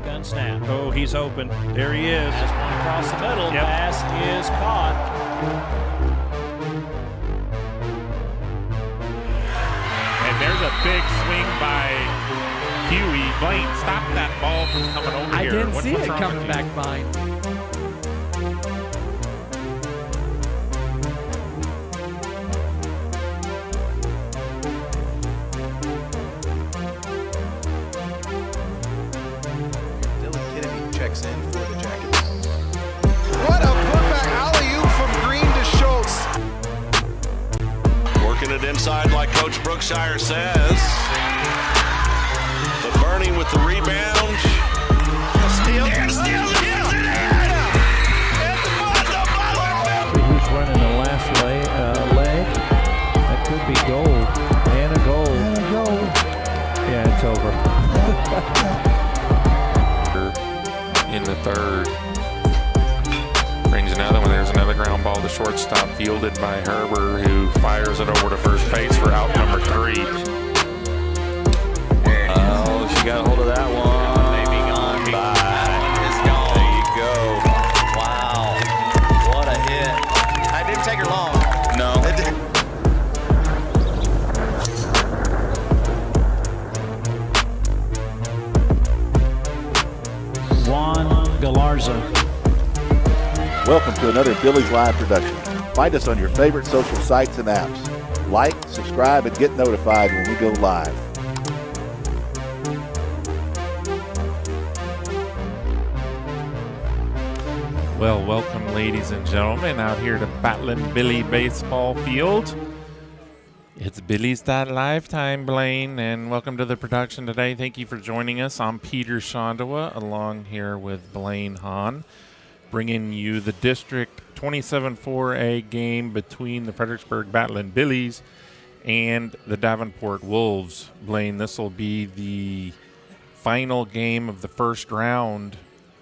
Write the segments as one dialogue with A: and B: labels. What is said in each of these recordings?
A: Shotgun snap.
B: Oh, he's open. There he is.
A: Has one across the middle.
B: Yep.
A: Pass is caught.
C: And there's a big swing by Huey. Blaine, stop that ball from coming over
D: I
C: here.
D: didn't see
C: What's
D: it
C: wrong
D: coming
C: with you?
D: back behind.
E: Checks in for the Jackets. What a putback alley-oop from Green to Schultz.
F: Working it inside like Coach Brookshire says. But Bernie with the rebound.
E: A steal.
F: And a steal. Yes, it is!
G: Who's running the last leg? That could be gold. And a goal. Yeah, it's over.
H: In the third. Brings another one. There's another ground ball to shortstop, fielded by Herber, who fires it over to first base for out number 3.
I: Oh, she got a hold of that one.
A: Maybe gone by.
I: It's gone.
A: There you go.
I: Wow. What a hit.
E: That didn't take her long.
I: No.
E: It didn't.
A: Juan Galarza.
J: Welcome to another Billy's Live production. Find us on your favorite social sites and apps. Like, subscribe, and get notified when we go live.
C: Well, welcome, ladies and gentlemen, out here to Battling Billy Baseball Field. It's Billy's Live time, Blaine, and welcome to the production today. Thank you for joining us. I'm Peter Shondawa, along here with Blaine Hahn, bringing you the District 27-4A game between the Fredericksburg Battling Billies and the Davenport Wolves. Blaine, this will be the final game of the first round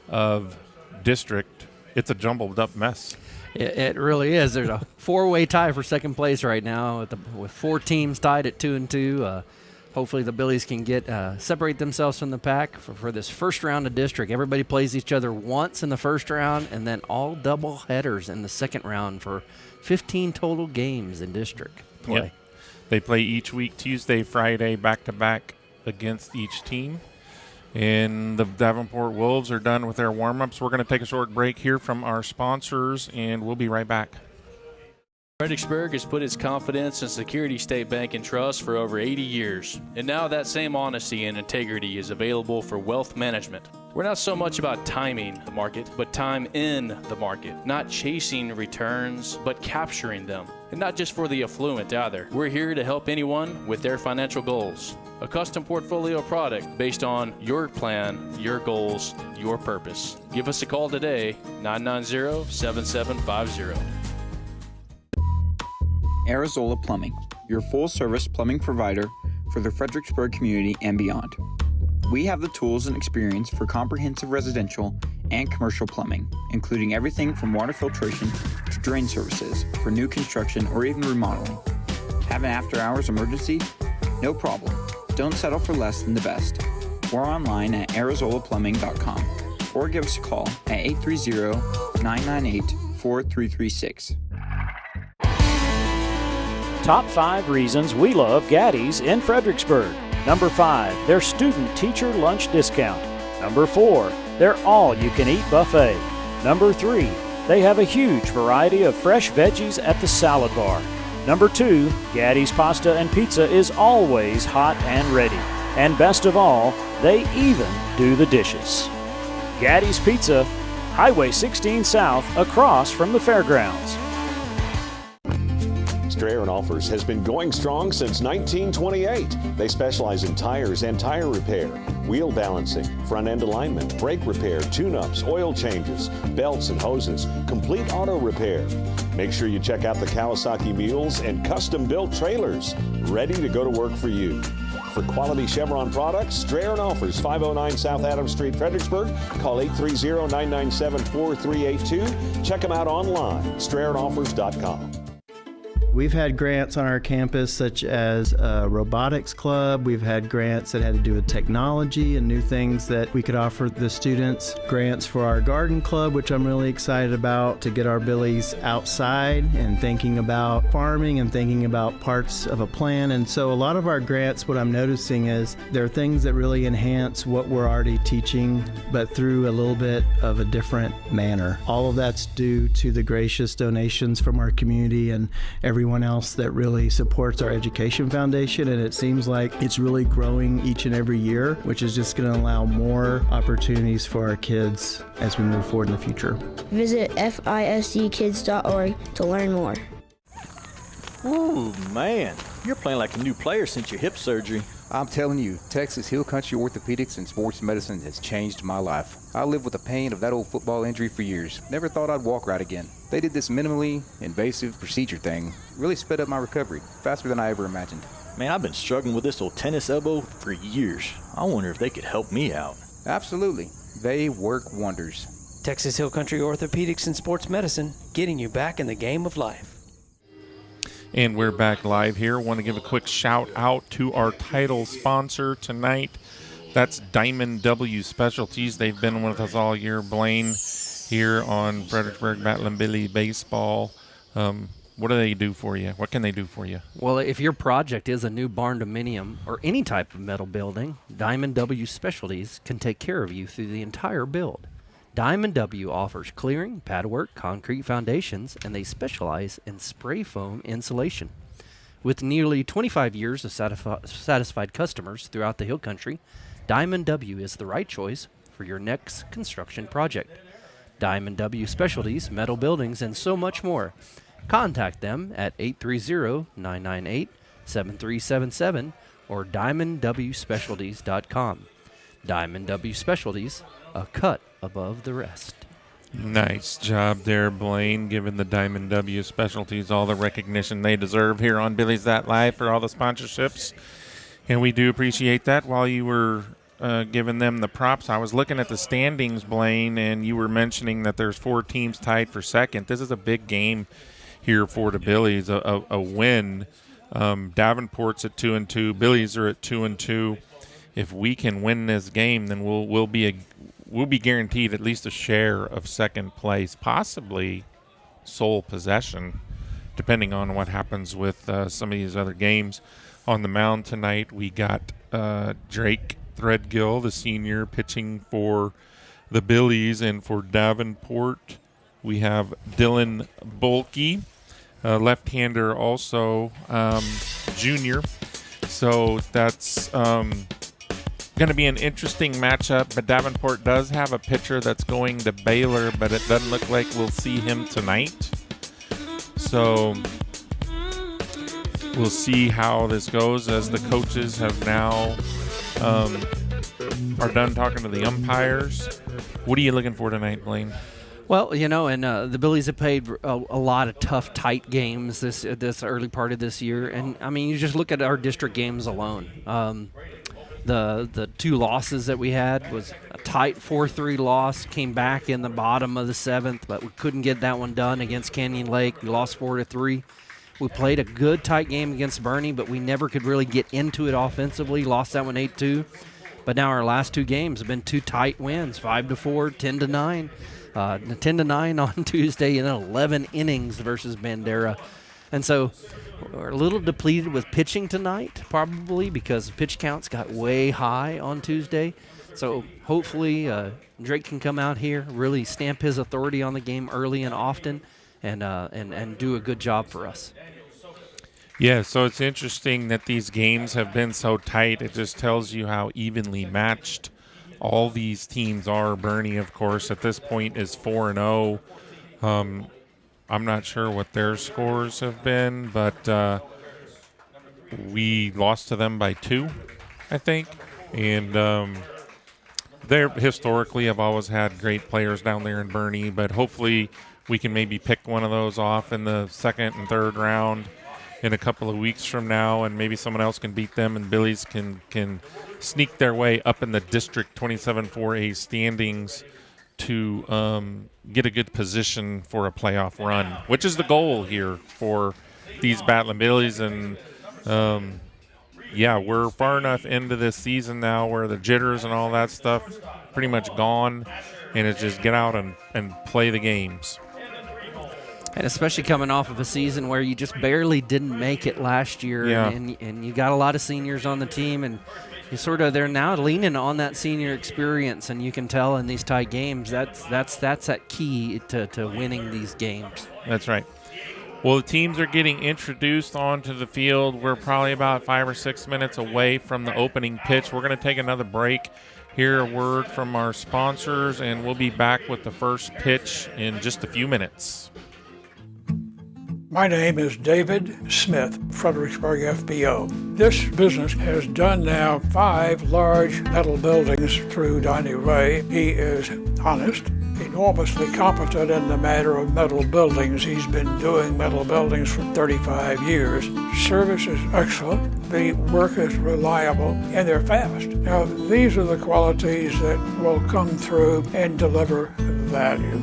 C: of District. It's a jumbled up mess.
D: It really is. There's a 4-way tie for second place right now with 4 teams tied at 2-2. Hopefully the Billies can separate themselves from the pack for this first round of District. Everybody plays each other once in the first round and then all double headers in the second round for 15 total games in District play.
C: Yep. They play each week, Tuesday, Friday, back-to-back against each team. And the Davenport Wolves are done with their warm-ups. We're going to take a short break here from our sponsors, and we'll be right back.
K: Fredericksburg has put its confidence in Security State Bank and Trust for over 80 years. And now that same honesty and integrity is available for wealth management. We're not so much about timing the market, but time in the market. Not chasing returns, but capturing them. And not just for the affluent either. We're here to help anyone with their financial goals. A custom portfolio product based on your plan, your goals, your purpose. Give us a call today, 990-7750.
L: Arizola Plumbing, your full-service plumbing provider for the Fredericksburg community and beyond. We have the tools and experience for comprehensive residential and commercial plumbing, including everything from water filtration to drain services for new construction or even remodeling. Have an after-hours emergency? No problem. Don't settle for less than the best. We're online at ArizolaPlumbing.com or give us a call at 830-998-4336.
A: Top 5 reasons we love Gaddy's in Fredericksburg. Number 5, their student-teacher lunch discount. Number 4, their all-you-can-eat buffet. Number 3, they have a huge variety of fresh veggies at the salad bar. Number 2, Gaddy's pasta and pizza is always hot and ready. And best of all, they even do the dishes. Gaddy's Pizza, Highway 16 South, across from the fairgrounds.
M: Strayer & Offers has been going strong since 1928. They specialize in tires and tire repair, wheel balancing, front-end alignment, brake repair, tune-ups, oil changes, belts and hoses, complete auto repair. Make sure you check out the Kawasaki mules and custom-built trailers, ready to go to work for you. For quality Chevron products, Strayer & Offers, 509 South Adams Street, Fredericksburg. Call 830-997-4382. Check them out online, StrayerAndOffers.com.
N: We've had grants on our campus such as a robotics club. We've had grants that had to do with technology and new things that we could offer the students. Grants for our garden club, which I'm really excited about, to get our Billies outside and thinking about farming and thinking about parts of a plan. And so a lot of our grants, what I'm noticing is there are things that really enhance what we're already teaching, but through a little bit of a different manner. All of that's due to the gracious donations from our community and everyone else that really supports our education foundation, and it seems like it's really growing each and every year, which is just going to allow more opportunities for our kids as we move forward in the future.
O: Visit fisdkids.org to learn more.
P: Ooh, man, you're playing like a new player since your hip surgery.
Q: I'm telling you, Texas Hill Country Orthopedics and Sports Medicine has changed my life. I lived with the pain of that old football injury for years. Never thought I'd walk right again. They did this minimally invasive procedure thing. Really sped up my recovery, faster than I ever imagined.
P: Man, I've been struggling with this old tennis elbow for years. I wonder if they could help me out.
Q: Absolutely. They work wonders.
R: Texas Hill Country Orthopedics and Sports Medicine, getting you back in the game of life.
C: And we're back live here. Want to give a quick shout out to our title sponsor tonight. That's Diamond W Specialties. They've been with us all year. Blaine here on Fredericksburg Battlin' Billy Baseball. What do they do for you? What can they do for you?
D: Well, if your project is a new barn dominium or any type of metal building, Diamond W Specialties can take care of you through the entire build. Diamond W offers clearing, padwork, concrete foundations, and they specialize in spray foam insulation. With nearly 25 years of satisfied customers throughout the Hill Country, Diamond W is the right choice for your next construction project. Diamond W Specialties, metal buildings, and so much more. Contact them at 830-998-7377 or diamondwspecialties.com. Diamond W Specialties, a cut above the rest.
C: Nice job there, Blaine, giving the Diamond W Specialties all the recognition they deserve here on Billy's That Live for all the sponsorships. And we do appreciate that. While you were giving them the props, I was looking at the standings, Blaine, and you were mentioning that there's 4 teams tied for second. This is a big game here for the Billies, a win. Davenport's at 2-2. Billies are at 2-2. If we can win this game, then we'll be guaranteed at least a share of second place, possibly sole possession, depending on what happens with some of these other games. On the mound tonight, we got Drake Threadgill, the senior, pitching for the Billies, and for Davenport, we have Dylan Bulkey, left-hander also, junior. So that's going to be an interesting matchup, but Davenport does have a pitcher that's going to Baylor, but it doesn't look like we'll see him tonight. So we'll see how this goes as the coaches have now are done talking to the umpires. What are you looking for tonight, Blaine?
D: Well, you know, and the Billies have played a lot of tough, tight games this early part of this year. And, I mean, you just look at our district games alone. The 2 losses that we had was a tight 4-3 loss, came back in the bottom of the 7th, but we couldn't get that one done against Canyon Lake. We lost 4-3. We played a good, tight game against Bernie, but we never could really get into it offensively. Lost that one 8-2. But now our last 2 games have been 2 tight wins, 5-4, 10-9. 10-9 on Tuesday, and then 11 innings versus Bandera. And so we're a little depleted with pitching tonight, probably because pitch counts got way high on Tuesday. So hopefully Drake can come out here, really stamp his authority on the game early and often, and do a good job for us.
C: Yeah, so it's interesting that these games have been so tight. It just tells you how evenly matched all these teams are. Bernie, of course, at this point is 4-0. I'm not sure what their scores have been, but we lost to them by 2, I think. And they historically have always had great players down there in Bernie, but hopefully we can maybe pick one of those off in the 2nd and 3rd round in a couple of weeks from now, and maybe someone else can beat them, and Billies can sneak their way up in the District 27-4A standings to get a good position for a playoff run, which is the goal here for these Battling Billies. And, yeah, we're far enough into this season now where the jitters and all that stuff pretty much gone, and it's just get out and play the games.
D: And especially coming off of a season where you just barely didn't make it last year, and you got a lot of seniors on the team, and you they're now leaning on that senior experience, and you can tell in these tight games that's that key to winning these games.
C: That's right. Well, the teams are getting introduced onto the field. We're probably about 5 or 6 minutes away from the opening pitch. We're going to take another break, hear a word from our sponsors, and we'll be back with the first pitch in just a few minutes.
S: My name is David Smith, Fredericksburg FBO. This business has done now 5 large metal buildings through Donnie Ray. He is honest, enormously competent in the matter of metal buildings. He's been doing metal buildings for 35 years. Service is excellent, the work is reliable, and they're fast. Now, these are the qualities that will come through and deliver value.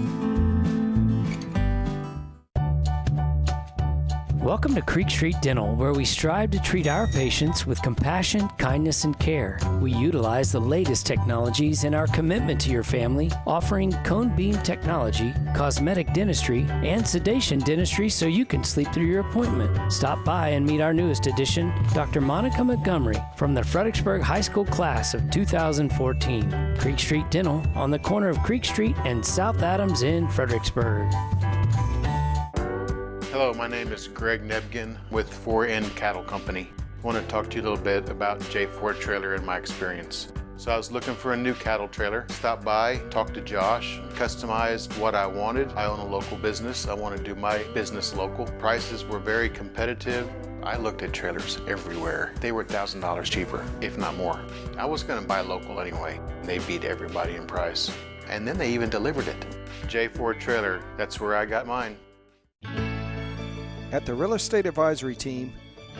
R: Welcome to Creek Street Dental, where we strive to treat our patients with compassion, kindness, and care. We utilize the latest technologies in our commitment to your family, offering cone beam technology, cosmetic dentistry, and sedation dentistry so you can sleep through your appointment. Stop by and meet our newest addition, Dr. Monica Montgomery, from the Fredericksburg High School class of 2014. Creek Street Dental on the corner of Creek Street and South Adams in Fredericksburg.
T: Hello, my name is Greg Nebgen with 4N Cattle Company. I want to talk to you a little bit about J4 Trailer and my experience. So I was looking for a new cattle trailer, stopped by, talked to Josh, customized what I wanted. I own a local business. I want to do my business local. Prices were very competitive. I looked at trailers everywhere. They were $1,000 cheaper, if not more. I was going to buy local anyway. They beat everybody in price. And then they even delivered it. J4 Trailer, that's where I got mine.
U: At the Real Estate Advisory Team,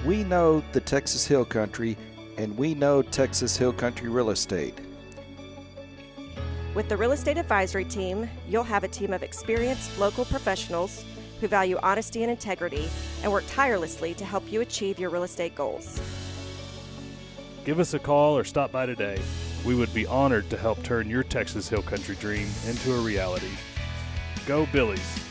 U: we know the Texas Hill Country, and we know Texas Hill Country Real Estate.
V: With the Real Estate Advisory Team, you'll have a team of experienced local professionals who value honesty and integrity and work tirelessly to help you achieve your real estate goals.
W: Give us a call or stop by today. We would be honored to help turn your Texas Hill Country dream into a reality. Go Billies!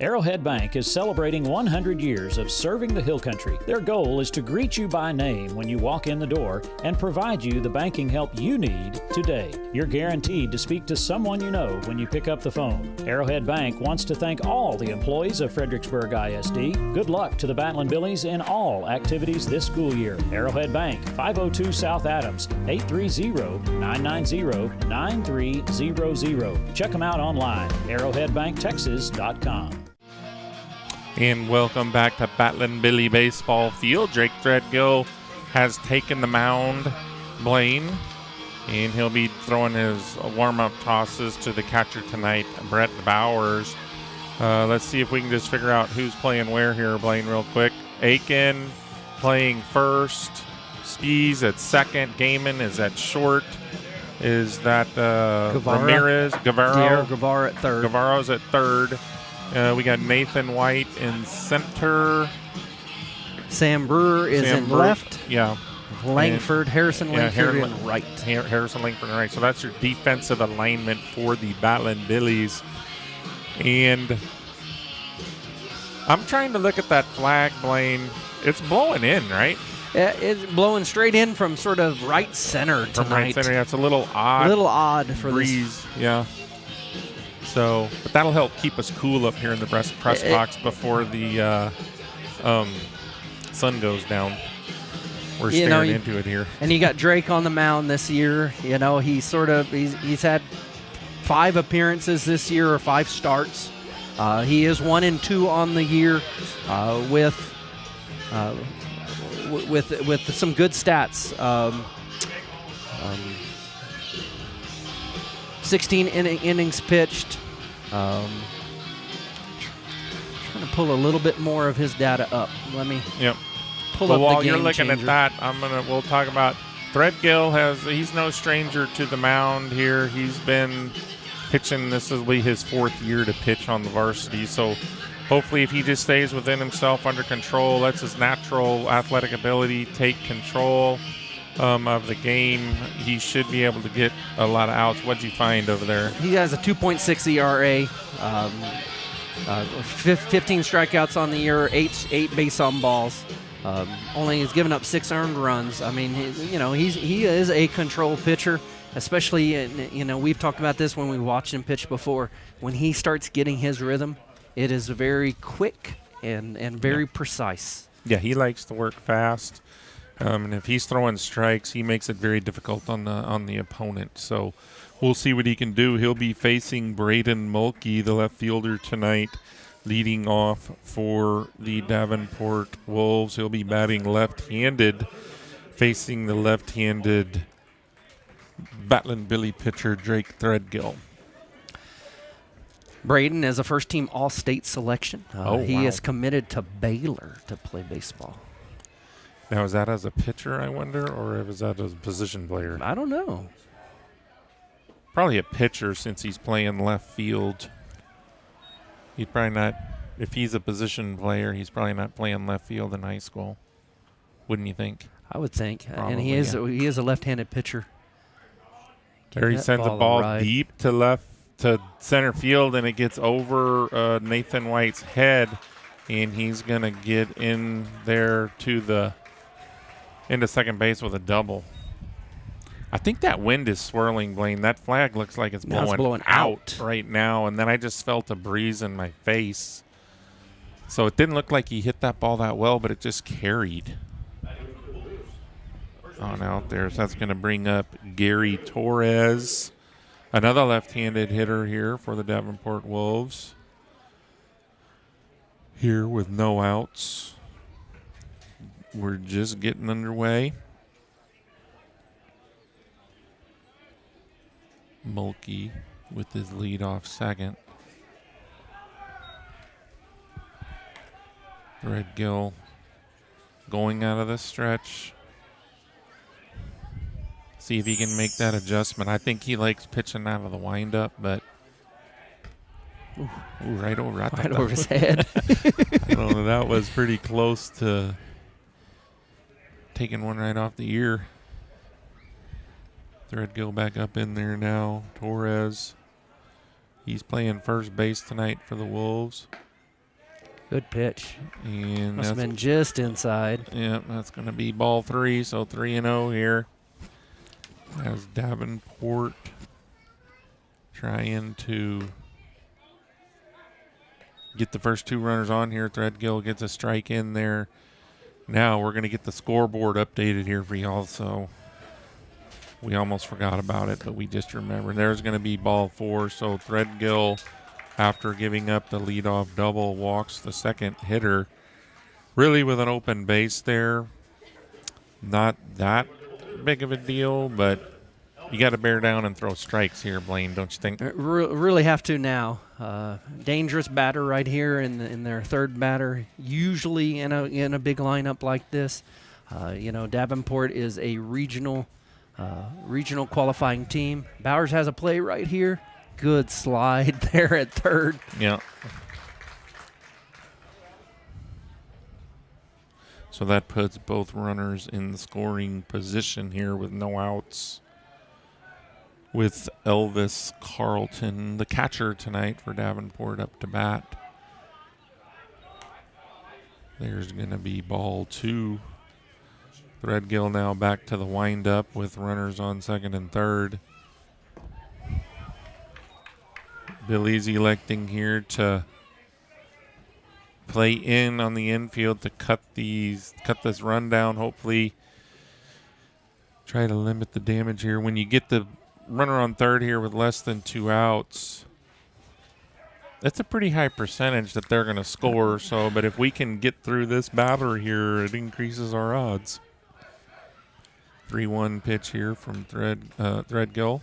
A: Arrowhead Bank is celebrating 100 years of serving the Hill Country. Their goal is to greet you by name when you walk in the door and provide you the banking help you need today. You're guaranteed to speak to someone you know when you pick up the phone. Arrowhead Bank wants to thank all the employees of Fredericksburg ISD. Good luck to the Battling Billies in all activities this school year. Arrowhead Bank, 502 South Adams, 830-990-9300. Check them out online, arrowheadbanktexas.com.
C: And welcome back to Battling Billy Baseball Field. Drake Threadgill has taken the mound, Blaine, and he'll be throwing his warm-up tosses to the catcher tonight, Brett Bowers. Let's see if we can just figure out who's playing where here, Blaine, real quick. Aiken playing first, Spees at second, Gaiman is at short. Is that Ramirez?
D: Guevara at third.
C: Guevara's at third. We got Nathan White in center.
D: Sam Brewer is in left.
C: Yeah.
D: Langford, Harrison Langford in right.
C: Harrison Langford in right. So that's your defensive alignment for the Battling Billies. And I'm trying to look at that flag, Blaine. It's blowing in, right?
D: Yeah, it's blowing straight in from sort of right center tonight.
C: From right center, yeah. It's a little odd.
D: A little odd for
C: breeze, yeah. So, but that'll help keep us cool up here in the press box before the sun goes down. We're staring into it here.
D: And you got Drake on the mound this year. You know, he's had 5 appearances this year, or 5 starts. He is 1-2 on the year with some good stats. 16 innings pitched. Trying to pull a little bit more of his data up. Let me pull up
C: while
D: the game
C: you're looking
D: changer.
C: at that, we'll talk about Threadgill. He's no stranger to the mound here. He's been pitching. This will be his 4th year to pitch on the varsity. So hopefully if he just stays within himself, under control, lets his natural athletic ability take control of the game, he should be able to get a lot of outs. What'd you find over there?
D: He has a 2.6 ERA, 15 strikeouts on the year, 8 base on balls. Only has given up 6 earned runs. I mean, he is a control pitcher, especially, we've talked about this when we watched him pitch before. When he starts getting his rhythm, it is very quick and very precise.
C: Yeah, he likes to work fast. And if he's throwing strikes, he makes it very difficult on the opponent. So we'll see what he can do. He'll be facing Braden Mulkey, the left fielder, tonight, leading off for the Davenport Wolves. He'll be batting left-handed, facing the left-handed Battling Billy pitcher Drake Threadgill.
D: Braden is a first-team All-State selection. He is committed to Baylor to play baseball.
C: Now, is that as a pitcher, I wonder, or is that as a position player?
D: I don't know.
C: Probably a pitcher since he's playing left field. He's probably not, if he's a position player, he's probably not playing left field in high school. Wouldn't you think?
D: I would think.
C: Probably,
D: and he is a left-handed pitcher.
C: There he sends a ball deep to center field, and it gets over Nathan White's head, and he's going to get in there into second base with a double. I think that wind is swirling, Blaine. That flag looks like it's blowing out right now, and then I just felt a breeze in my face. So it didn't look like he hit that ball that well, but it just carried on out there. So that's going to bring up Gary Torres, another left-handed hitter here for the Davenport Wolves. Here with no outs. We're just getting underway. Mulkey with his leadoff second. Threadgill going out of the stretch. See if he can make that adjustment. I think he likes pitching out of the windup, but right over
D: his head.
C: I don't know. That was pretty close to taking one right off the ear. Threadgill back up in there now. Torres, he's playing first base tonight for the Wolves.
D: Good pitch.
C: And
D: must have been just inside.
C: Yeah, that's going to be ball 3, so 3-0 here. As Davenport trying to get the first 2 runners on here. Threadgill gets a strike in there. Now we're going to get the scoreboard updated here for y'all, so we almost forgot about it, but we just remembered. There's going to be ball 4, so Threadgill, after giving up the leadoff double, walks the second hitter. Really with an open base there. Not that big of a deal, but you got to bear down and throw strikes here, Blaine, don't you think?
D: Really have to now. Dangerous batter right here in their third batter. Usually in a big lineup like this, Davenport is a regional qualifying team. Bowers has a play right here. Good slide there at third.
C: Yeah. So that puts both runners in the scoring position here with no outs. With Elvis Carlton, the catcher tonight for Davenport, up to bat. There's going to be ball 2. Threadgill now back to the windup with runners on second and third. Billy's electing here to play in on the infield to cut this run down. Hopefully try to limit the damage here. When you get the runner on third here with less than 2 outs, that's a pretty high percentage that they're going to score. So, but if we can get through this batter here, it increases our odds. 3-1 pitch here from Threadgill.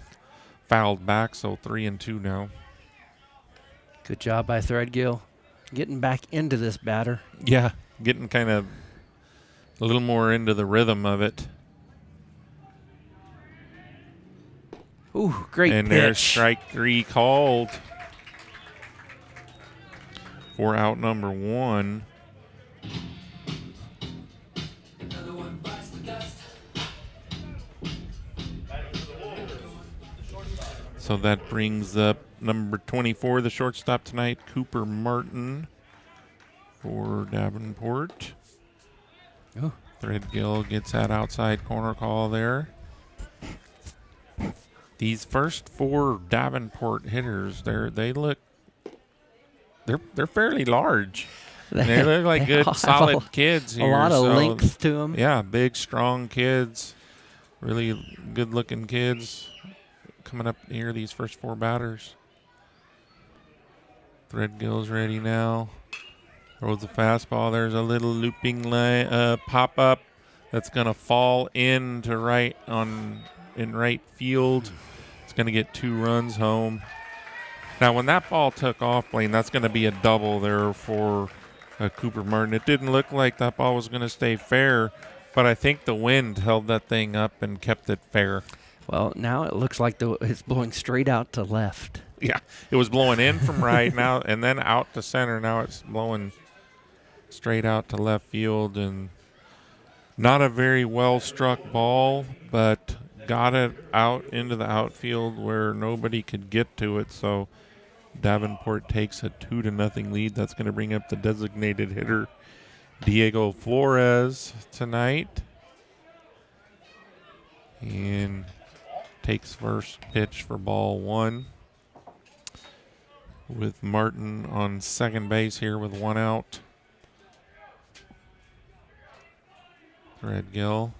C: Fouled back, so 3-2 now.
D: Good job by Threadgill. Getting back into this batter.
C: Yeah, getting kind of a little more into the rhythm of it.
D: Ooh, great
C: and
D: pitch.
C: there's strike 3 called for out number 1. So that brings up number 24, the shortstop tonight, Cooper Martin for Davenport.
D: Oh.
C: Threadgill gets that outside corner call there. These first 4 Davenport hitters, they're fairly large. They look like good, solid kids here.
D: A lot of length to them.
C: Yeah, big, strong kids, really good-looking kids coming up here. These first 4 batters. Threadgill's ready now. Throws a fastball. There's a little looping pop up that's going to fall in right field. It's going to get 2 runs home. Now, when that ball took off, Blaine, that's going to be a double there for Cooper Martin. It didn't look like that ball was going to stay fair, but I think the wind held that thing up and kept it fair.
D: Well, now it looks like it's blowing straight out to left.
C: Yeah, it was blowing in from right now and then out to center. Now it's blowing straight out to left field, and not a very well struck ball, but got it out into the outfield where nobody could get to it. So Davenport takes a 2-0 lead. That's going to bring up the designated hitter Diego Flores tonight, and takes first pitch for ball 1 with Martin on second base here with 1 out. Threadgill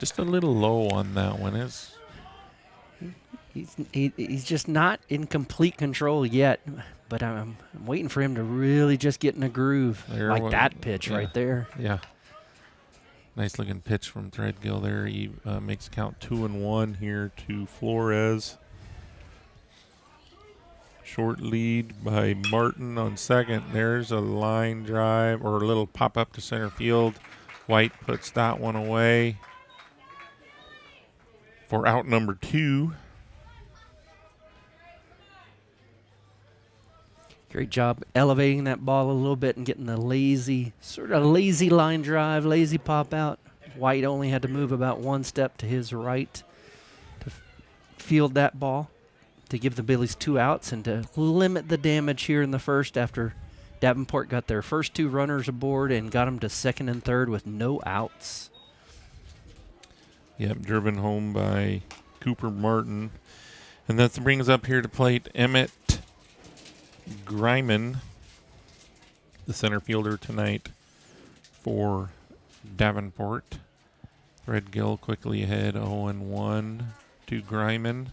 C: just a little low on that one.
D: He's just not in complete control yet, but I'm waiting for him to really just get in a groove, like that pitch right there.
C: Yeah. Nice looking pitch from Threadgill there. He makes count 2-1 here to Flores. Short lead by Martin on second. There's a line drive or a little pop up to center field. White puts that one away for out number 2.
D: Great job elevating that ball a little bit and getting the sort of lazy line drive, lazy pop out. White only had to move about 1 step to his right to field that ball, to give the Billies 2 outs and to limit the damage here in the first after Davenport got their first 2 runners aboard and got them to second and third with no outs.
C: Yep, driven home by Cooper Martin. And that brings up here to plate Emmett Greiman, the center fielder tonight for Davenport. Threadgill quickly ahead 0-1 to Greiman.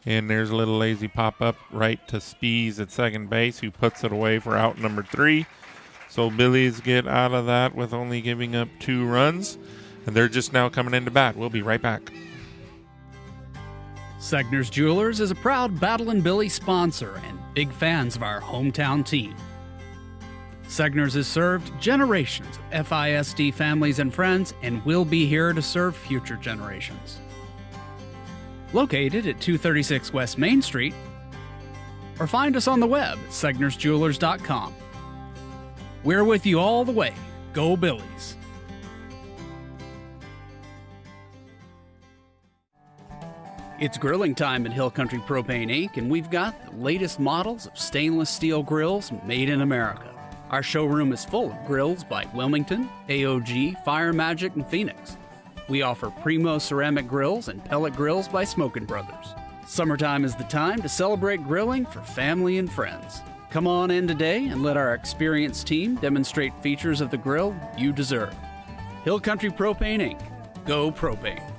C: And there's a little lazy pop-up right to Spees at second base, who puts it away for out number 3. So Billies get out of that with only giving up 2 runs. And they're just now coming into bat. We'll be right back.
B: Segner's Jewelers is a proud Battle and Billy sponsor and big fans of our hometown team. Segner's has served generations of FISD families and friends and will be here to serve future generations. Located at 236 West Main Street, or find us on the web at segnersjewelers.com. We're with you all the way. Go Billies! It's grilling time at Hill Country Propane Inc., and we've got the latest models of stainless steel grills made in America. Our showroom is full of grills by Wilmington, AOG, Fire Magic, and Phoenix. We offer Primo ceramic grills and pellet grills by Smokin' Brothers. Summertime is the time to celebrate grilling for family and friends. Come on in today and let our experienced team demonstrate features of the grill you deserve. Hill Country Propane Inc. Go Propane.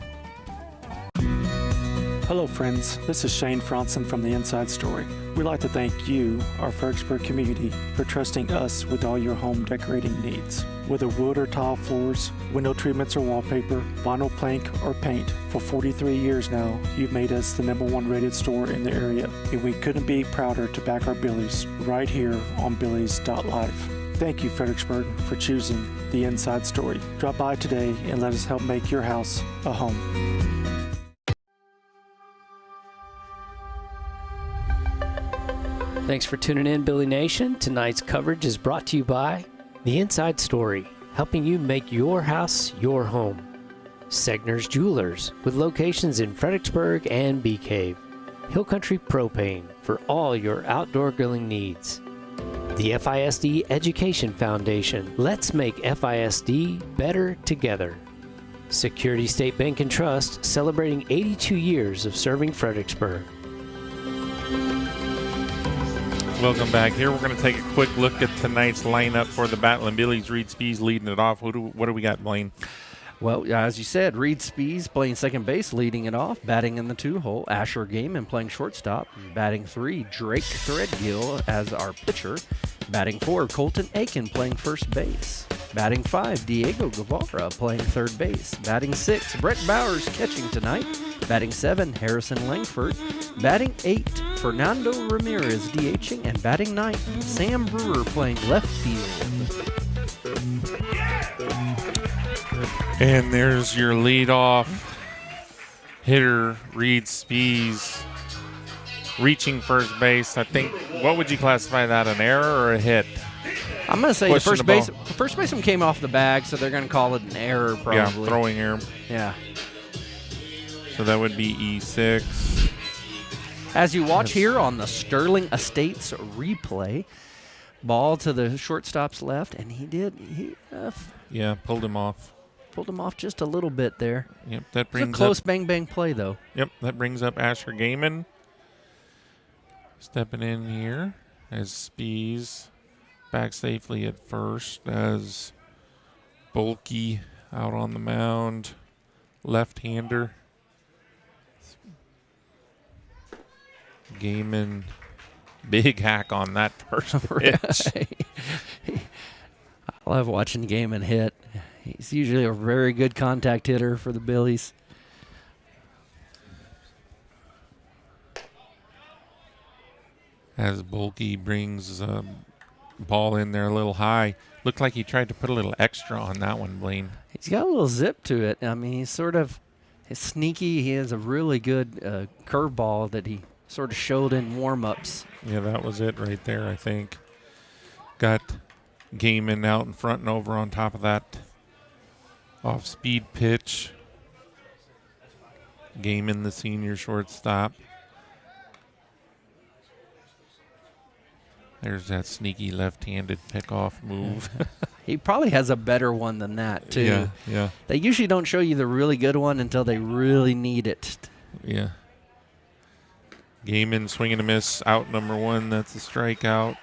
F: Hello friends, this is Shane Franson from The Inside Story. We'd like to thank you, our Fredericksburg community, for trusting us with all your home decorating needs. Whether wood or tile floors, window treatments or wallpaper, vinyl plank or paint, for 43 years now, you've made us the #1 rated store in the area, and we couldn't be prouder to back our Billies right here on Billies.life. Thank you, Fredericksburg, for choosing the Inside Story. Drop by today and let us help make your house a home.
R: Thanks for tuning in, Billy Nation. Tonight's coverage is brought to you by The Inside Story, helping you make your house your home. Segner's Jewelers, with locations in Fredericksburg and Bee Cave. Hill Country Propane, for all your outdoor grilling needs. The FISD Education Foundation. Let's make FISD better together. Security State Bank and Trust, celebrating 82 years of serving Fredericksburg.
C: Welcome back. Here we're going to take a quick look at tonight's lineup for the Battlin' Billies. Reed Spees leading it off. What do we got, Blaine?
D: Well, as you said, Reed Spees playing second base, leading it off, batting in the 2-hole. Asher Gaiman playing shortstop. Batting 3, Drake Threadgill as our pitcher. Batting 4, Colton Aiken playing first base. Batting 5, Diego Guevara playing third base. Batting 6, Brett Bowers catching tonight. Batting 7, Harrison Langford. Batting 8, Fernando Ramirez DHing. And batting 9, Sam Brewer playing left field.
C: And there's your leadoff hitter, Reed Spees, reaching first base. I think, what would you classify that, an error or a hit?
D: I'm going to say the first baseman came off the bag, so they're going to call it an error probably.
C: Yeah, throwing error.
D: Yeah.
C: So that would be E6.
D: As you watch here on the Sterling Estates replay, ball to the shortstop's left, and he
C: pulled him off.
D: Pulled him off just a little bit there.
C: Yep, that brings
D: a close bang-bang play, though.
C: Yep, that brings up Asher Gaiman. Stepping in here as Spees back safely at first as Bulky out on the mound. Left-hander. Gaiman, big hack on that first pitch.
D: I love watching Gaiman hit. He's usually a very good contact hitter for the Billies.
C: As Bulky brings a ball in there a little high. Looked like he tried to put a little extra on that one, Blaine.
D: He's got a little zip to it. I mean, he's sneaky. He has a really good curveball that he sort of showed in warm-ups.
C: Yeah, that was it right there, I think. Got Gaiman out in front and over on top of that off-speed pitch. Gaiman, the senior shortstop. There's that sneaky left-handed pick-off move.
D: He probably has a better one than that, too.
C: Yeah.
D: They usually don't show you the really good one until they really need it.
C: Yeah. Gaiman swinging a miss, out number 1. That's a strikeout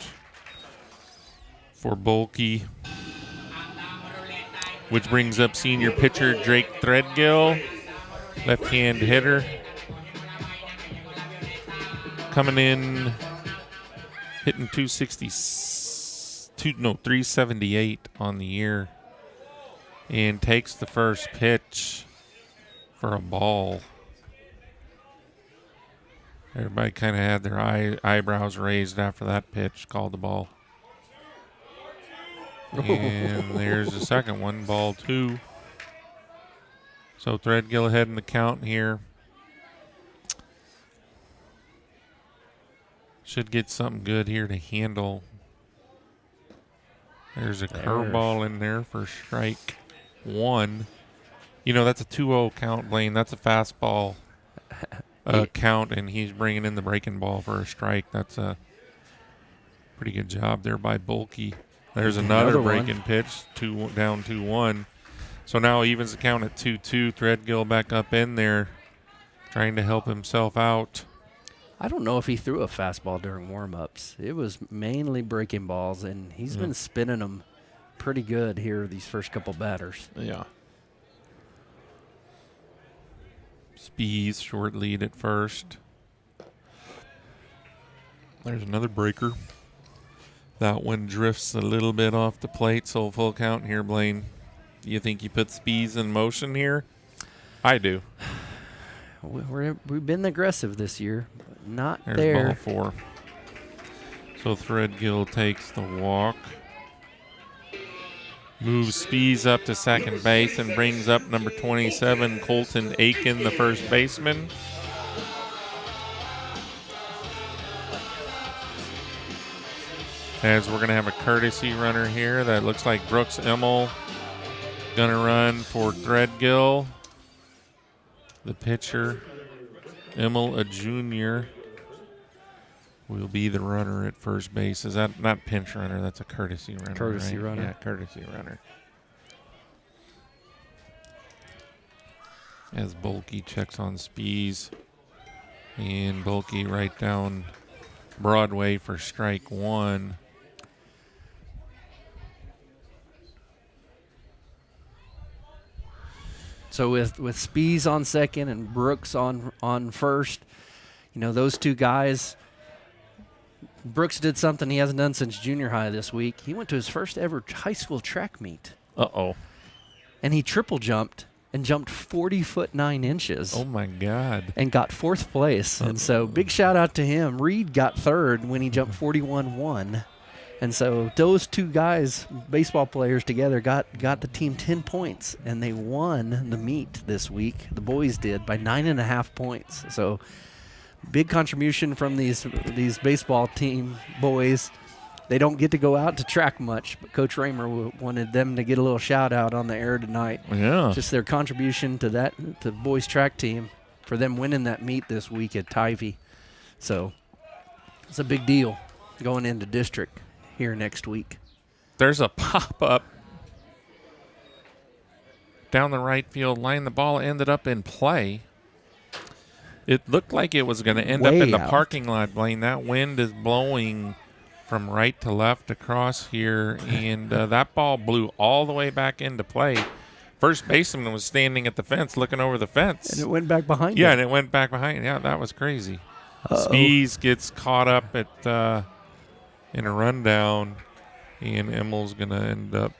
C: for Bulky. Which brings up senior pitcher Drake Threadgill, left-hand hitter. Coming in, hitting 378 on the year. And takes the first pitch for a ball. Everybody kind of had their eyebrows raised after that pitch, called the ball. And there's the second one, ball 2. So Threadgill ahead in the count here. Should get something good here to handle. There's a curveball in there for strike 1. You know, that's a 2-0 count, Blaine. That's a fastball count, and he's bringing in the breaking ball for a strike. That's a pretty good job there by Bulky. There's another breaking pitch, down 2-1. So now evens the count at 2-2. Threadgill back up in there, trying to help himself out.
D: I don't know if he threw a fastball during warm-ups. It was mainly breaking balls, and he's been spinning them pretty good here these first couple batters.
C: Yeah. Spees, short lead at first. There's another breaker. That one drifts a little bit off the plate, so full count here, Blaine. You think you put Spees in motion here? I do.
D: We've been aggressive this year, but not
C: There's
D: there.
C: Ball 4. So Threadgill takes the walk. Moves Spees up to second base and brings up number 27, Colton Aiken, the first baseman. As we're going to have a courtesy runner here that looks like Brooks Emmel going to run for Threadgill. The pitcher, Emmel, a junior, will be the runner at first base. Is that not pinch runner? That's a courtesy runner.
D: Courtesy
C: right?
D: runner.
C: Yeah, courtesy runner. As Bulkey checks on Spees. And Bulkey right down Broadway for strike one.
D: So with Spees on second and Brooks on first, you know, those two guys, Brooks did something he hasn't done since junior high this week. He went to his first ever high school track meet.
C: Uh-oh.
D: And he triple jumped and jumped 40 foot 9 inches.
C: Oh, my God.
D: And got fourth place. And so big shout out to him. Reed got third when he jumped 41-1. And so those two guys, baseball players together, got the team 10 points, and they won the meet this week. The boys did by 9.5 points. So big contribution from these baseball team boys. They don't get to go out to track much, but Coach Raymer wanted them to get a little shout out on the air tonight.
C: Yeah,
D: just their contribution to the boys track team for them winning that meet this week at Tivy. So it's a big deal going into district here next week.
C: There's a pop-up down the right field line. The ball ended up in play. It looked like it was going to end up in the parking lot, Blaine. That wind is blowing from right to left across here, and that ball blew all the way back into play. First baseman was standing at the fence looking over the fence.
D: And it went back behind
C: Yeah,
D: him.
C: and it went back behind. Yeah, that was crazy. Spees gets caught up at in a rundown, and Emmel's going to end up.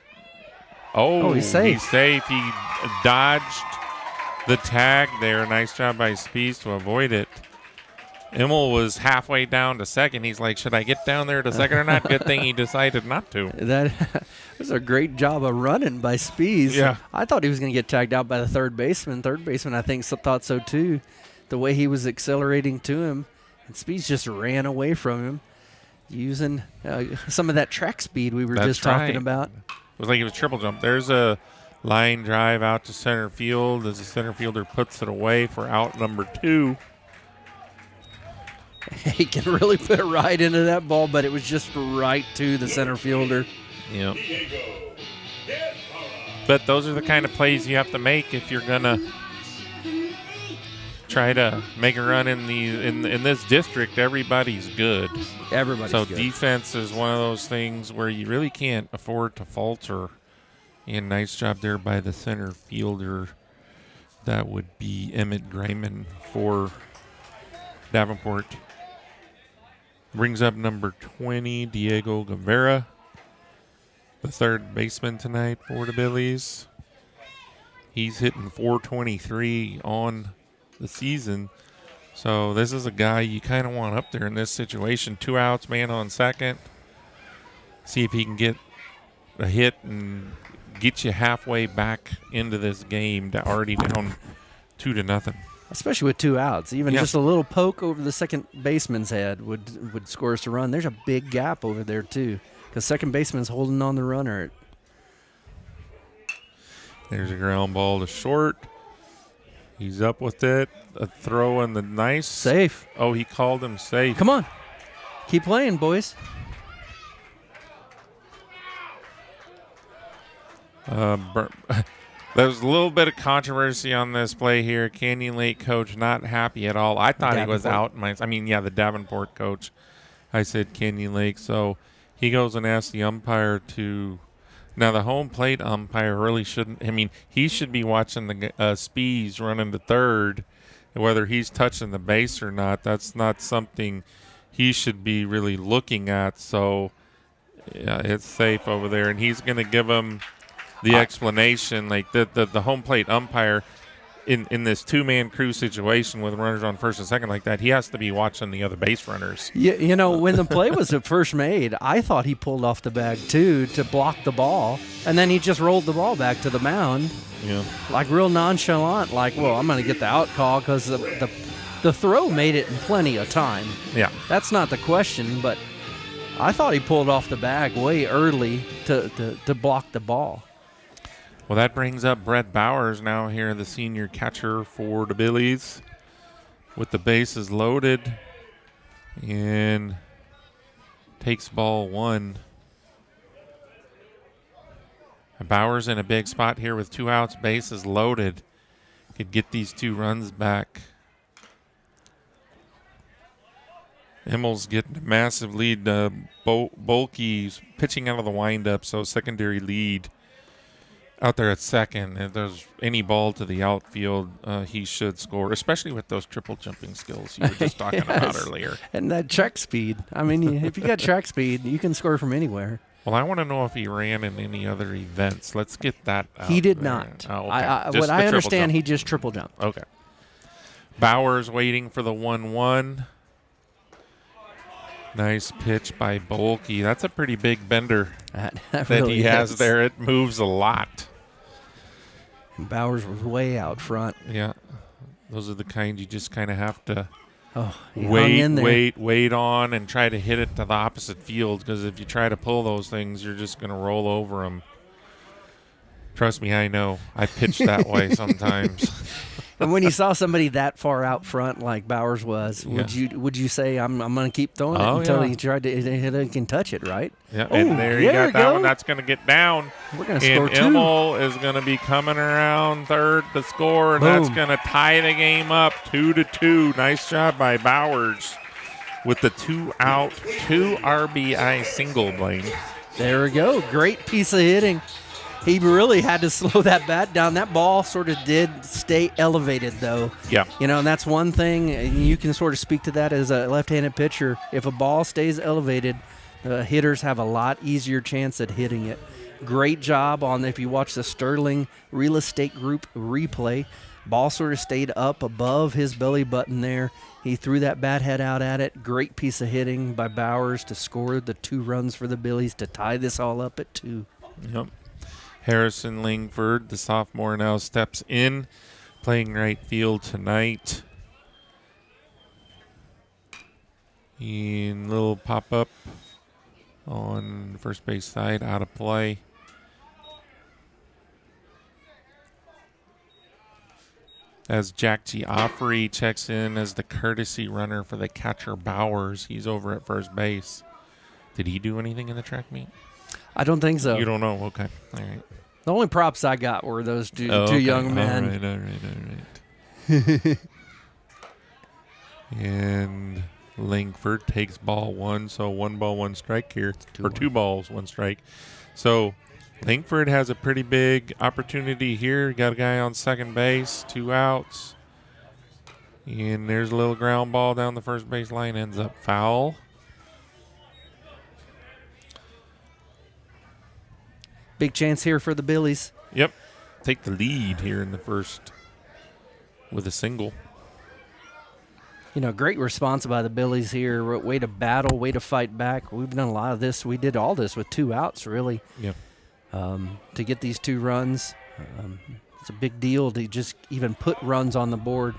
C: Oh,
D: he's safe.
C: He's safe. He dodged the tag there. Nice job by Spees to avoid it. Emmel was halfway down to second. He's like, should I get down there to second or not? Good thing he decided not to.
D: That was a great job of running by Spees.
C: Yeah.
D: I thought he was going to get tagged out by the third baseman. Third baseman, I think, thought so too. The way he was accelerating to him, and Spees just ran away from him, using some of that track speed we were just talking about.
C: It was like it was triple jump. There's a line drive out to center field as the center fielder puts it away for out number 2.
D: He can really put it right into that ball, but it was just right to the center fielder.
C: Yep. But those are the kind of plays you have to make if you're gonna try to make a run in this district. Everybody's good.
D: Everybody's
C: good. So defense is one of those things where you really can't afford to falter. And nice job there by the center fielder. That would be Emmett Grayman for Davenport. Brings up number 20, Diego Guevara, the third baseman tonight for the Billies. He's hitting .423 on the season. So this is a guy you kind of want up there in this situation. 2 outs, man on second. See if he can get a hit and get you halfway back into this game, already down 2-0.
D: Especially with 2 outs. Even just a little poke over the second baseman's head would score us a run. There's a big gap over there, too, because second baseman's holding on the runner.
C: There's a ground ball to short. He's up with it. A throw in the nice.
D: Safe.
C: Oh, he called him safe.
D: Come on. Keep playing, boys.
C: There's a little bit of controversy on this play here. Canyon Lake coach not happy at all. I thought he was out. The Davenport coach. I said Canyon Lake. So he goes and asks the umpire to. Now, the home plate umpire really shouldn't. He should be watching the Spees running to third. Whether he's touching the base or not, that's not something he should be really looking at. So yeah, it's safe over there. And he's going to give him the explanation, like the home plate umpire, in this two-man crew situation with runners on first and second like that, he has to be watching the other base runners.
D: You know, when the play was at first made, I thought he pulled off the bag too to block the ball, and then he just rolled the ball back to the mound.
C: Yeah.
D: Like real nonchalant, like, well, I'm going to get the out call because the throw made it in plenty of time.
C: Yeah.
D: That's not the question, but I thought he pulled off the bag way early to block the ball.
C: Well, that brings up Brett Bowers now here, the senior catcher for the Billies, with the bases loaded, and takes ball one. Bowers in a big spot here with 2 outs, bases loaded. Could get these 2 runs back. Immel's getting a massive lead. Bulkey's pitching out of the windup, so secondary lead out there at second. If there's any ball to the outfield, he should score, especially with those triple jumping skills you were just talking about earlier.
D: And that track speed. I mean, if you got track speed, you can score from anywhere.
C: Well, I want to know if he ran in any other events. Let's get that out.
D: He did
C: there.
D: not.
C: Oh, okay.
D: What I understand, he just triple jumped.
C: Okay. Bowers waiting for the 1-1. Nice pitch by Bulkey. That's a pretty big bender that
D: really
C: he has
D: is.
C: there. It moves a lot.
D: And Bowers was way out front.
C: Yeah. Those are the kind you just kind of have to wait on and try to hit it to the opposite field, because if you try to pull those things, you're just going to roll over them. Trust me, I know. I pitch that way sometimes.
D: And when you saw somebody that far out front like Bowers was, would you say I'm going to keep throwing it until he tried to he can touch it, right?
C: Yeah, and there you got that one. That's going to get down.
D: We're going to score 2.
C: Immel is going to be coming around third to score, and that's going to tie the game up 2-2. Nice job by Bowers with the 2-out, 2 RBI single, Blaine.
D: There we go. Great piece of hitting. He really had to slow that bat down. That ball sort of did stay elevated, though.
C: Yeah.
D: You know, and that's one thing, and you can sort of speak to that as a left-handed pitcher. If a ball stays elevated, hitters have a lot easier chance at hitting it. Great job on, if you watch the Sterling Real Estate Group replay, ball sort of stayed up above his belly button there. He threw that bat head out at it. Great piece of hitting by Bowers to score the 2 runs for the Billies to tie this all up at 2.
C: Yep. Harrison Langford, the sophomore, now steps in, playing right field tonight. And little pop-up on the first base side, out of play. As Jack Giaffrey checks in as the courtesy runner for the catcher Bowers. He's over at first base. Did he do anything in the track meet?
D: I don't think so.
C: You don't know? Okay. All right.
D: The only props I got were those two young men.
C: All right. And Langford takes ball 1, so 1 ball, 1 strike here. Or 2 balls, 1 strike. So Langford has a pretty big opportunity here. Got a guy on second base, 2 outs. And there's a little ground ball down the first base line, ends up foul.
D: Big chance here for the Billies.
C: Yep. Take the lead here in the first with a single.
D: You know, great response by the Billies here. Way to battle, way to fight back. We've done a lot of this. We did all this with 2 outs, really.
C: Yeah.
D: To get these 2 runs. It's a big deal to just even put runs on the board.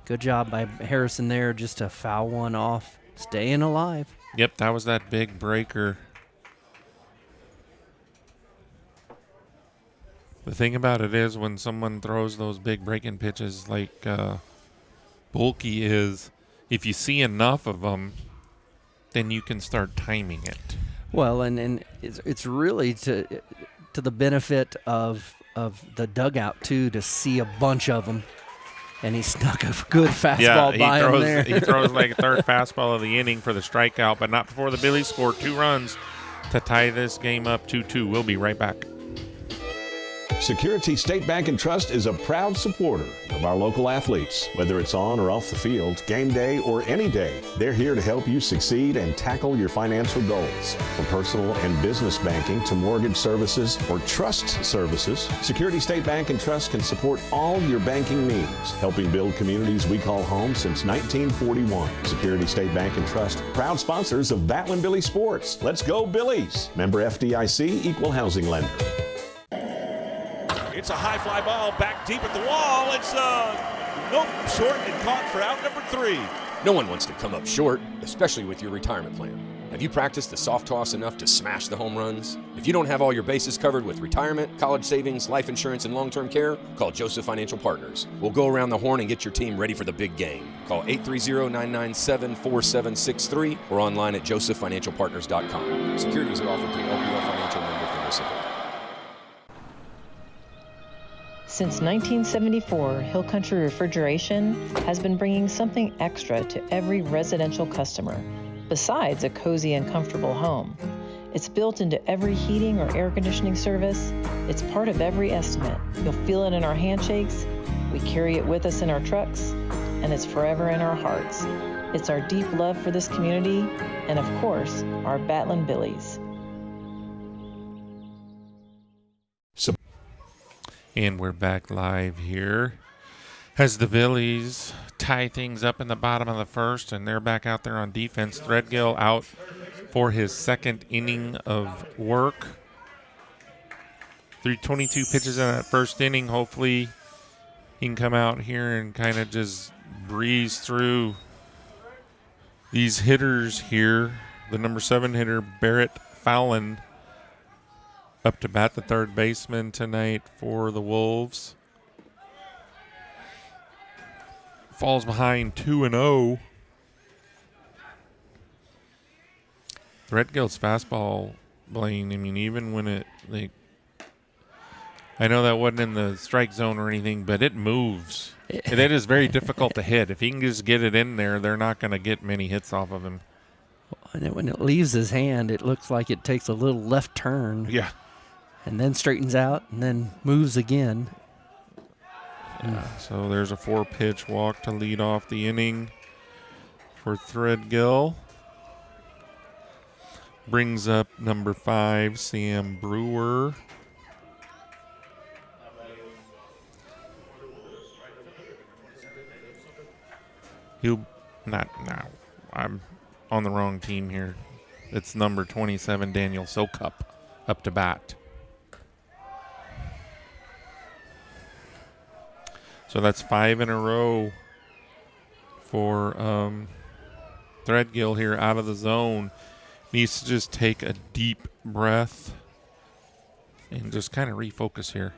D: Good job by Harrison there just to foul one off. Staying alive.
C: Yep, that was that big breaker. The thing about it is when someone throws those big breaking pitches like Bulkey is, if you see enough of them, then you can start timing it.
D: Well, and it's really to the benefit of the dugout, too, to see a bunch of them. And he snuck a good fastball by him there.
C: He throws like a third fastball of the inning for the strikeout, but not before the Billies score 2 runs to tie this game up 2-2. We'll be right back.
M: Security State Bank and Trust is a proud supporter of our local athletes. Whether it's on or off the field, game day or any day, they're here to help you succeed and tackle your financial goals. From personal and business banking to mortgage services or trust services, Security State Bank and Trust can support all your banking needs, helping build communities we call home since 1941. Security State Bank and Trust, proud sponsors of Batlin Billy Sports. Let's go Billies! Member FDIC, Equal Housing Lender.
G: It's a high fly ball back deep at the wall. It's nope, short and caught for out number 3.
H: No one wants to come up short, especially with your retirement plan. Have you practiced the soft toss enough to smash the home runs? If you don't have all your bases covered with retirement, college savings, life insurance, and long-term care, call Joseph Financial Partners. We'll go around the horn and get your team ready for the big game. Call 830-997-4763 or online at josephfinancialpartners.com. Securities are offered through LPL Financial Member FINRA.
I: Since 1974, Hill Country Refrigeration has been bringing something extra to every residential customer, besides a cozy and comfortable home. It's built into every heating or air conditioning service. It's part of every estimate. You'll feel it in our handshakes. We carry it with us in our trucks, and it's forever in our hearts. It's our deep love for this community, and of course, our Batlin Billies.
C: And we're back live here as the Billies tie things up in the bottom of the first, and they're back out there on defense. Threadgill out for his second inning of work. Through 22 pitches in that first inning. Hopefully he can come out here and kind of just breeze through these hitters here. The number 7 hitter, Barrett Fowlin, up to bat, the third baseman tonight for the Wolves. Falls behind 2-0. Threadgill's fastball, Blaine, I mean, even when it, I know that wasn't in the strike zone or anything, but it moves. It is very difficult to hit. If he can just get it in there, they're not going to get many hits off of him.
D: And when it leaves his hand, it looks like it takes a little left turn.
C: Yeah.
D: And then straightens out and then moves again.
C: So there's a 4-pitch walk to lead off the inning for Threadgill. Brings up number 5, Sam Brewer. I'm on the wrong team here. It's number 27, Daniel Sokup, up to bat. So that's 5 in a row for Threadgill here out of the zone. Needs to just take a deep breath and just kind of refocus here.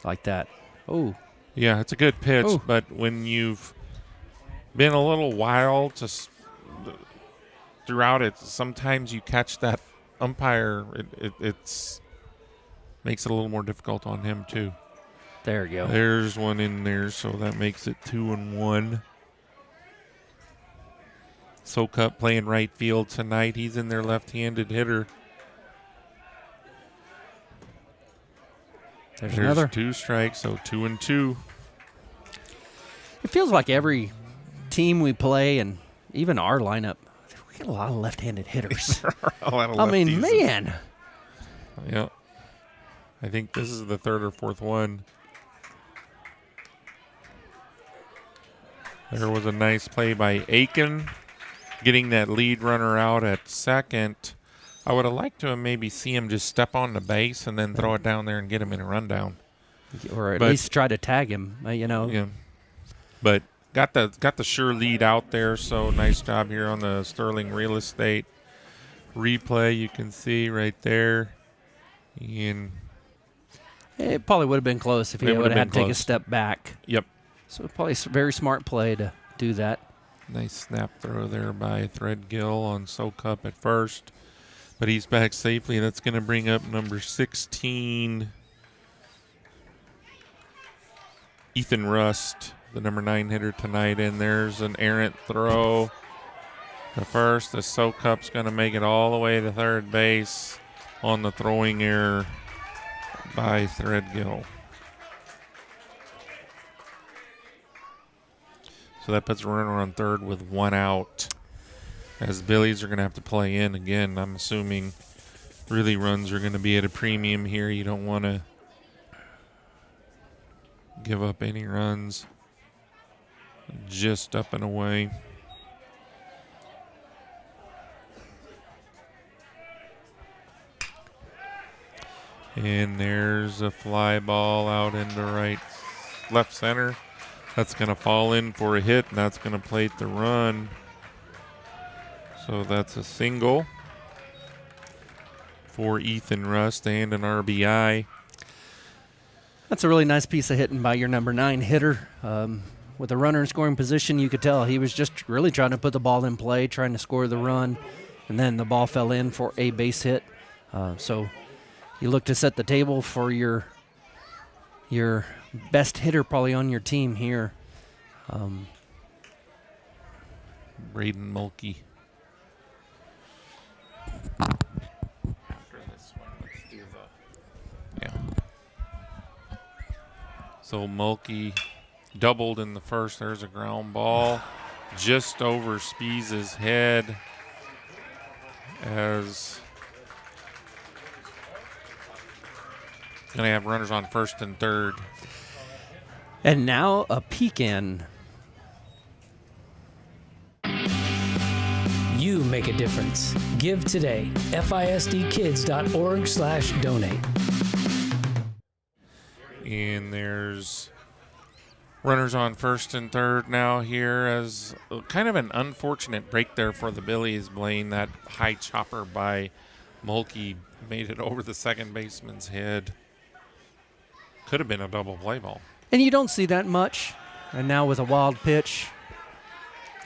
D: Like that. Oh.
C: Yeah, it's a good pitch, but when you've been a little wild throughout it, sometimes you catch that umpire. It's makes it a little more difficult on him too.
D: There you go.
C: There's one in there, so that makes it 2-1. Sokup playing right field tonight. He's in their left-handed hitter.
D: There's another.
C: 2 strikes, so 2-2.
D: It feels like every team we play, and even our lineup, we get a lot of left-handed hitters. I mean, man.
C: Yeah. I think this is the 3rd or 4th one. There was a nice play by Aiken, getting that lead runner out at second. I would have liked to maybe see him just step on the base and then throw it down there and get him in a rundown.
D: Or at least try to tag him, you know.
C: Yeah. But got the sure lead out there, so nice job here on the Sterling Real Estate replay. You can see right there. And
D: it probably would have been close if he would have had to take a step back.
C: Yep.
D: So probably a very smart play to do that.
C: Nice snap throw there by Threadgill on Sokup at first. But he's back safely. That's going to bring up number 16, Ethan Rust, the number 9 hitter tonight. And there's an errant throw to first. The Sokup's going to make it all the way to third base on the throwing error. by Threadgill. So that puts a runner on third with one out. As Billies are going to have to play in again, I'm assuming really runs are going to be at a premium here. You don't want to give up any runs. Just up and away. And there's a fly ball out into left center. That's going to fall in for a hit, and that's going to plate the run. So that's a single for Ethan Rust and an RBI.
D: That's a really nice piece of hitting by your number 9 hitter. With a runner in scoring position, you could tell he was just really trying to put the ball in play, trying to score the run, and then the ball fell in for a base hit. So you look to set the table for your best hitter probably on your team here.
C: Braden Mulkey. After this one, let's do So Mulkey doubled in the first. There's a ground ball just over Spees' head as going to have runners on first and third.
D: And now a peek in.
R: You make a difference. Give today. FISDkids.org/donate.
C: And there's runners on first and third now here as kind of an unfortunate break there for the Billies. Blaine, that high chopper by Mulkey made it over the second baseman's head. Could have been a double play ball.
D: And you don't see that much. And now with a wild pitch,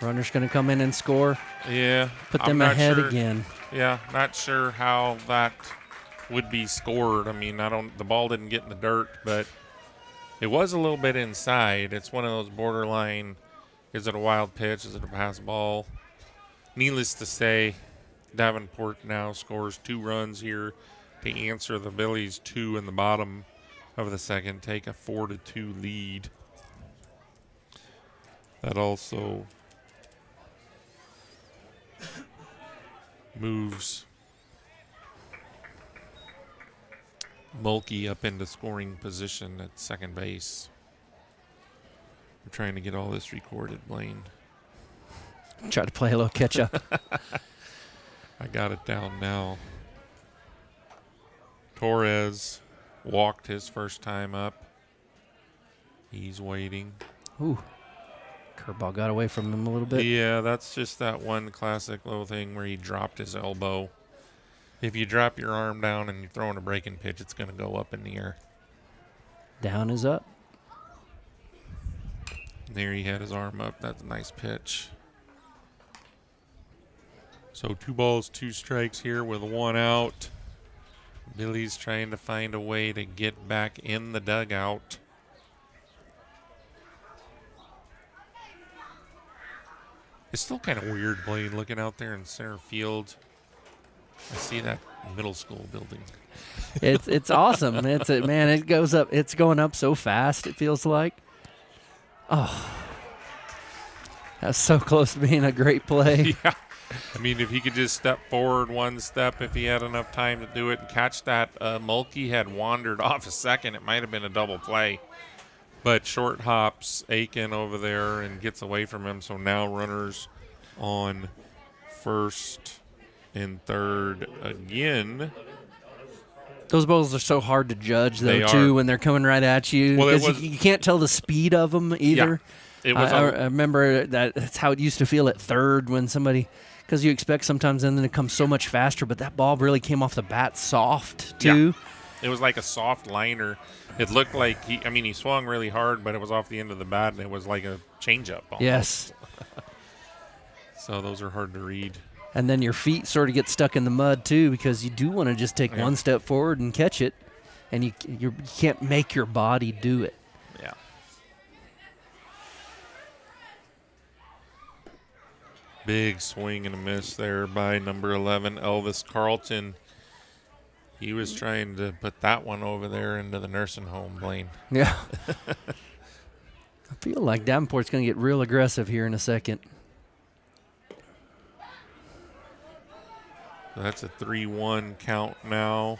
D: runner's going to come in and score.
C: Yeah.
D: Put them ahead again.
C: Yeah, not sure how that would be scored. I mean, the ball didn't get in the dirt, but it was a little bit inside. It's one of those borderline, is it a wild pitch? Is it a pass ball? Needless to say, Davenport now scores 2 runs here to answer the Billies 2 in the bottom of the second, take a 4-2 lead. That also moves Mulkey up into scoring position at second base. We're trying to get all this recorded, Blaine.
D: Try to play a little catch up.
C: I got it down now. Torres walked his first time up. He's waiting.
D: Ooh. Curveball got away from him a little bit.
C: Yeah, that's just that one classic little thing where he dropped his elbow. If you drop your arm down and you're throwing a breaking pitch, it's going to go up in the air.
D: Down is up.
C: There he had his arm up. That's a nice pitch. So 2 balls, 2 strikes here with 1 out. Billy's trying to find a way to get back in the dugout. It's still kind of weird, Blaine, looking out there in center field. I see that middle school building.
D: It's awesome. It goes up. It's going up so fast, it feels like. Oh. That's so close to being a great play.
C: Yeah. I mean, if he could just step forward 1 step, if he had enough time to do it and catch that. Mulkey had wandered off a second. It might have been a double play. But short hops Aiken over there and gets away from him. So now runners on first and third again.
D: Those balls are so hard to judge, though, too, when they're coming right at you. Because you can't tell the speed of them either.
C: Yeah,
D: I remember that's how it used to feel at third when somebody – because you expect sometimes and then it comes so much faster, but that ball really came off the bat soft, too.
C: Yeah. It was like a soft liner. It looked like he swung really hard, but it was off the end of the bat, and it was like a changeup almost.
D: Yes.
C: So those are hard to read.
D: And then your feet sort of get stuck in the mud, too, because you do want to just take 1 step forward and catch it, and you can't make your body do it.
C: Yeah. Big swing and a miss there by number 11, Elvis Carlton. He was trying to put that one over there into the nursing home, Blaine.
D: Yeah. I feel like Davenport's going to get real aggressive here in a second.
C: So that's a 3-1 count now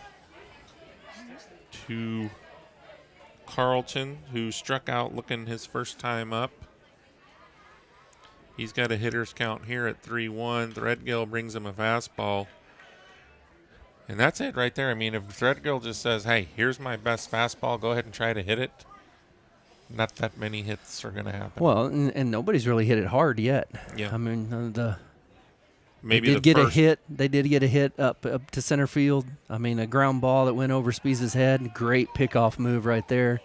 C: to Carlton, who struck out looking his first time up. He's got a hitter's count here at 3-1. Threadgill brings him a fastball. And that's it right there. I mean, if Threadgill just says, hey, here's my best fastball, go ahead and try to hit it, not that many hits are going to happen.
D: Well, and nobody's really hit it hard yet.
C: Yeah.
D: I mean,
C: Maybe
D: they did get a hit. They did get a hit up to center field. I mean, a ground ball that went over Spees' head. Great pickoff move right there.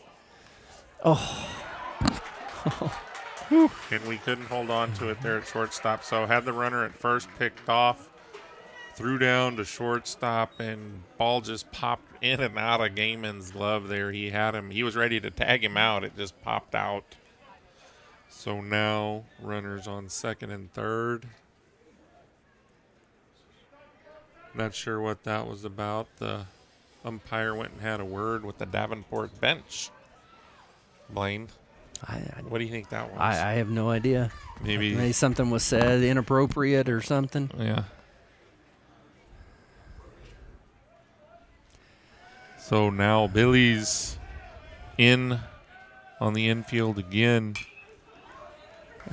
D: Oh.
C: And we couldn't hold on to it there at shortstop. So had the runner at first picked off, threw down to shortstop, and ball just popped in and out of Gaiman's glove there. He had him. He was ready to tag him out. It just popped out. So now runners on second and third. Not sure what that was about. The umpire went and had a word with the Davenport bench. Blaine, what do you think that was?
D: I have no idea.
C: Maybe
D: something was said inappropriate or something.
C: Yeah. So now Billy's in on the infield again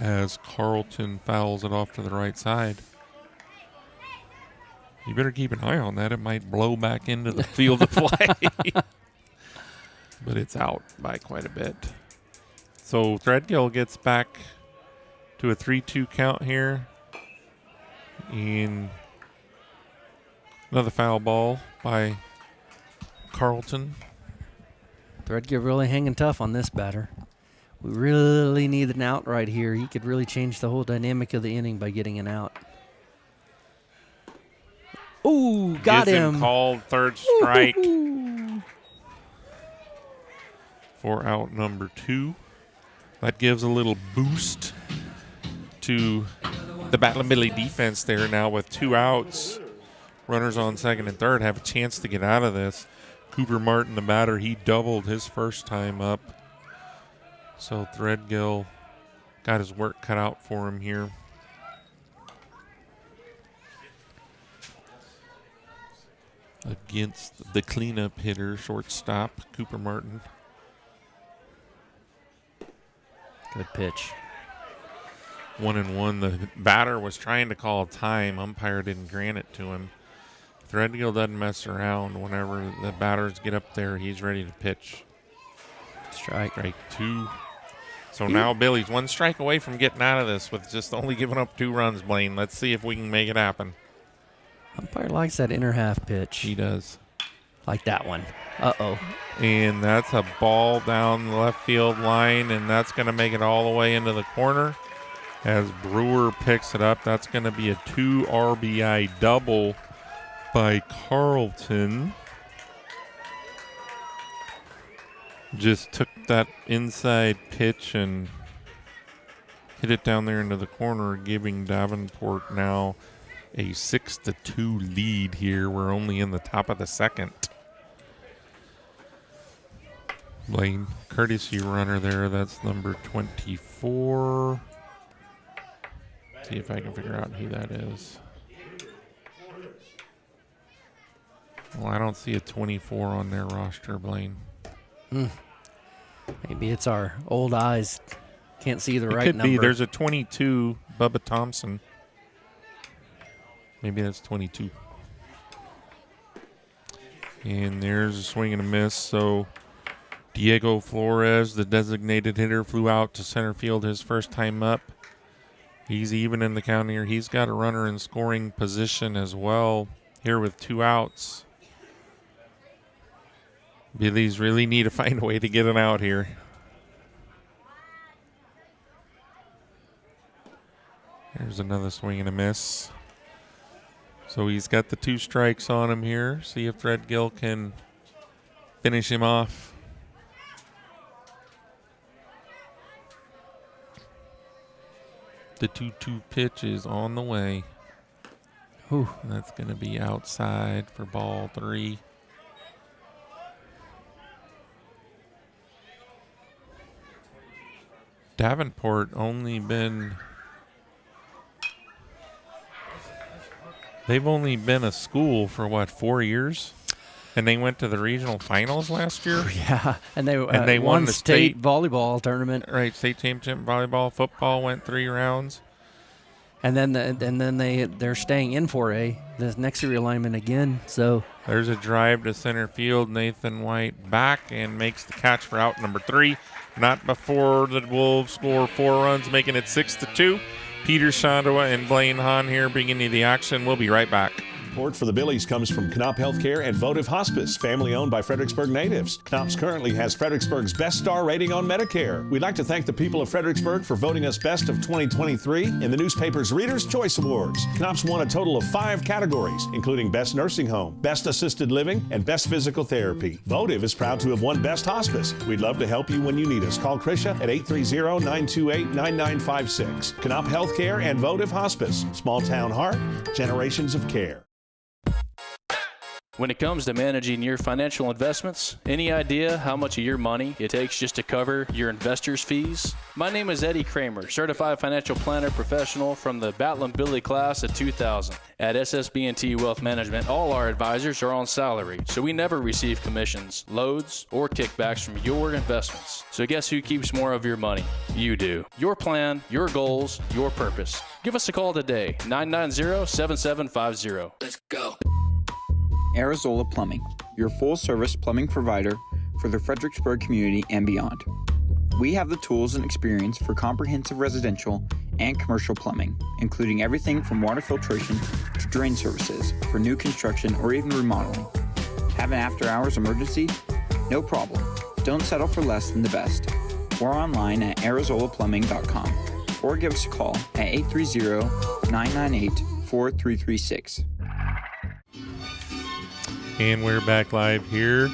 C: as Carlton fouls it off to the right side. You better keep an eye on that. It might blow back into the field of play. But it's out by quite a bit. So Threadgill gets back to a 3-2 count here. And another foul ball by Carlton.
D: Threadgill really hanging tough on this batter. We really need an out right here. He could really change the whole dynamic of the inning by getting an out. Ooh, got
C: Gets
D: him.
C: Called third strike for out number 2. That gives a little boost to the Battling Billy defense there now with 2 outs. Runners on second and third have a chance to get out of this. Cooper Martin, the batter, he doubled his first time up. So Threadgill got his work cut out for him here. Against the cleanup hitter, shortstop, Cooper Martin.
D: Good pitch.
C: 1-1. The batter was trying to call time. Umpire didn't grant it to him. Threadgill doesn't mess around. Whenever the batters get up there, he's ready to pitch.
D: Strike
C: 2. So now Billy's 1 strike away from getting out of this with just only giving up 2 runs, Blaine. Let's see if we can make it happen.
D: Umpire likes that inner half pitch.
C: He does.
D: Like that one. Uh-oh.
C: And that's a ball down the left field line, and that's going to make it all the way into the corner. As Brewer picks it up, that's going to be a 2 RBI double by Carlton. Just took that inside pitch and hit it down there into the corner, giving Davenport now a 6-2 lead here. We're only in the top of the second. Blaine, courtesy runner there. That's number 24. See if I can figure out who that is. Well, I don't see a 24 on their roster, Blaine.
D: Maybe it's our old eyes. Can't see the right
C: could
D: number.
C: Be. There's a 22, Bubba Thompson. Maybe that's 22. And there's a swing and a miss. So Diego Flores, the designated hitter, flew out to center field his first time up. He's even in the count here. He's got a runner in scoring position as well here with 2 outs. Billy's really need to find a way to get an out here. There's another swing and a miss. So he's got the 2 strikes on him here. See if Threadgill can finish him off. The 2-2 pitch is on the way.
D: Ooh.
C: And that's going to be outside for ball 3. Davenport they've only been a school for, 4 years? And they went to the regional finals last year?
D: Yeah, and they won the state volleyball tournament.
C: Right, state championship volleyball. Football went 3 rounds.
D: And then they're staying in 4A, the next year alignment again. So
C: there's a drive to center field. Nathan White back and makes the catch for out number 3. Not before the Wolves score 4 runs, making it 6-2. Peter Shandowa and Blaine Hahn here beginning the action. We'll be right back.
M: Support for the Billies comes from Knop Healthcare and Votive Hospice, family owned by Fredericksburg natives. Knop's currently has Fredericksburg's best star rating on Medicare. We'd like to thank the people of Fredericksburg for voting us best of 2023 in the newspaper's Reader's Choice Awards. Knop's won a total of 5 categories, including Best Nursing Home, Best Assisted Living, and Best Physical Therapy. Votive is proud to have won Best Hospice. We'd love to help you when you need us. Call Krisha at 830-928-9956. Knop Healthcare and Votive Hospice. Small town heart, generations of care.
E: When it comes to managing your financial investments, any idea how much of your money it takes just to cover your investors' fees? My name is Eddie Kramer, certified financial planner professional from the Batlin Billy class of 2000. At SSB&T Wealth Management, all our advisors are on salary, so we never receive commissions, loads, or kickbacks from your investments. So guess who keeps more of your money? You do. Your plan, your goals, your purpose. Give us a call today, 990-7750. Let's go.
L: Arizola Plumbing, your full-service plumbing provider for the Fredericksburg community and beyond. We have the tools and experience for comprehensive residential and commercial plumbing, including everything from water filtration to drain services for new construction or even remodeling. Have an after-hours emergency? No problem. Don't settle for less than the best. We're online at arizolaplumbing.com or give us a call at 830-998-4336.
C: And we're back live here.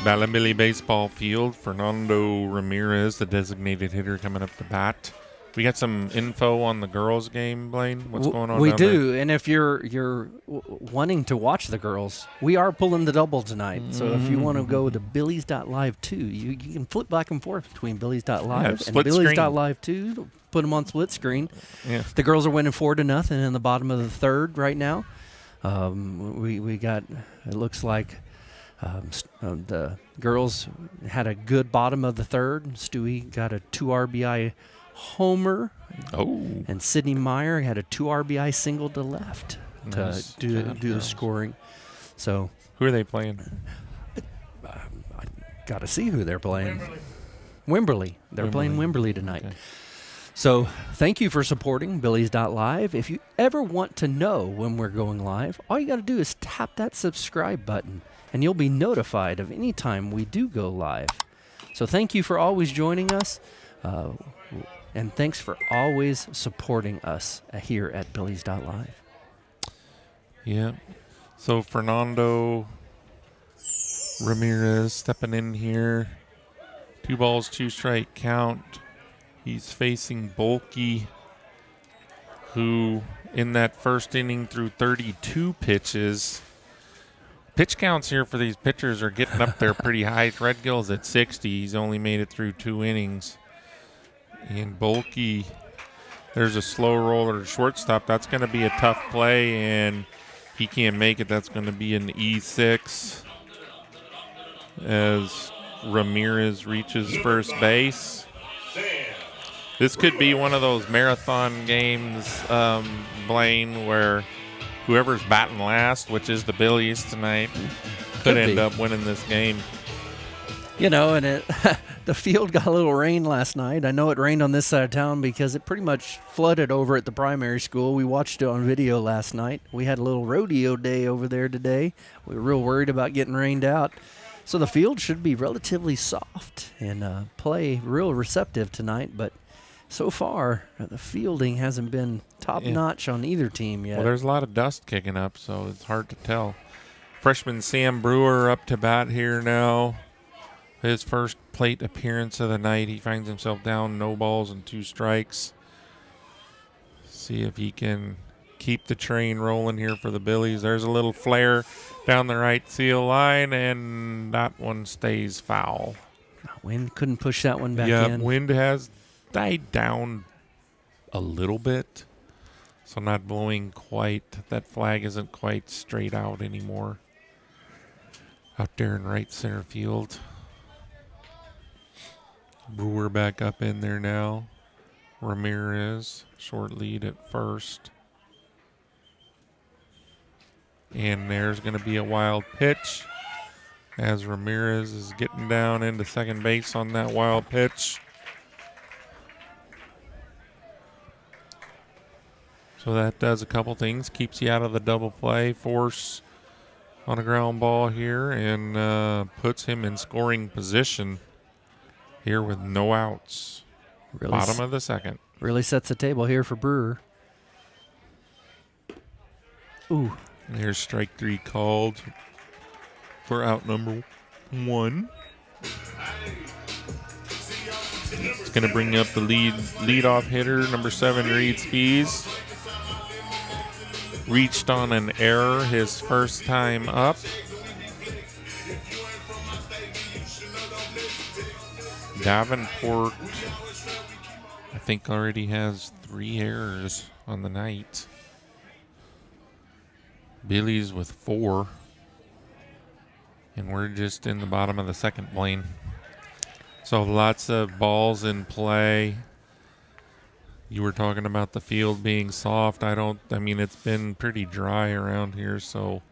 C: Batlin Billy baseball field. Fernando Ramirez, the designated hitter, coming up to bat. We got some info on the girls' game, Blaine. What's going on?
D: We
C: down
D: do,
C: there?
D: and if you're wanting to watch the girls, we are pulling the double tonight. So if you want to go to Billies.live too, you can flip back and forth between Billies.live and Billies.live too. Put them on split screen.
C: Yeah.
D: The girls are winning 4-0 in the bottom of the third right now. We got, it looks like the girls had a good bottom of the third. Stewie got a 2 RBI homer.
C: Oh.
D: And Sidney Meyer had a 2 RBI single to left to do the scoring. So
C: who are they playing?
D: I got to see who they're playing. Wimberley. They're playing Wimberley tonight. Okay. So thank you for supporting Billies.live. If you ever want to know when we're going live, all you got to do is tap that subscribe button, and you'll be notified of any time we do go live. So thank you for always joining us, and thanks for always supporting us here at Billies.live.
C: Yeah. So Fernando Ramirez stepping in here. 2 balls, 2 strike count. He's facing Bulky, who in that first inning threw 32 pitches. Pitch counts here for these pitchers are getting up there pretty high. Threadgill's at 60. He's only made it through 2 innings. And Bulky, there's a slow roller to shortstop. That's going to be a tough play, and he can't make it. That's going to be an E6 as Ramirez reaches first base. This could be one of those marathon games, Blaine, where whoever's batting last, which is the Billies tonight, could end up winning this game.
D: You know, and the field got a little rain last night. I know it rained on this side of town because it pretty much flooded over at the primary school. We watched it on video last night. We had a little rodeo day over there today. We were real worried about getting rained out. So the field should be relatively soft and play real receptive tonight, but so far, the fielding hasn't been top-notch on either team yet.
C: Well, there's a lot of dust kicking up, so it's hard to tell. Freshman Sam Brewer up to bat here now. His first plate appearance of the night. He finds himself down, no balls and 2 strikes. See if he can keep the train rolling here for the Billies. There's a little flare down the right field line, and that one stays foul.
D: Wind couldn't push that one back in.
C: Yeah, Wind has died down a little bit. So not blowing quite. That flag isn't quite straight out anymore. Out there in right center field. Brewer back up in there now. Ramirez, short lead at first. And there's going to be a wild pitch as Ramirez is getting down into second base on that wild pitch. So that does a couple things. Keeps you out of the double play, force on a ground ball here, and puts him in scoring position here with no outs.
D: Really
C: Bottom of the second.
D: Really sets the table here for Brewer. Ooh.
C: And here's strike 3 called for out number 1. It's going to bring up the leadoff hitter, number 7, Reed Spees. Reached on an error his first time up. Davenport, I think, already has 3 errors on the night. Billy's with 4. And we're just in the bottom of the second lane. So lots of balls in play. You were talking about the field being soft. I mean, it's been pretty dry around here, so.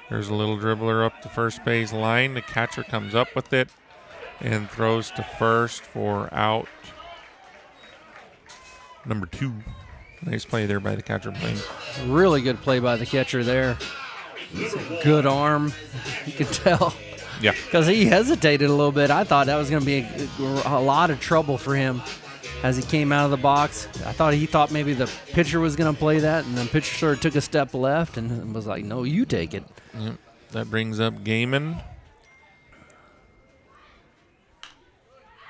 C: There's a little dribbler up the first base line. The catcher comes up with it and throws to first for out number 2. Nice play there by the catcher, Blaine.
D: Really good play by the catcher there. Good arm, you can tell.
C: Yeah.
D: Because he hesitated a little bit. I thought that was going to be a lot of trouble for him as he came out of the box. He thought maybe the pitcher was going to play that, and the pitcher sort of took a step left and was like, no, you take it.
C: Yep. That brings up Gaiman.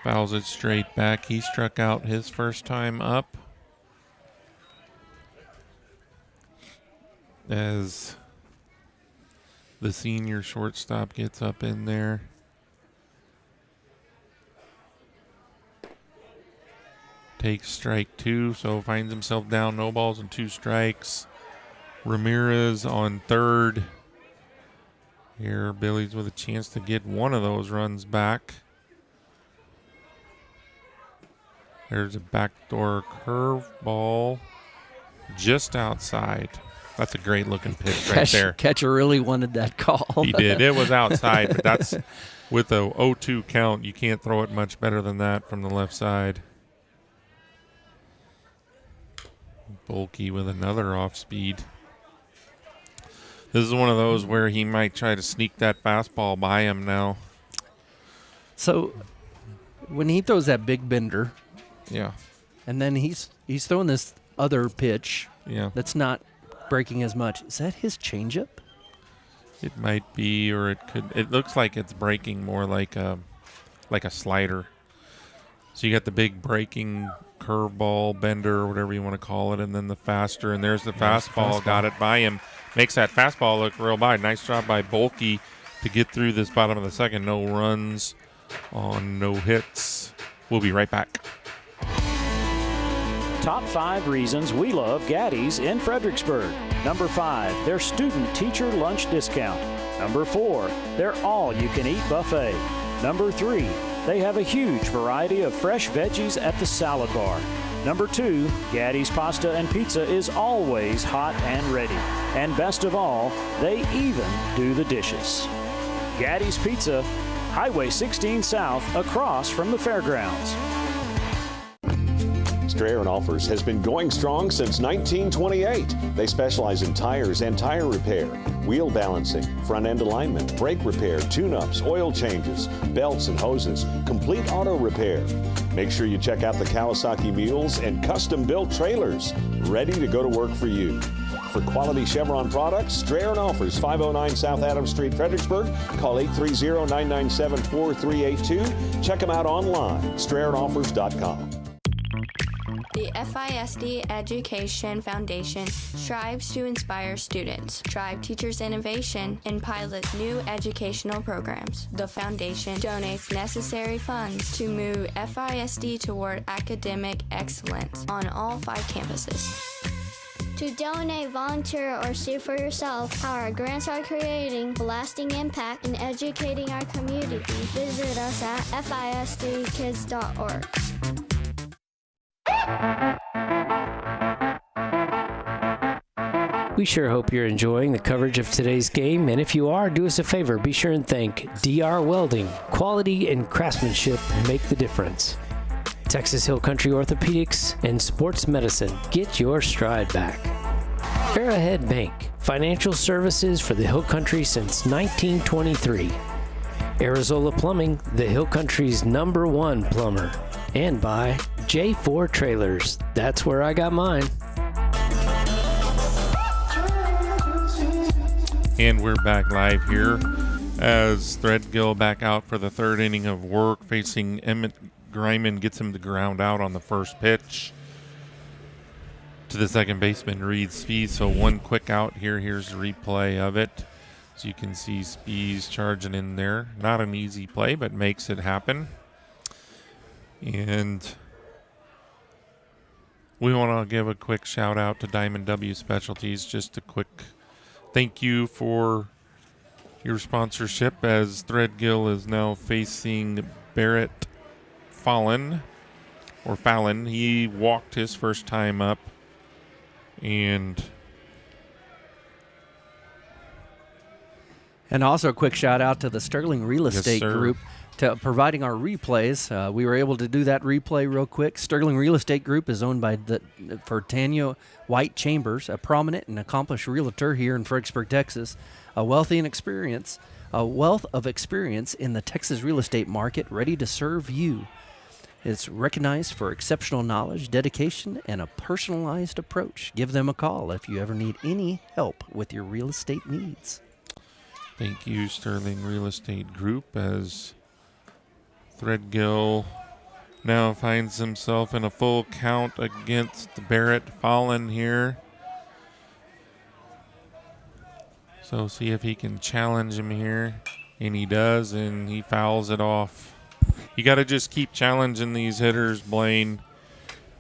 C: Fouls it straight back. He struck out his first time up. As the senior shortstop gets up in there. Takes strike 2, so finds himself down, no balls and 2 strikes. Ramirez on third. Here, Billy's with a chance to get one of those runs back. There's a backdoor curveball just outside. That's a great looking pitch right there.
D: Catcher really wanted that call.
C: He did. It was outside, but that's with a 0-2 count. You can't throw it much better than that from the left side. Bulky with another off speed. This is one of those where he might try to sneak that fastball by him now.
D: So when he throws that big bender,
C: yeah,
D: and then he's throwing this other pitch,
C: yeah,
D: that's not breaking as much. Is that his changeup?
C: It might be, or it could. It looks like it's breaking more like a slider. So you got the big breaking curveball, bender, or whatever you want to call it, and then the faster. And there's the fastball. Got it by him. Makes that fastball look real by. Nice job by Bulky to get through this bottom of the second. No runs on no hits. We'll be right back.
A: Top 5 reasons we love Gaddy's in Fredericksburg. Number 5, their student-teacher lunch discount. Number 4, their all-you-can-eat buffet. Number 3, they have a huge variety of fresh veggies at the salad bar. Number 2, Gaddy's pasta and pizza is always hot and ready. And best of all, they even do the dishes. Gaddy's Pizza, Highway 16 South, across from the fairgrounds.
M: Strayer & Offers has been going strong since 1928. They specialize in tires and tire repair, wheel balancing, front-end alignment, brake repair, tune-ups, oil changes, belts and hoses, complete auto repair. Make sure you check out the Kawasaki mules and custom-built trailers, ready to go to work for you. For quality Chevron products, Strayer & Offers, 509 South Adams Street, Fredericksburg. Call 830-997-4382. Check them out online, StrayerAndOffers.com.
J: The The FISD Education Foundation strives to inspire students, drive teachers' innovation, and pilot new educational programs. The foundation donates necessary funds to move FISD toward academic excellence on all 5 campuses.
O: To donate, volunteer, or see for yourself how our grants are creating a lasting impact in educating our community, visit us at fisdkids.org.
R: We sure hope you're enjoying the coverage of today's game, and if you are, do us a favor. Be sure and thank DR Welding. Quality and craftsmanship make the difference. Texas Hill Country Orthopedics and Sports Medicine. Get your stride back. Arrowhead Bank. Financial services for the Hill Country since 1923. Arizola Plumbing, the Hill Country's #1 plumber. And by J4 Trailers. That's where I got mine.
C: And we're back live here as Threadgill back out for the 3rd inning of work, facing Emmett Greiman. Gets him to ground out on the first pitch to the second baseman, Reed Spees. So one quick out here. Here's the replay of it. As you can see, Spees charging in there. Not an easy play, but makes it happen. And we want to give a quick shout out to Diamond W Specialties. Just a quick thank you for your sponsorship, as Threadgill is now facing Barrett Fallon. He walked his first time up, and
D: also a quick shout out to the Sterling Real Estate Group to providing our replays. We were able to do that replay real quick. Sterling Real Estate Group is owned by Tanya White Chambers, a prominent and accomplished realtor here in Fredericksburg, Texas. A wealth of experience in the Texas real estate market, ready to serve you. It's recognized for exceptional knowledge, dedication, and a personalized approach. Give them a call if you ever need any help with your real estate needs.
C: Thank you, Sterling Real Estate Group, as Threadgill now finds himself in a full count against Barrett Fallon here. So see if he can challenge him here. And he does, and he fouls it off. You got to just keep challenging these hitters, Blaine,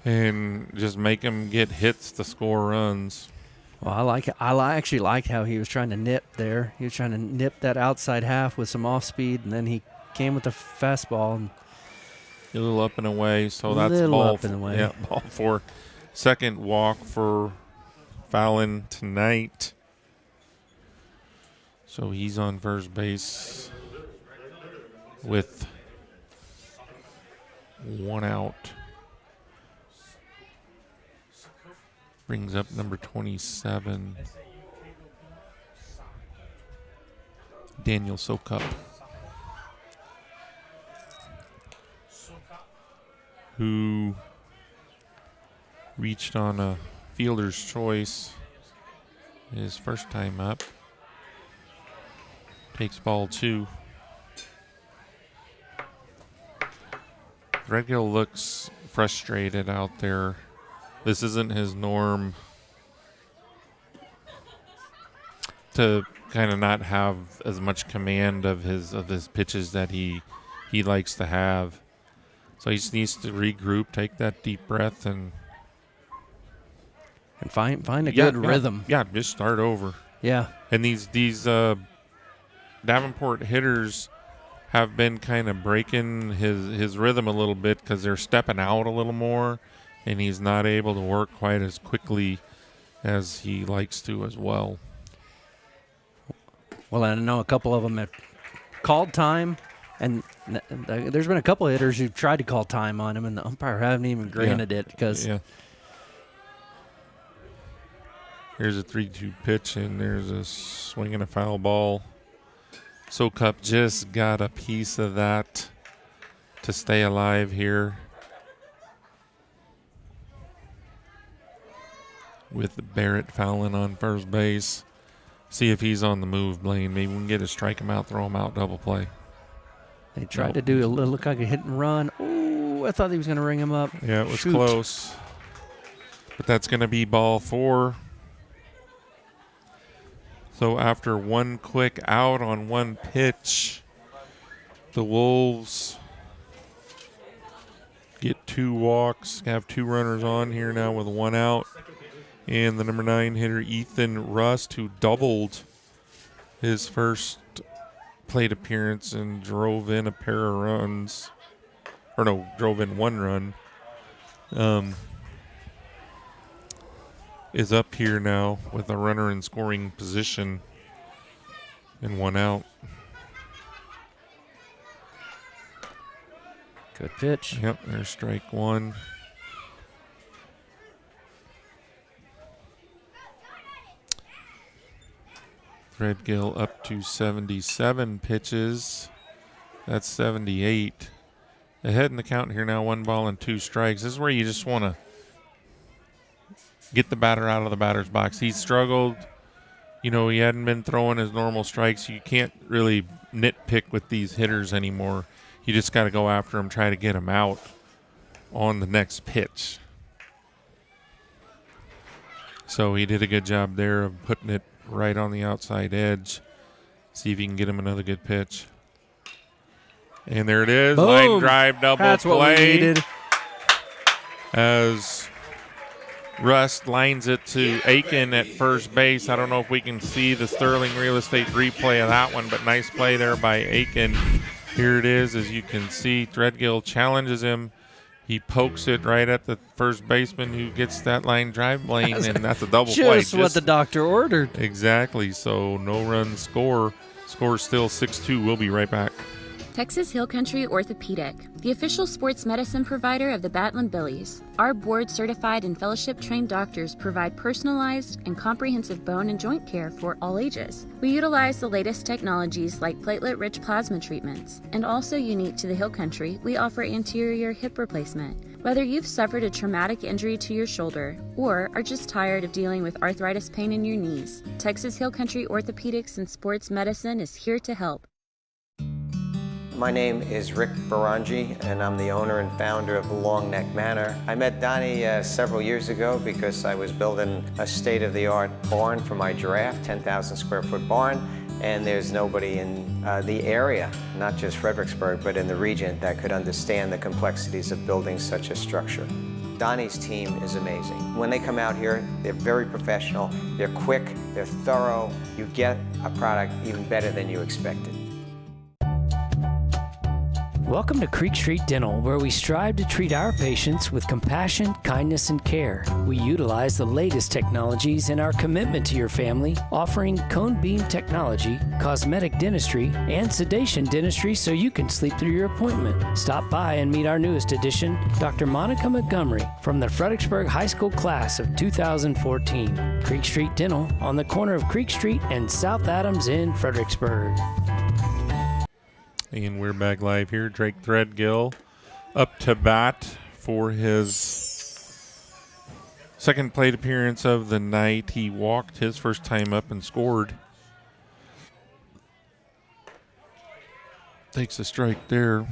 C: and just make them get hits to score runs.
D: Well, I like it. I actually liked how he was trying to nip there. He was trying to nip that outside half with some off speed, and then he came with the fastball. And
C: a little up and away, so that's ball.
D: Up and away.
C: Yeah, ball 4. Second walk for Fallon tonight. So he's on first base with 1 out. Brings up number 27, Daniel Sokup, who reached on a fielder's choice his first time up. Takes ball 2. Threadgill looks frustrated out there. This isn't his norm to kind of not have as much command of his pitches that he likes to have. So he just needs to regroup, take that deep breath, and
D: find a good rhythm.
C: Yeah, just start over.
D: Yeah.
C: And these Davenport hitters have been kind of breaking his rhythm a little bit because they're stepping out a little more, and he's not able to work quite as quickly as he likes to as well.
D: Well, I know a couple of them have called time, and there's been a couple of hitters who've tried to call time on him, and the umpire haven't even granted it because.
C: Yeah. Here's a 3-2 pitch, and there's a swing and a foul ball. Sokup just got a piece of that to stay alive here. With Barrett Fallon on first base. See if he's on the move, Blaine. Maybe we can get a strike him out, throw him out, double play.
D: They tried to do a little look like a hit and run. Oh, I thought he was going to ring him up.
C: Yeah, it was close. But that's going to be ball 4. So after one quick out on one pitch, the Wolves get 2 walks, have 2 runners on here now with 1 out. And the number 9 hitter, Ethan Rust, who doubled his first plate appearance and drove in a pair of runs. Or no, drove in 1 run. Is up here now with a runner in scoring position and 1 out.
D: Good pitch.
C: Yep, there's strike 1. Threadgill up to 77 pitches. That's 78. Ahead in the count here now, 1 ball and 2 strikes. This is where you just want to get the batter out of the batter's box. He struggled. You know, he hadn't been throwing his normal strikes. You can't really nitpick with these hitters anymore. You just got to go after him, try to get him out on the next pitch. So he did a good job there of putting it right on the outside edge. See if you can get him another good pitch. And there it is.
D: Boom.
C: Line drive double
D: That's
C: play.
D: what we needed.
C: As Rust lines it to Aiken at first base. I don't know if we can see the Sterling Real Estate replay of that one, but nice play there by Aiken. Here it is, as you can see. Threadgill challenges him. He pokes it right at the first baseman who gets that line drive lane, and that's a double play.
D: Just what the doctor ordered.
C: Exactly. So no run score. Score still 6-2. We'll be right back.
K: Texas Hill Country Orthopedic, the official sports medicine provider of the Battling Billies. Our board-certified and fellowship-trained doctors provide personalized and comprehensive bone and joint care for all ages. We utilize the latest technologies like platelet-rich plasma treatments, and also unique to the Hill Country, we offer anterior hip replacement. Whether you've suffered a traumatic injury to your shoulder or are just tired of dealing with arthritis pain in your knees, Texas Hill Country Orthopedics and Sports Medicine is here to help.
N: My name is Rick Barangi, and I'm the owner and founder of the Long Neck Manor. I met Donnie several years ago because I was building a state-of-the-art barn for my giraffe, 10,000 square foot barn, and there's nobody in the area, not just Fredericksburg, but in the region that could understand the complexities of building such a structure. Donnie's team is amazing. When they come out here, they're very professional, they're quick, they're thorough. You get a product even better than you expected.
R: Welcome to Creek Street Dental, where we strive to treat our patients with compassion, kindness, and care. We utilize the latest technologies in our commitment to your family, offering cone beam technology, cosmetic dentistry, and sedation dentistry so you can sleep through your appointment. Stop by and meet our newest addition, Dr. Monica Montgomery, from the Fredericksburg High School class of 2014. Creek Street Dental on the corner of Creek Street and South Adams in Fredericksburg.
C: And we're back live here. Drake Threadgill up to bat for his second plate appearance of the night. He walked his first time up and scored. Takes a strike there.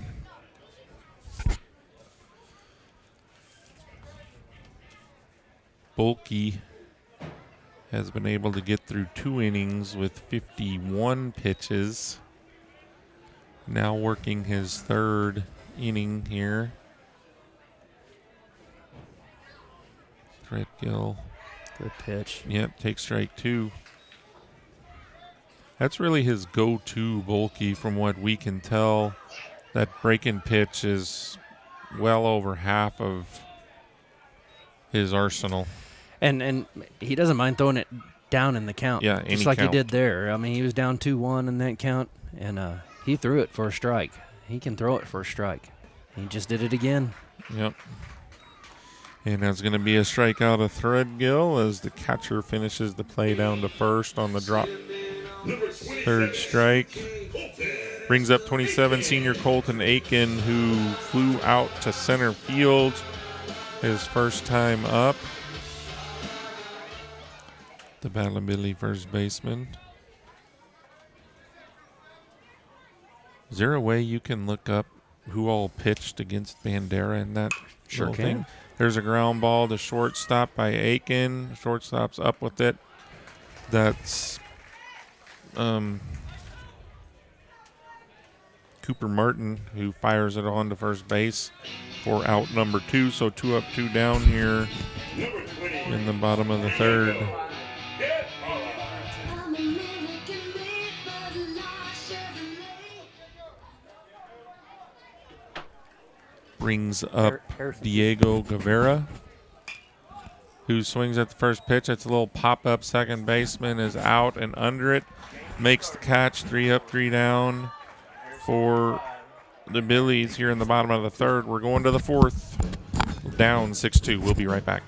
C: Bulky has been able to get through 2 innings with 51 pitches. Now working his 3rd inning here. Threadgill.
D: Good pitch.
C: Yep, takes strike 2. That's really his go-to, Bulky, from what we can tell. That break-in pitch is well over half of his arsenal.
D: And he doesn't mind throwing it down in the count.
C: Yeah,
D: just like
C: count.
D: he did there. I mean, he was down 2-1 in that count, and he threw it for a strike. He can throw it for a strike. He just did it again.
C: Yep. And that's going to be a strikeout of Threadgill as the catcher finishes the play down to first on the drop. 3rd strike. Brings up 27, senior Colton Aiken, who flew out to center field his first time up. The Battling Billy first baseman. Is there a way you can look up who all pitched against Bandera in that
D: Sure
C: little
D: can.
C: There's a ground ball to shortstop by Aiken. Shortstop's up with it. That's Cooper Martin, who fires it on to first base for out number 2. So 2 up, 2 down here in the bottom of the third. Brings up Diego Guevara, who swings at the first pitch. It's a little pop-up. Second baseman is out and under it. Makes the catch. 3 up, 3 down for the Billies here in the bottom of the third. We're going to the fourth. Down 6-2. We'll be right back.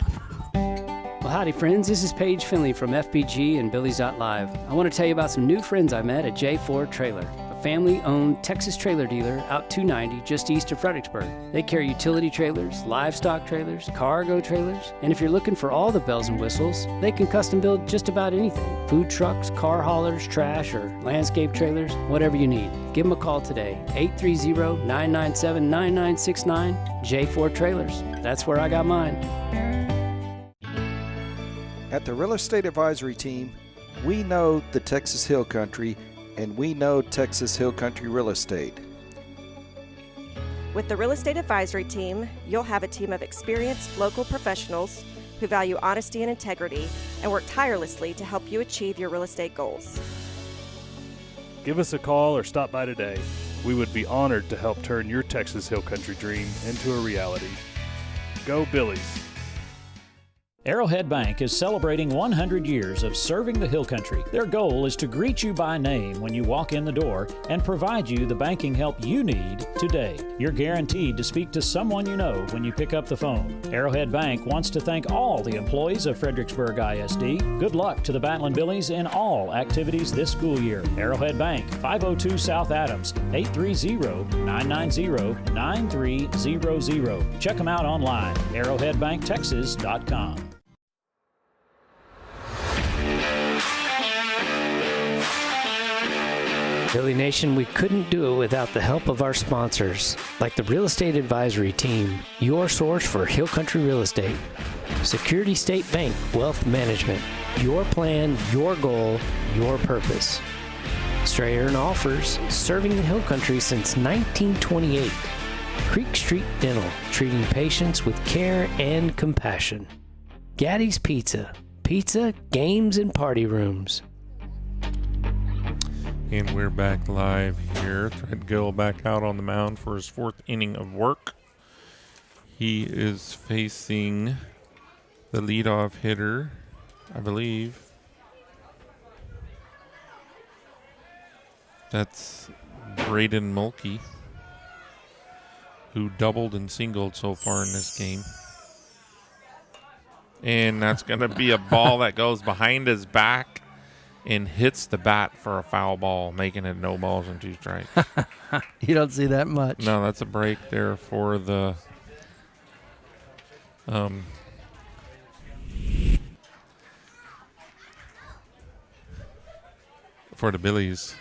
R: Well, howdy, friends. This is Paige Finley from FPG and Billies.live. I want to tell you about some new friends I met at J4 Trailer, a family-owned Texas trailer dealer out 290 just east of Fredericksburg. They carry utility trailers, livestock trailers, cargo trailers, and if you're looking for all the bells and whistles, they can custom build just about anything. Food trucks, car haulers, trash, or landscape trailers, whatever you need. Give them a call today, 830-997-9969, J4 Trailers. That's where I got mine.
U: At the Real Estate Advisory Team, we know the Texas Hill Country, and we know Texas Hill Country Real Estate.
V: With the Real Estate Advisory Team, you'll have a team of experienced local professionals who value honesty and integrity and work tirelessly to help you achieve your real estate goals.
W: Give us a call or stop by today. We would be honored to help turn your Texas Hill Country dream into a reality. Go Billies!
A: Arrowhead Bank is celebrating 100 years of serving the Hill Country. Their goal is to greet you by name when you walk in the door and provide you the banking help you need today. You're guaranteed to speak to someone you know when you pick up the phone. Arrowhead Bank wants to thank all the employees of Fredericksburg ISD. Good luck to the Battling Billies in all activities this school year. Arrowhead Bank, 502 South Adams, 830-990-9300. Check them out online, arrowheadbanktexas.com.
R: Billy Nation, we couldn't do it without the help of our sponsors, like the Real Estate Advisory Team, your source for Hill Country real estate. Security State Bank Wealth Management, your plan, your goal, your purpose. Strayer and Offers, serving the Hill Country since 1928. Creek Street Dental, treating patients with care and compassion. Gaddy's Pizza, pizza, games, and party rooms.
C: And we're back live here. Threadgill back out on the mound for his 4th inning of work. He is facing the leadoff hitter, I believe. That's Braden Mulkey, who doubled and singled so far in this game. And that's going to be a ball that goes behind his back and hits the bat for a foul ball, making it no balls and 2 strikes.
D: You don't see that much.
C: No, that's a break there for the Billies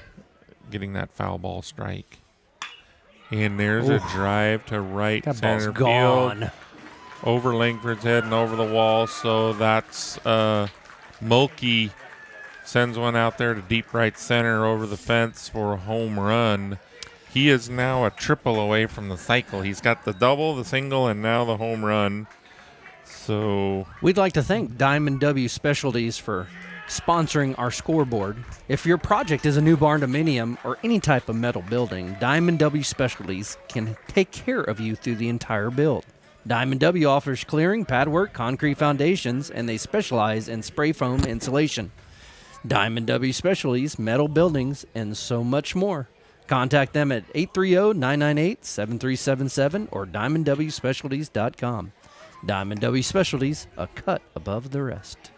C: getting that foul ball strike. And there's a drive to right
D: That
C: center
D: ball's gone.
C: field. Over Langford's head and over the wall. So that's Mulkey sends one out there to deep right center over the fence for a home run. He is now a triple away from the cycle. He's got the double, the single, and now the home run. So
D: we'd like to thank Diamond W Specialties for sponsoring our scoreboard. If your project is a new barn dominium or any type of metal building, Diamond W Specialties can take care of you through the entire build. Diamond W offers clearing, pad work, concrete foundations, and they specialize in spray foam insulation. Diamond W Specialties, metal buildings, and so much more. Contact them at 830-998-7377 or diamondwspecialties.com. Diamond W Specialties, a cut above the rest.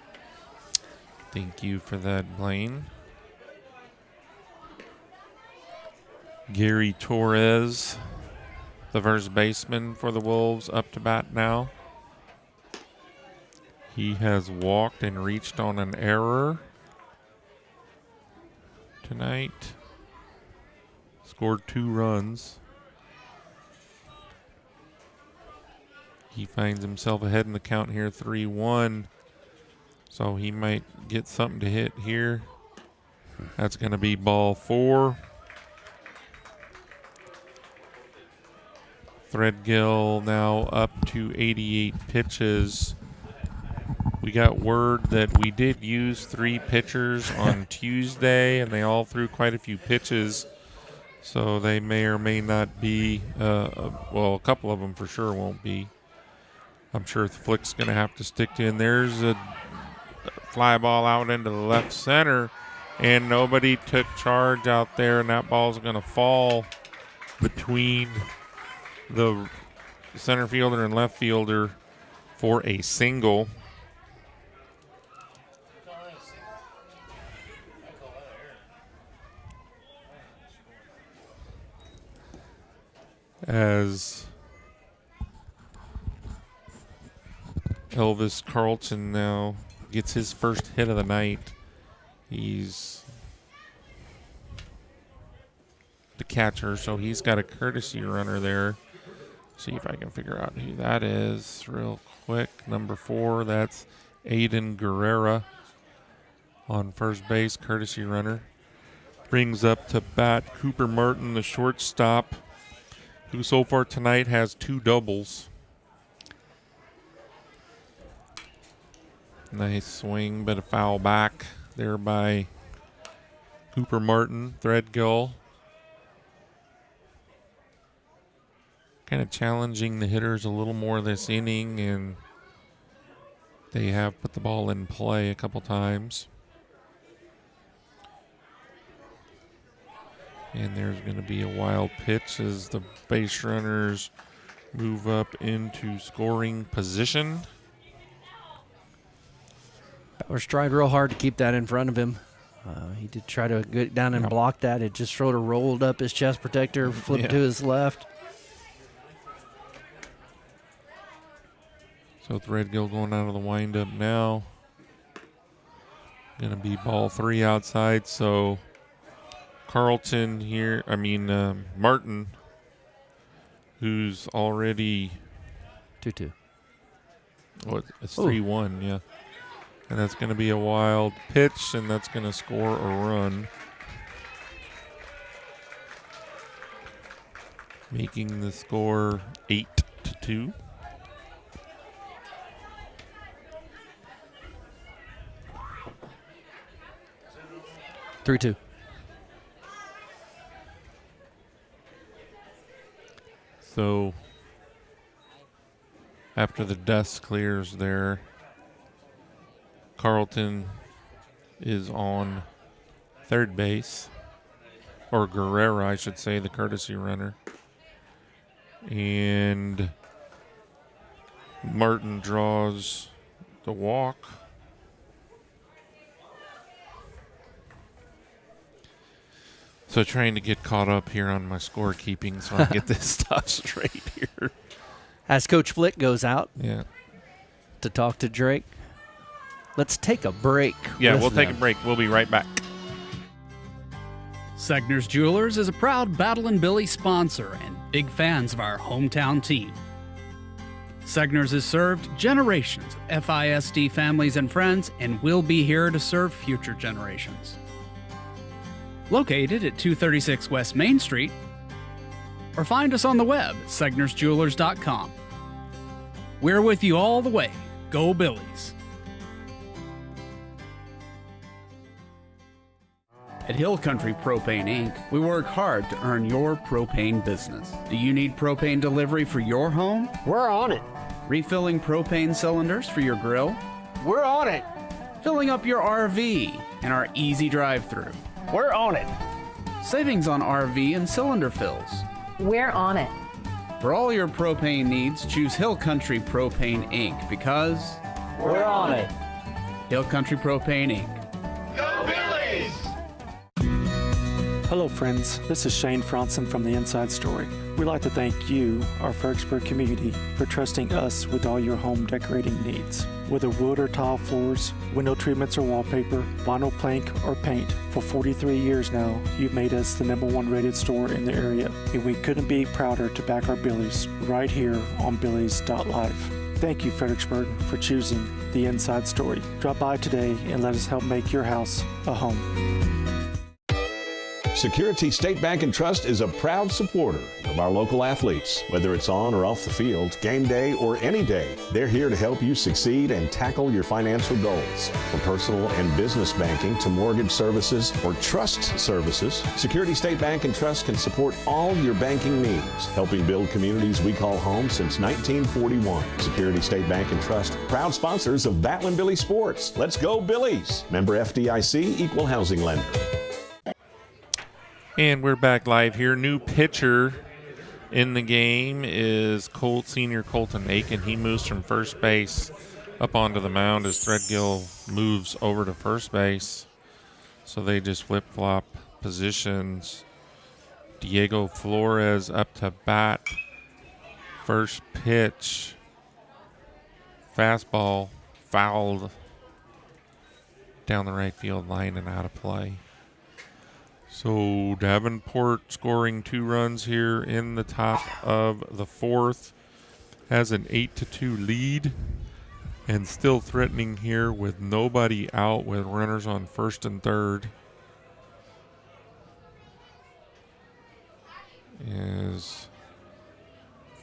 C: thank you for that, Blaine. Gary Torres, the first baseman for the Wolves, up to bat now. He has walked and reached on an error tonight. Scored 2 runs. He finds himself ahead in the count here, 3-1. So he might get something to hit here. That's going to be ball 4. Threadgill now up to 88 pitches. We got word that we did use 3 pitchers on Tuesday, and they all threw quite a few pitches. So they may or may not be, well, a couple of them for sure won't be. I'm sure Flick's going to have to stick to, and there's a fly ball out into the left center, and nobody took charge out there, and that ball's going to fall between the center fielder and left fielder for a single. As Elvis Carlton now gets his first hit of the night. He's the catcher, so he's got a courtesy runner there. See if I can figure out who that is real quick. Number 4, that's Aiden Guerrera on first base, courtesy runner. Brings up to bat Cooper Martin, the shortstop, who so far tonight has 2 doubles. Nice swing, but a foul back there by Cooper Martin. Threadgill kind of challenging the hitters a little more this inning, and they have put the ball in play a couple times. And there's going to be a wild pitch as the base runners move up into scoring position.
D: Bowers tried real hard to keep that in front of him. He did try to get down and block that. It just sort of rolled up his chest protector, flipped to his left.
C: So Threadgill going out of the windup now. Going to be ball 3 outside. So Carlton here, Martin, who's already
D: 2-2.
C: Oh, it's 3-1, yeah. And that's going to be a wild pitch, and that's going to score a run. Making the score 8-2.
D: Three-two.
C: So after the dust clears there, Carlton is on third base, or Guerrera, I should say, the courtesy runner. And Martin draws the walk. So trying to get caught up here on my scorekeeping so I can get this stuff straight here.
D: As Coach Flick goes out
C: to
D: talk to Drake, let's take a break.
C: Yeah, we'll take a break. We'll be right back.
B: Segner's Jewelers is a proud Battle and Billy sponsor and big fans of our hometown team. Segner's has served generations of FISD families and friends and will be here to serve future generations. Located at 236 West Main Street, or find us on the web at segnersjewelers.com. We're with you all the way. Go Billies! At Hill Country Propane Inc., we work hard to earn your propane business. Do you need propane delivery for your home?
P: We're on it.
B: Refilling propane cylinders for your grill?
P: We're on it.
B: Filling up your RV and our easy drive-through?
P: We're on it.
B: Savings on RV and cylinder fills?
Q: We're on it.
B: For all your propane needs, choose Hill Country Propane Inc. because
P: we're on it.
B: Hill Country Propane Inc.
P: Go Billies!
F: Hello, friends. This is Shane Franson from The Inside Story. We'd like to thank you, our Fredericksburg community, for trusting us with all your home decorating needs. Whether wood or tile floors, window treatments or wallpaper, vinyl plank or paint, for 43 years now, you've made us the #1 rated store in the area, and we couldn't be prouder to back our Billies right here on Billies.life. Thank you, Fredericksburg, for choosing The Inside Story. Drop by today and let us help make your house a home.
M: Security State Bank and Trust is a proud supporter of our local athletes. Whether it's on or off the field, game day or any day, they're here to help you succeed and tackle your financial goals. From personal and business banking to mortgage services or trust services, Security State Bank and Trust can support all your banking needs, helping build communities we call home since 1941. Security State Bank and Trust, proud sponsors of Battling Billy Sports. Let's go Billies! Member FDIC, Equal Housing Lender.
C: And we're back live here. New pitcher in the game is senior Colton Aiken. He moves from first base up onto the mound as Threadgill moves over to first base. So they just flip-flop positions. Diego Flores up to bat. First pitch. Fastball fouled down the right field line and out of play. So Davenport scoring 2 runs here in the top of the 4th. Has an 8-2 lead and still threatening here with nobody out with runners on first and third. As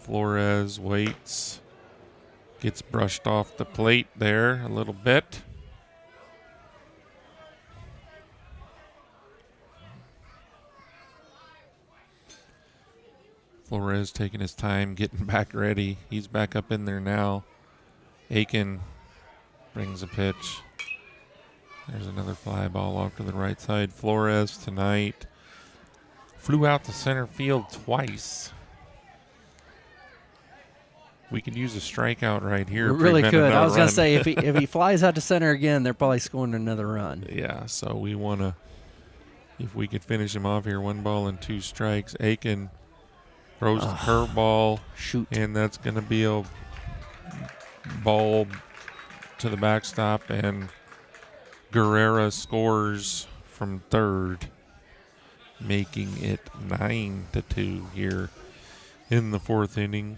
C: Flores waits, gets brushed off the plate there a little bit. Flores taking his time, getting back ready. He's back up in there now. Aiken brings a pitch. There's another fly ball off to the right side. Flores tonight flew out to center field twice. We could use a strikeout right here.
D: We really could. I was going to say, if he flies out to center again, they're probably scoring another run.
C: Yeah, so we want to, if we could finish him off here, 1 ball and 2 strikes. Aiken throws the curveball.
D: Shoot.
C: And that's going to be a ball to the backstop, and Guerrera scores from third, making it 9-2 here in the 4th inning.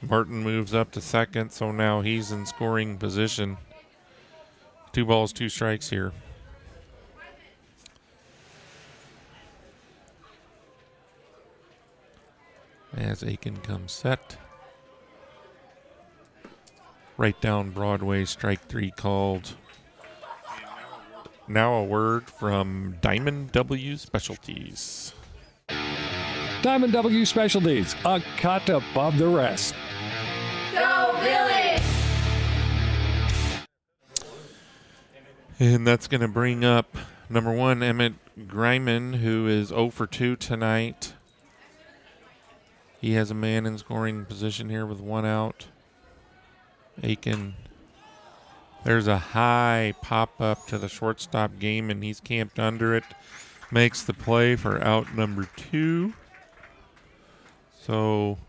C: Martin moves up to second, so now he's in scoring position. 2 balls, 2 strikes here. As Aiken comes set. Right down Broadway, strike 3 called. Now a word from Diamond W Specialties.
Q: Diamond W Specialties, a cut above the rest.
S: Go Billy!
C: And that's going to bring up number 1, Emmett Greiman, who is 0 for 2 tonight. He has a man in scoring position here with 1 out. Aiken. There's a high pop-up to the shortstop game, and he's camped under it. Makes the play for out number 2. So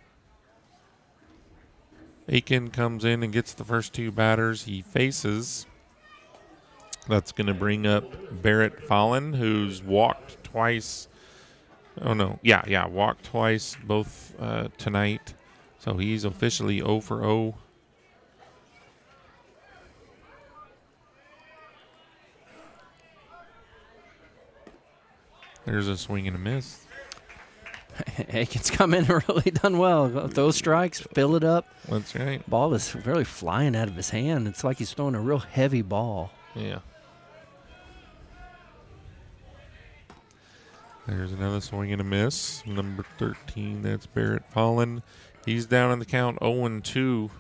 C: Aiken comes in and gets the first 2 batters he faces. That's going to bring up Barrett Fallon, who's walked twice. Oh, no. Yeah, walked twice, both tonight. So he's officially 0 for 0. There's a swing and a miss.
D: Aiken's come in and really done well. Those strikes, fill it up.
C: That's right.
D: Ball is really flying out of his hand. It's like he's throwing a real heavy ball.
C: Yeah. There's another swing and a miss. Number 13, that's Barrett Fallon. He's down in the count 0-2.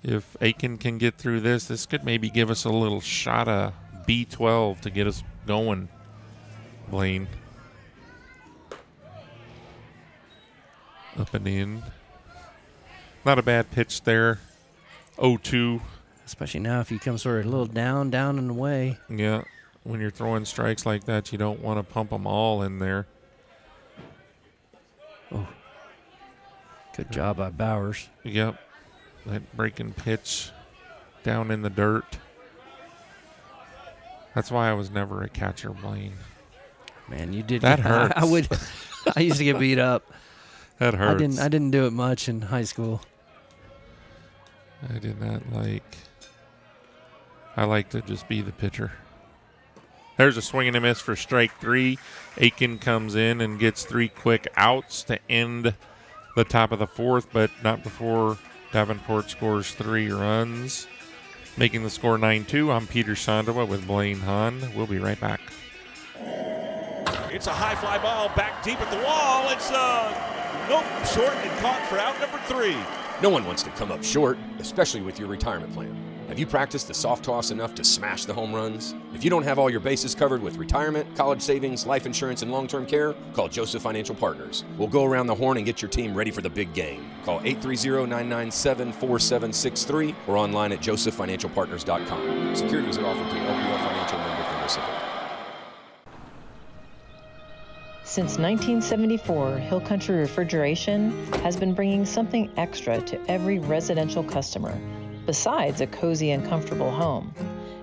C: If Aiken can get through this could maybe give us a little shot of B12 to get us going, Blaine. Up and in. Not a bad pitch there. 0-2.
D: Especially now if you come sort of a little down and away.
C: Yeah. when you're throwing strikes like that, you don't want to pump them all in there.
D: Oh, good job by Bowers.
C: Yep. That breaking pitch down in the dirt. That's why I was never a catcher, Blaine.
D: Man, you did.
C: That hurts.
D: I used to get beat up.
C: That hurts.
D: I didn't do it much in high school.
C: I did not like. I like to just be the pitcher. There's a swing and a miss for strike 3. Aiken comes in and gets 3 quick outs to end the top of the 4th, but not before Davenport scores 3 runs, making the score 9-2. I'm Peter Sondawa with Blaine Hahn. We'll be right back.
G: It's a high fly ball back deep at the wall. It's nope, short and caught for out number 3.
H: No one wants to come up short, especially with your retirement plan. Have you practiced the soft toss enough to smash the home runs? If you don't have all your bases covered with retirement, college savings, life insurance, and long-term care, call Joseph Financial Partners. We'll go around the horn and get your team ready for the big game. Call 830-997-4763 or online at josephfinancialpartners.com. Securities are offered through LPL Financial member FINRA.
I: Since 1974, Hill Country Refrigeration has been bringing something extra to every residential customer, besides a cozy and comfortable home.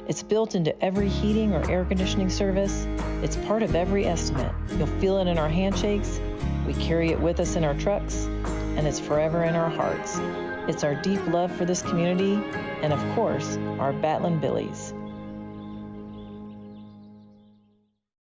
I: It's built into every heating or air conditioning service. It's part of every estimate. You'll feel it in our handshakes. We carry it with us in our trucks, and it's forever in our hearts. It's our deep love for this community, and of course, our Battling Billies.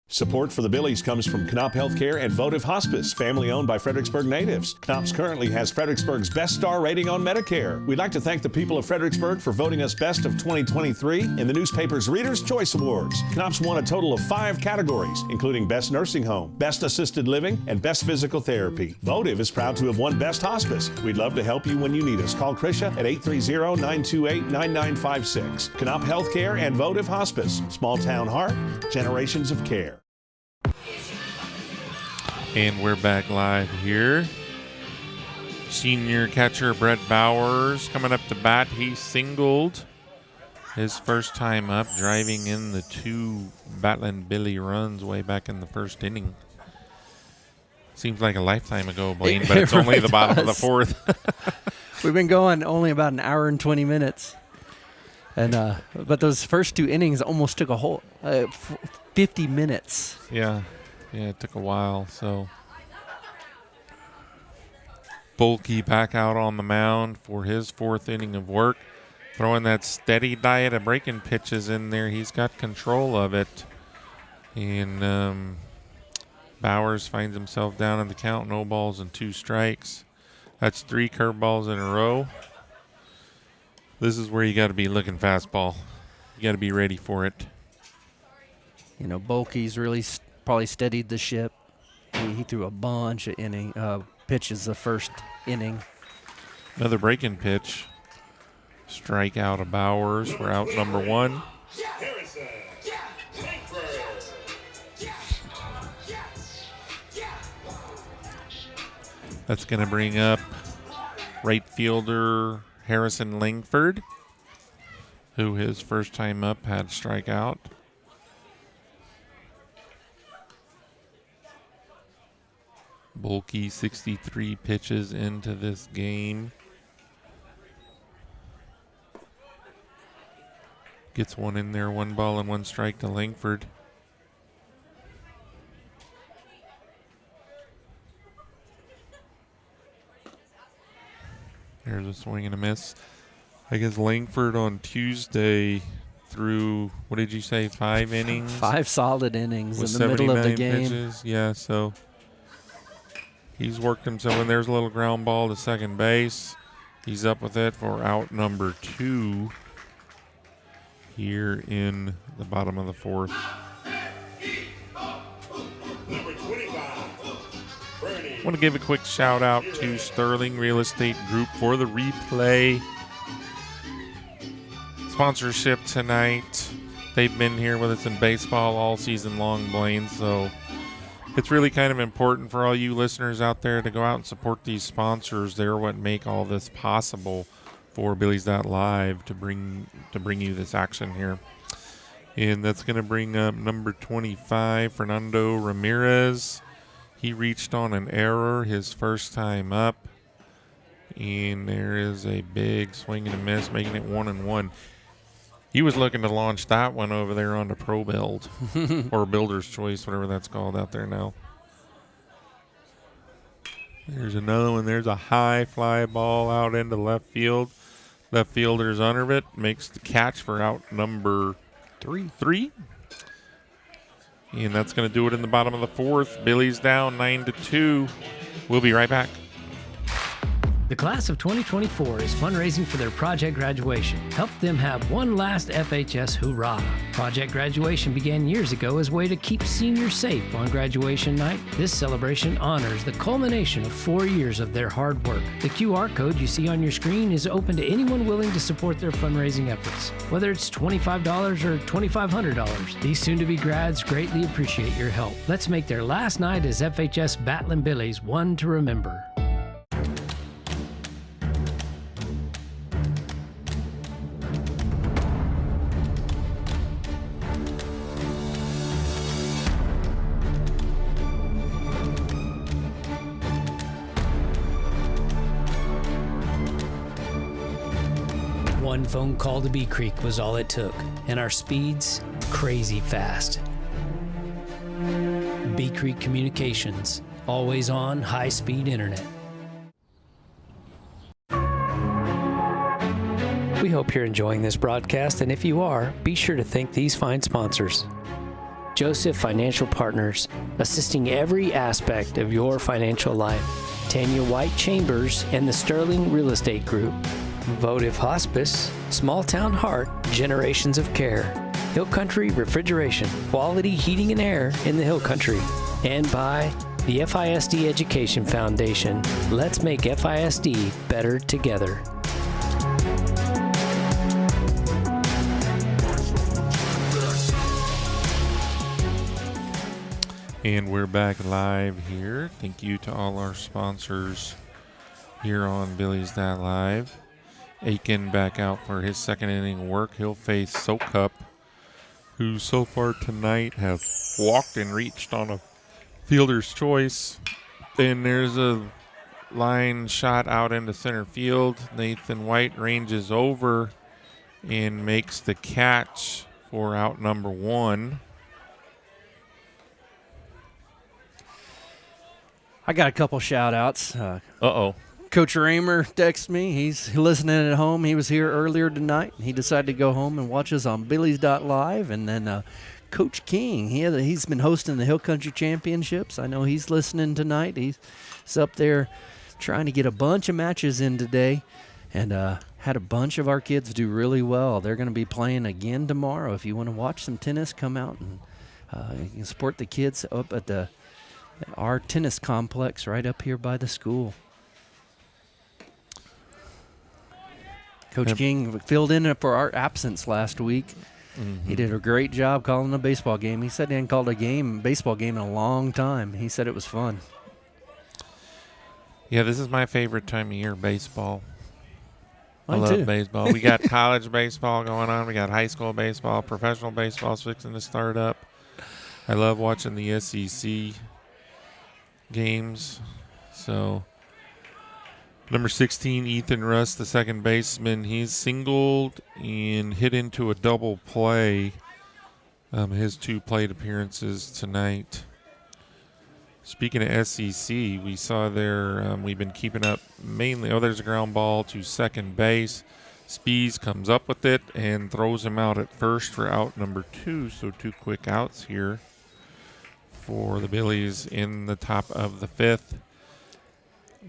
M: Support for the Billies comes from Knop Healthcare and Votive Hospice, family owned by Fredericksburg natives. Knops currently has Fredericksburg's best star rating on Medicare. We'd like to thank the people of Fredericksburg for voting us best of 2023 in the newspaper's Reader's Choice Awards. Knops won a total of 5 categories, including Best Nursing Home, Best Assisted Living, and Best Physical Therapy. Votive is proud to have won Best Hospice. We'd love to help you when you need us. Call Krisha at 830-928-9956. Knop Healthcare and Votive Hospice. Small town heart, generations of care.
C: And we're back live here. Senior catcher Brett Bowers coming up to bat. He singled his first time up, driving in the 2 Battling Billy runs way back in the first inning. Seems like a lifetime ago, Blaine, but it's only the bottom of the 4th.
D: We've been going only about an hour and 20 minutes. And but those first 2 innings almost took a whole 50 minutes.
C: Yeah, it took a while. So Bulky back out on the mound for his 4th inning of work, throwing that steady diet of breaking pitches in there. He's got control of it. And Bowers finds himself down in the count, no balls and 2 strikes. That's 3 curveballs in a row. This is where you got to be looking fastball. You got to be ready for it.
D: You know, Bulky's really probably steadied the ship. He threw a bunch of pitches the first inning.
C: Another breaking pitch. Strikeout of Bowers for out number 1. That's going to bring up right fielder Harrison Langford, who his first time up had strikeout. Bulky 63 pitches into this game. Gets one in there, 1 ball and 1 strike to Langford. There's a swing and a miss. I guess Langford on Tuesday threw, what did you say, 5 innings?
D: 5 solid innings in the middle of the game.
C: Pitches. Yeah, so he's worked himself in. There's a little ground ball to second base. He's up with it for out number 2 here in the bottom of the 4th. I want to give a quick shout out to Sterling Real Estate Group for the replay sponsorship tonight. They've been here with us in baseball all season long, Blaine, so it's really kind of important for all you listeners out there to go out and support these sponsors. They're what make all this possible for Billy's Live to bring you this action here. And that's going to bring up number 25, Fernando Ramirez. He reached on an error his first time up. And there is a big swing and a miss, making it 1-1. He was looking to launch that one over there on the Pro Build or Builder's Choice, whatever that's called out there now. There's another one. There's a high fly ball out into left field. Left fielder's under it. Makes the catch for out number three. And that's going to do it in the bottom of the fourth. Billy's down 9-2. We'll be right back.
R: The class of 2024 is fundraising for their project graduation. Help them have one last FHS hoorah. Project graduation began years ago as a way to keep seniors safe on graduation night. This celebration honors the culmination of 4 years of their hard work. The QR code you see on your screen is open to anyone willing to support their fundraising efforts. Whether it's $25 or $2,500, these soon-to-be grads greatly appreciate your help. Let's make their last night as FHS Battling Billies one to remember. One phone call to Bee Creek was all it took, and our speeds crazy fast. Bee Creek Communications, always on high-speed internet. We hope you're enjoying this broadcast, and if you are, be sure to thank these fine sponsors. Joseph Financial Partners, assisting every aspect of your financial life. Tanya White Chambers and the Sterling Real Estate Group. Votive Hospice, Small Town Heart, Generations of Care. Hill Country Refrigeration, quality heating and air in the Hill Country. And by the FISD Education Foundation. Let's make FISD better together.
C: And we're back live here. Thank you to all our sponsors here on Billy's That Live. Aiken back out for his second inning work. He'll face Sokup, who so far tonight have walked and reached on a fielder's choice. And there's a line shot out into center field. Nathan White ranges over and makes the catch for out number one.
D: I got a couple shout-outs. Coach Raymer texted me. He's listening at home. He was here earlier tonight. He decided to go home and watch us on Billy's.live. And then Coach King, he's been hosting the Hill Country Championships. I know he's listening tonight. He's up there trying to get a bunch of matches in today. And had a bunch of our kids do really well. They're going to be playing again tomorrow. If you want to watch some tennis, come out and you can support the kids up at our tennis complex right up here by the school. Coach King filled in for our absence last week. Mm-hmm. He did a great job calling a baseball game. He said he hadn't called a baseball game in a long time. He said it was fun.
C: Yeah, this is my favorite time of year, baseball.
D: Mine
C: I love
D: too.
C: baseball. We got college baseball going on. We got high school baseball, professional baseball fixing to start up. I love watching the SEC games. So number 16, Ethan Russ, the second baseman, he's singled and hit into a double play. His two plate appearances tonight. Speaking of SEC, we saw there, we've been keeping up mainly. There's a ground ball to second base. Spees comes up with it and throws him out at first for out number 2. So 2 quick outs here for the Billies in the top of the 5th.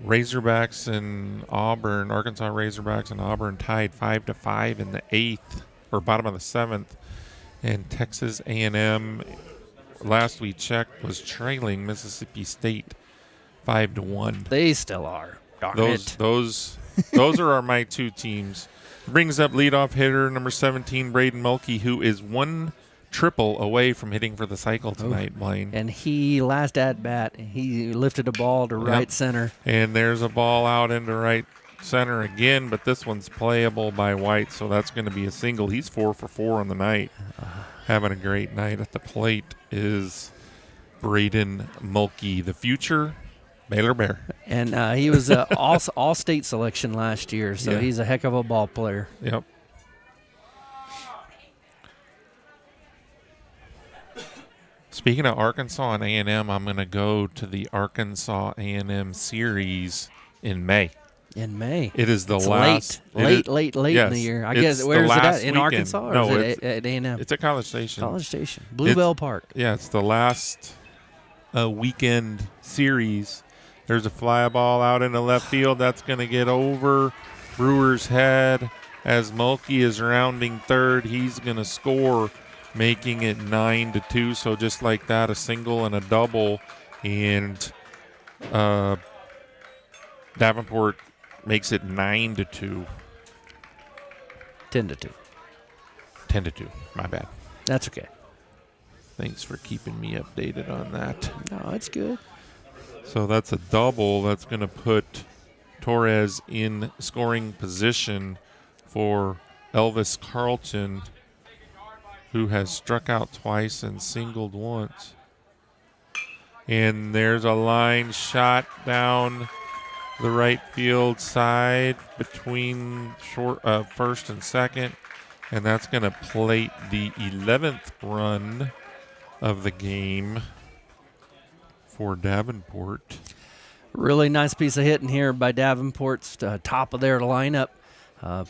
C: Razorbacks and Auburn, Arkansas Razorbacks and Auburn tied 5-5 in the 8th, or bottom of the 7th. And Texas A&M, last we checked, was trailing Mississippi State 5-1.
D: They still are.
C: Those are my two teams. Brings up leadoff hitter number 17, Braden Mulkey, who is 1 triple away from hitting for the cycle tonight, Blaine.
D: And he, last at-bat, he lifted a ball to right center.
C: And there's a ball out into right center again, but this one's playable by White, so that's going to be a single. He's 4 for 4 on the night. having a great night at the plate is Braden Mulkey, the future Baylor Bear.
D: And he was an all-state selection last year, so he's a heck of a ball player.
C: Yep. Speaking of Arkansas and A&M, I'm going to go to the Arkansas A&M series in May.
D: In May.
C: It is the
D: late in the year. I guess, where is it at? In Arkansas or
C: no,
D: is it at A&M?
C: It's at College Station.
D: College Station. Bluebell Park.
C: Yeah, it's the last weekend series. There's a fly ball out in the left field that's going to get over Brewer's head. As Mulkey is rounding third, he's going to score, making it 9-2. So just like that, a single and a double. And Davenport makes it 9-2.
D: 10-2.
C: 10-2. My bad.
D: That's okay.
C: Thanks for keeping me updated on that.
D: No, it's good.
C: So that's a double. That's going to put Torres in scoring position for Elvis Carlton, who has struck out twice and singled once. And there's a line shot down the right field side between first and second, and that's going to plate the 11th run of the game for Davenport.
D: Really nice piece of hitting here by Davenport's top of their lineup.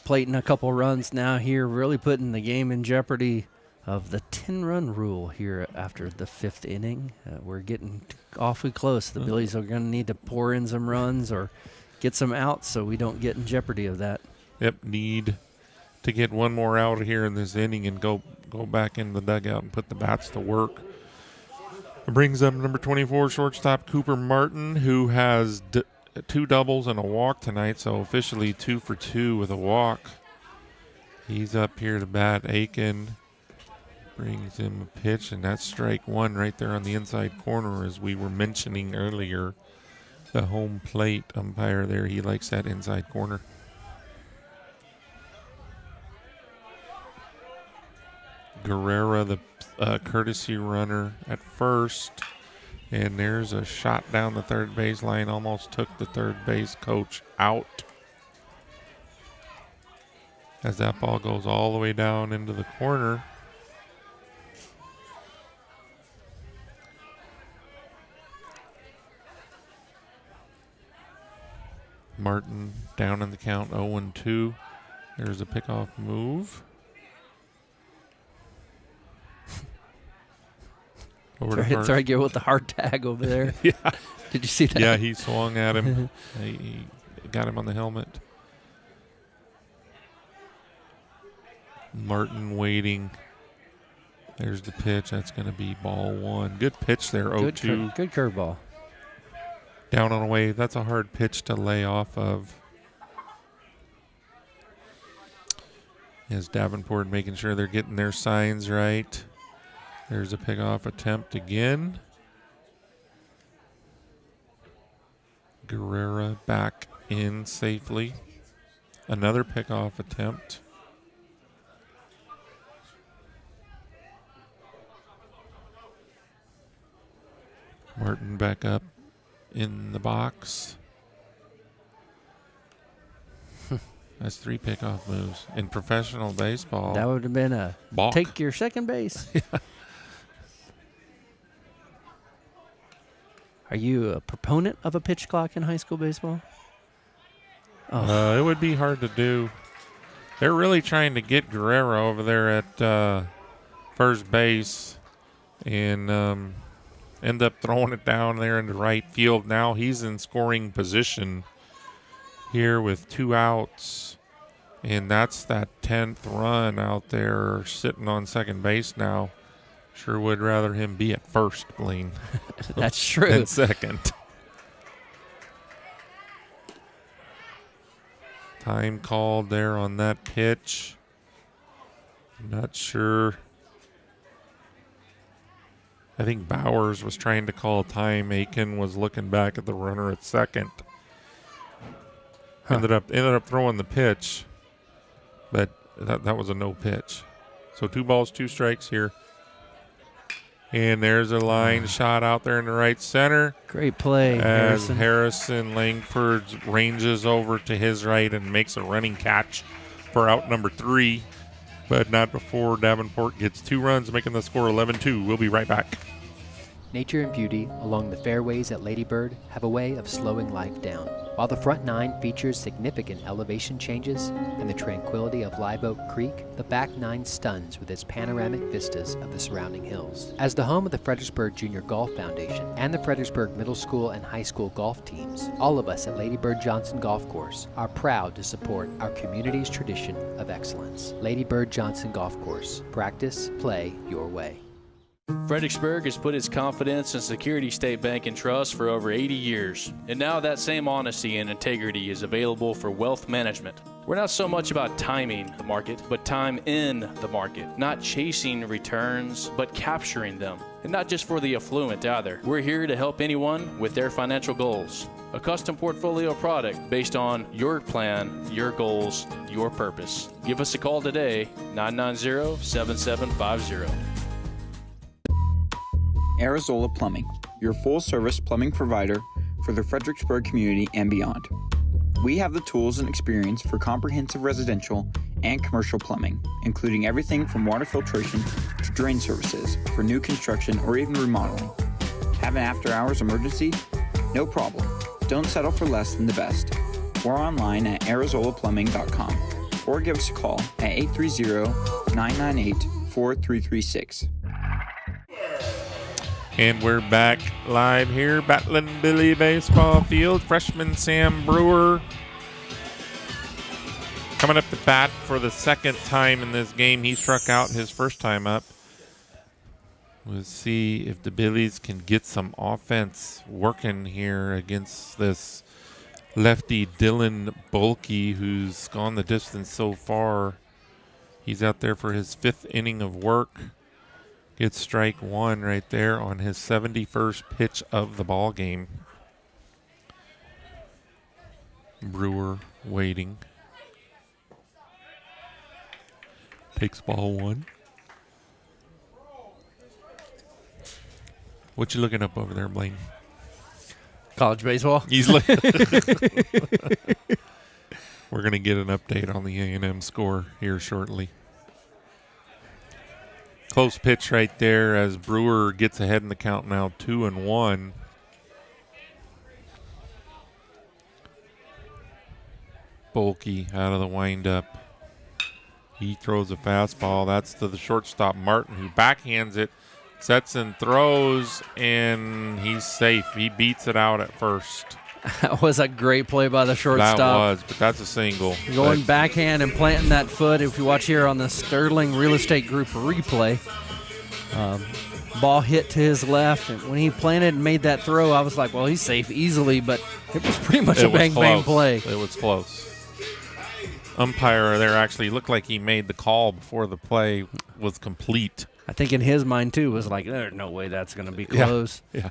D: Plating a couple runs now here, really putting the game in jeopardy of the 10-run rule here after the 5th inning. We're getting awfully close. The Billies are going to need to pour in some runs or get some outs so we don't get in jeopardy of that.
C: Yep, need to get one more out here in this inning and go back in the dugout and put the bats to work. It brings up number 24, shortstop Cooper Martin, who has 2 doubles and a walk tonight, so officially 2 for 2 with a walk. He's up here to bat. Aiken brings him a pitch, and that's strike 1 right there on the inside corner, as we were mentioning earlier. The home plate umpire there, he likes that inside corner. Guerrera, the courtesy runner at first, and there's a shot down the third baseline, almost took the third base coach out, as that ball goes all the way down into the corner. Martin down in the count, 0-2. There's a pickoff move.
D: Try to get with the hard tag over there.
C: Yeah.
D: Did you see that?
C: Yeah, he swung at him. He got him on the helmet. Martin waiting. There's the pitch. That's going to be ball 1. Good pitch there, 0-2.
D: Good curveball.
C: Down on a wave. That's a hard pitch to lay off of. As Davenport making sure they're getting their signs right. There's a pickoff attempt again. Guerrera back in safely. Another pickoff attempt. Martin back up in the box. That's 3 pickoff moves. In professional baseball,
D: that would have been a
C: balk.
D: Take your second base.
C: Yeah.
D: Are you a proponent of a pitch clock in high school baseball?
C: It would be hard to do. They're really trying to get Guerrero over there at first base and end up throwing it down there in the right field. Now he's in scoring position here with 2 outs, and that's that 10th run out there sitting on second base now. Sure would rather him be at first, Blaine.
D: That's true.
C: Than second. Time called there on that pitch. Not sure. I think Bowers was trying to call time. Aiken was looking back at the runner at second. Ended up throwing the pitch, but that was a no pitch. So 2 balls, 2 strikes here. And there's a line shot out there in the right center.
D: Great play,
C: as Harrison Langford ranges over to his right and makes a running catch for out number 3. But not before Davenport gets 2 runs, making the score 11-2. We'll be right back.
E: Nature and beauty along the fairways at Lady Bird have a way of slowing life down. While the front 9 features significant elevation changes and the tranquility of Live Oak Creek, the back 9 stuns with its panoramic vistas of the surrounding hills. As the home of the Fredericksburg Junior Golf Foundation and the Fredericksburg Middle School and High School golf teams, all of us at Lady Bird Johnson Golf Course are proud to support our community's tradition of excellence. Lady Bird Johnson Golf Course. Practice, play your way.
L: Fredericksburg has put its confidence in Security State Bank and Trust for over 80 years, and now that same honesty and integrity is available for wealth management. We're not so much about timing the market, but time in the market. Not chasing returns, but capturing them. And not just for the affluent either. We're here to help anyone with their financial goals. A custom portfolio product based on your plan, your goals, your purpose. Give us a call today, 990-7750.
T: Arizola Plumbing, your full-service plumbing provider for the Fredericksburg community and beyond. We have the tools and experience for comprehensive residential and commercial plumbing, including everything from water filtration to drain services for new construction or even remodeling. Have an after-hours emergency? No problem. Don't settle for less than the best. We're online at ArizolaPlumbing.com or give us a call at 830-998-4336.
C: And we're back live here, Battling Billy Baseball Field. Freshman Sam Brewer coming up to bat for the second time in this game. He struck out his first time up. We'll see if the Billies can get some offense working here against this lefty Dylan Bulkey, who's gone the distance so far. He's out there for his 5th inning of work. Gets strike 1 right there on his 71st pitch of the ball game. Brewer waiting. Takes ball 1. What you looking up over there, Blaine?
D: College baseball.
C: He's looking. We're going to get an update on the A&M score here shortly. Close pitch right there as Brewer gets ahead in the count now, 2-1. Bulkey out of the windup. He throws a fastball. That's to the shortstop, Martin, who backhands it, sets and throws, and he's safe. He beats it out at first.
D: That was a great play by the shortstop.
C: That was, but that's a single.
D: Going backhand and planting that foot. If you watch here on the Sterling Real Estate Group replay, ball hit to his left. And when he planted and made that throw, I was like, well, he's safe easily, but it was pretty much a bang-bang play.
C: It was close. Umpire there actually looked like he made the call before the play was complete.
D: I think in his mind, too, was like, there's no way that's going to be close.
C: Yeah.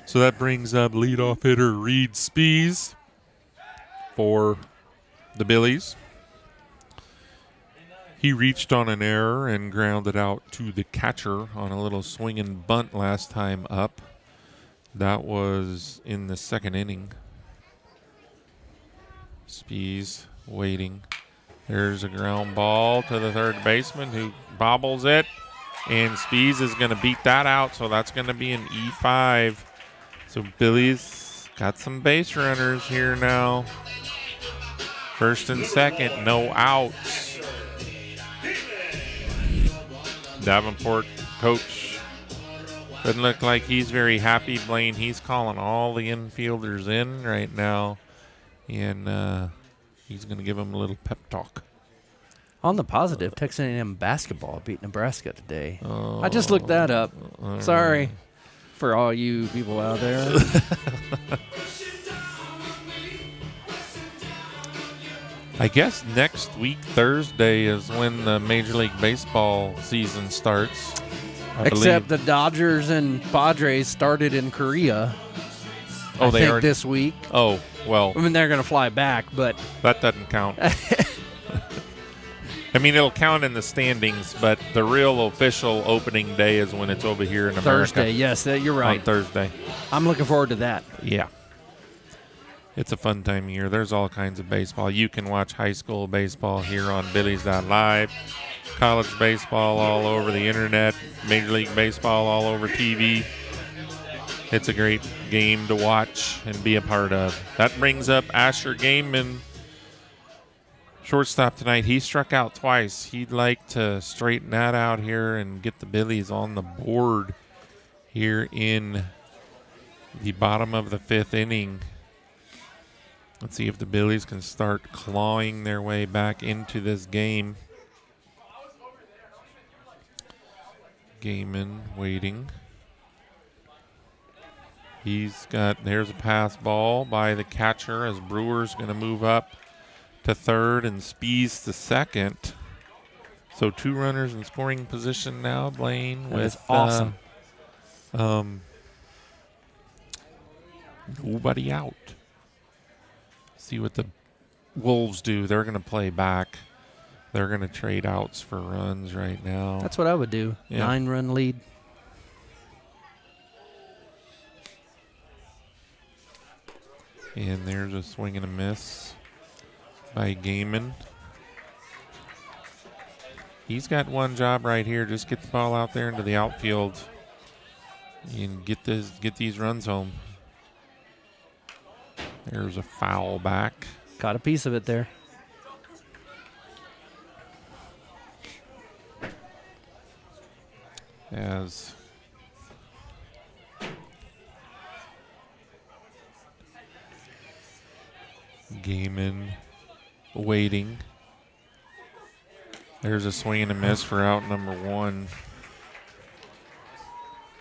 C: So that brings up leadoff hitter Reed Spees for the Billies. He reached on an error and grounded out to the catcher on a little swinging bunt last time up. That was in the 2nd inning. Spees waiting. There's a ground ball to the third baseman who bobbles it. And Spees is going to beat that out, so that's going to be an E5. So Billy's got some base runners here now. 1st and 2nd, no outs. Davenport coach doesn't look like he's very happy, Blaine. He's calling all the infielders in right now, and he's going to give them a little pep talk.
D: On the positive, Texas A&M basketball beat Nebraska today. I just looked that up. Sorry for all you people out there.
C: I guess next week, Thursday, is when the Major League Baseball season starts.
D: Except the Dodgers and Padres started in Korea.
C: Oh, they are
D: this week.
C: Oh, well.
D: I mean, they're going to fly back, but
C: that doesn't count. I mean, it'll count in the standings, but the real official opening day is when it's over here in America.
D: Thursday, yes, you're right.
C: On Thursday.
D: I'm looking forward to that.
C: Yeah. It's a fun time of year. There's all kinds of baseball. You can watch high school baseball here on Billy's.live, college baseball all over the internet, Major League Baseball all over TV. It's a great game to watch and be a part of. That brings up Asher Gaiman, shortstop tonight. He struck out twice. He'd like to straighten that out here and get the Billies on the board here in the bottom of the 5th inning. Let's see if the Billies can start clawing their way back into this game. Gaiman waiting. There's a pass ball by the catcher as Brewer's going to move up to third and Spees to second. So 2 runners in scoring position now, Blaine.
D: That is awesome.
C: Nobody out. See what the Wolves do. They're going to play back. They're going to trade outs for runs right now.
D: That's what I would do.
C: Yeah.
D: 9-run lead.
C: And there's a swing and a miss by Gaiman. He's got one job right here. Just get the ball out there into the outfield and get these runs home. There's a foul back.
D: Got a piece of it there.
C: As Gaiman waiting. There's a swing and a miss for out number 1.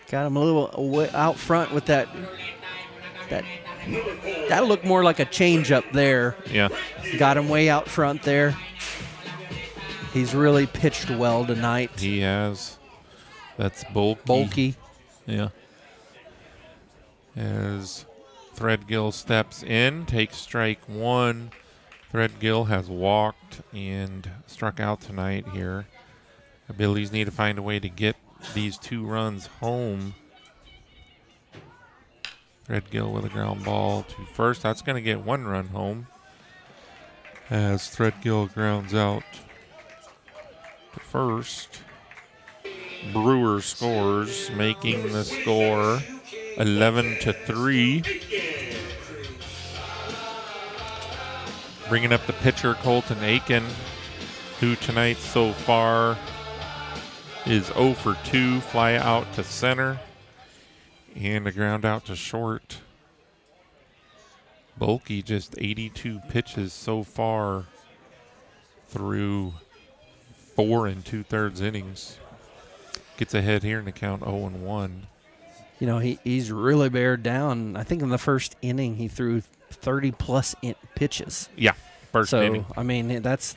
D: Got him a little out front with that. That looked more like a changeup there.
C: Yeah.
D: Got him way out front there. He's really pitched well tonight.
C: He has. That's bulky.
D: Bulky.
C: Yeah. As Threadgill steps in, takes strike 1. Threadgill has walked and struck out tonight here. The Billies need to find a way to get these 2 runs home. Threadgill with a ground ball to first. That's going to get 1 run home as Threadgill grounds out to first. Brewer scores, making the score 11-3. Bringing up the pitcher, Colton Aiken, who tonight so far is 0 for 2. Fly out to center and a ground out to short. Bulky, just 82 pitches so far through 4 2/3 innings. Gets ahead here in the count 0-1.
D: You know, he's really bared down. I think in the first inning he threw 30-plus pitches.
C: Yeah, first inning.
D: So, I mean, that's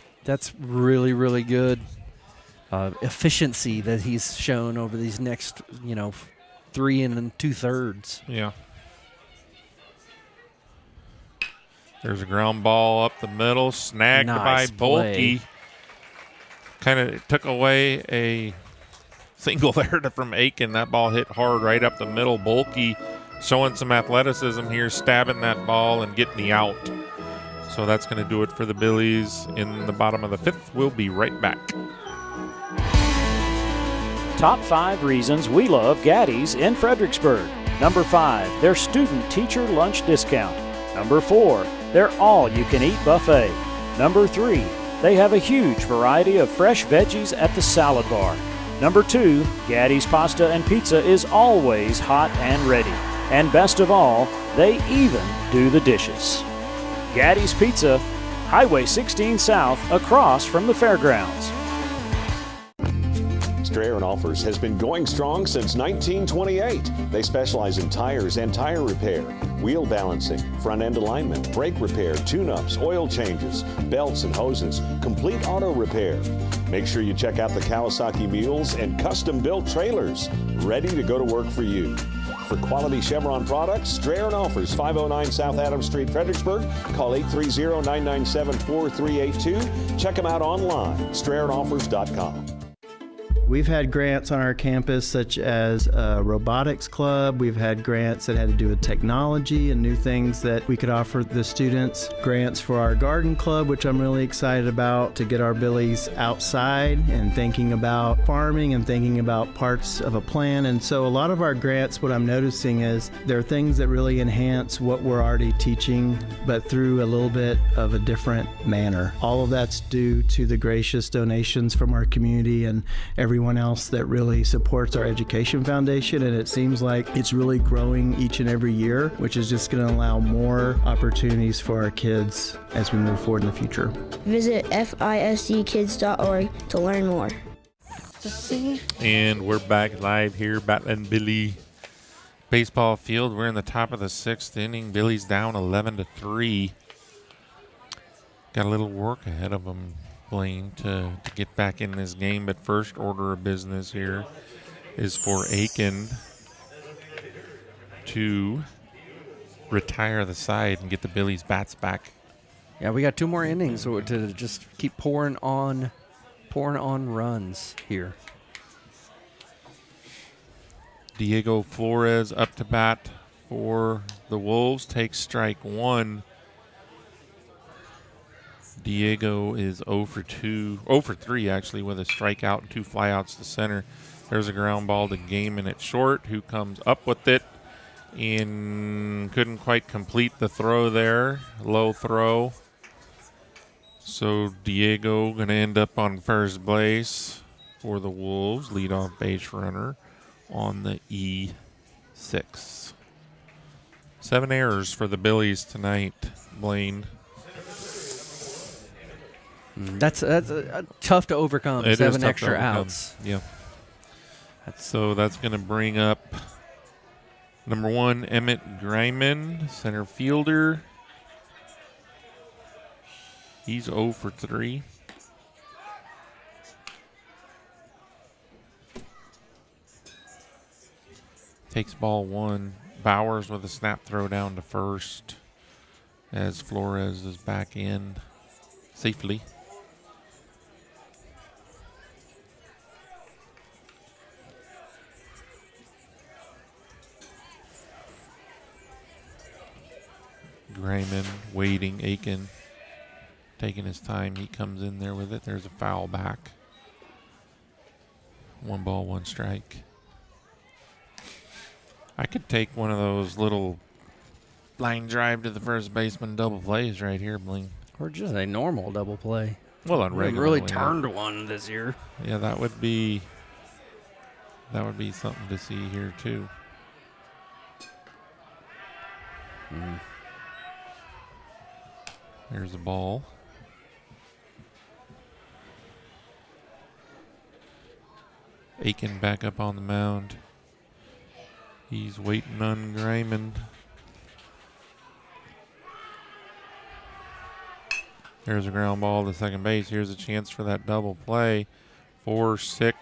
D: really, really good efficiency that he's shown over these next, 3 2/3.
C: Yeah. There's a ground ball up the middle, snagged by Bulky. Kind of took away a single there from Aiken. That ball hit hard right up the middle. Bulky showing some athleticism here, stabbing that ball and getting the out. So that's going to do it for the Billies in the bottom of the 5th. We'll be right back.
A: Top 5 reasons we love Gaddy's in Fredericksburg. Number 5, their student-teacher lunch discount. Number 4, their all-you-can-eat buffet. Number 3, they have a huge variety of fresh veggies at the salad bar. Number 2, Gaddy's Pasta and Pizza is always hot and ready. And best of all, they even do the dishes. Gaddy's Pizza, Highway 16 South, across from the fairgrounds.
M: Strayer & Offers has been going strong since 1928. They specialize in tires and tire repair, wheel balancing, front-end alignment, brake repair, tune-ups, oil changes, belts and hoses, complete auto repair. Make sure you check out the Kawasaki mules and custom-built trailers, ready to go to work for you. For quality Chevron products, Strayer & Offers, 509 South Adams Street, Fredericksburg. Call 830-997-4382. Check them out online, StrayerOffers.com.
J: We've had grants on our campus such as a robotics club. We've had grants that had to do with technology and new things that we could offer the students. Grants for our garden club, which I'm really excited about, to get our Billies outside and thinking about farming and thinking about parts of a plan. And so a lot of our grants, what I'm noticing is there are things that really enhance what we're already teaching, but through a little bit of a different manner. All of that's due to the gracious donations from our community and everyone else that really supports our education foundation, and it seems like it's really growing each and every year, which is just going to allow more opportunities for our kids as we move forward in the future.
K: Visit fisdkids.org to learn more.
C: And we're back live here, Battling Billy baseball field. We're in the top of the 6th inning. Billy's down 11-3. Got a little work ahead of them, Blaine, to get back in this game. But first order of business here is for Aiken to retire the side and get the Billies bats back.
D: Yeah, we got 2 more innings to just keep pouring on runs here.
C: Diego Flores up to bat for the Wolves, takes strike 1. Diego is 0 for 3 actually, with a strikeout and 2 flyouts to center. There's a ground ball to Gaiman at short, who comes up with it and couldn't quite complete the throw there. Low throw. So Diego going to end up on first base for the Wolves, leadoff base runner on the E6. 7 errors for the Billies tonight, Blaine.
D: That's tough to overcome.
C: It
D: 7 extra outs.
C: Yeah. So that's going to bring up number 1, Emmett Griman, center fielder. He's 0 for 3. Takes ball 1. Bowers with a snap throw down to first as Flores is back in safely. Grayman waiting, Aiken taking his time. He comes in there with it. There's a foul back. 1 ball, 1 strike. I could take one of those little line drive to the first baseman double plays right here, Bling.
D: Or just a normal double play.
C: Well, on regular.
D: Really turned one this year.
C: Yeah, that would be something to see here too. There's a ball. Aiken back up on the mound. He's waiting on Griman. There's a ground ball to second base. Here's a chance for that double play. 4-6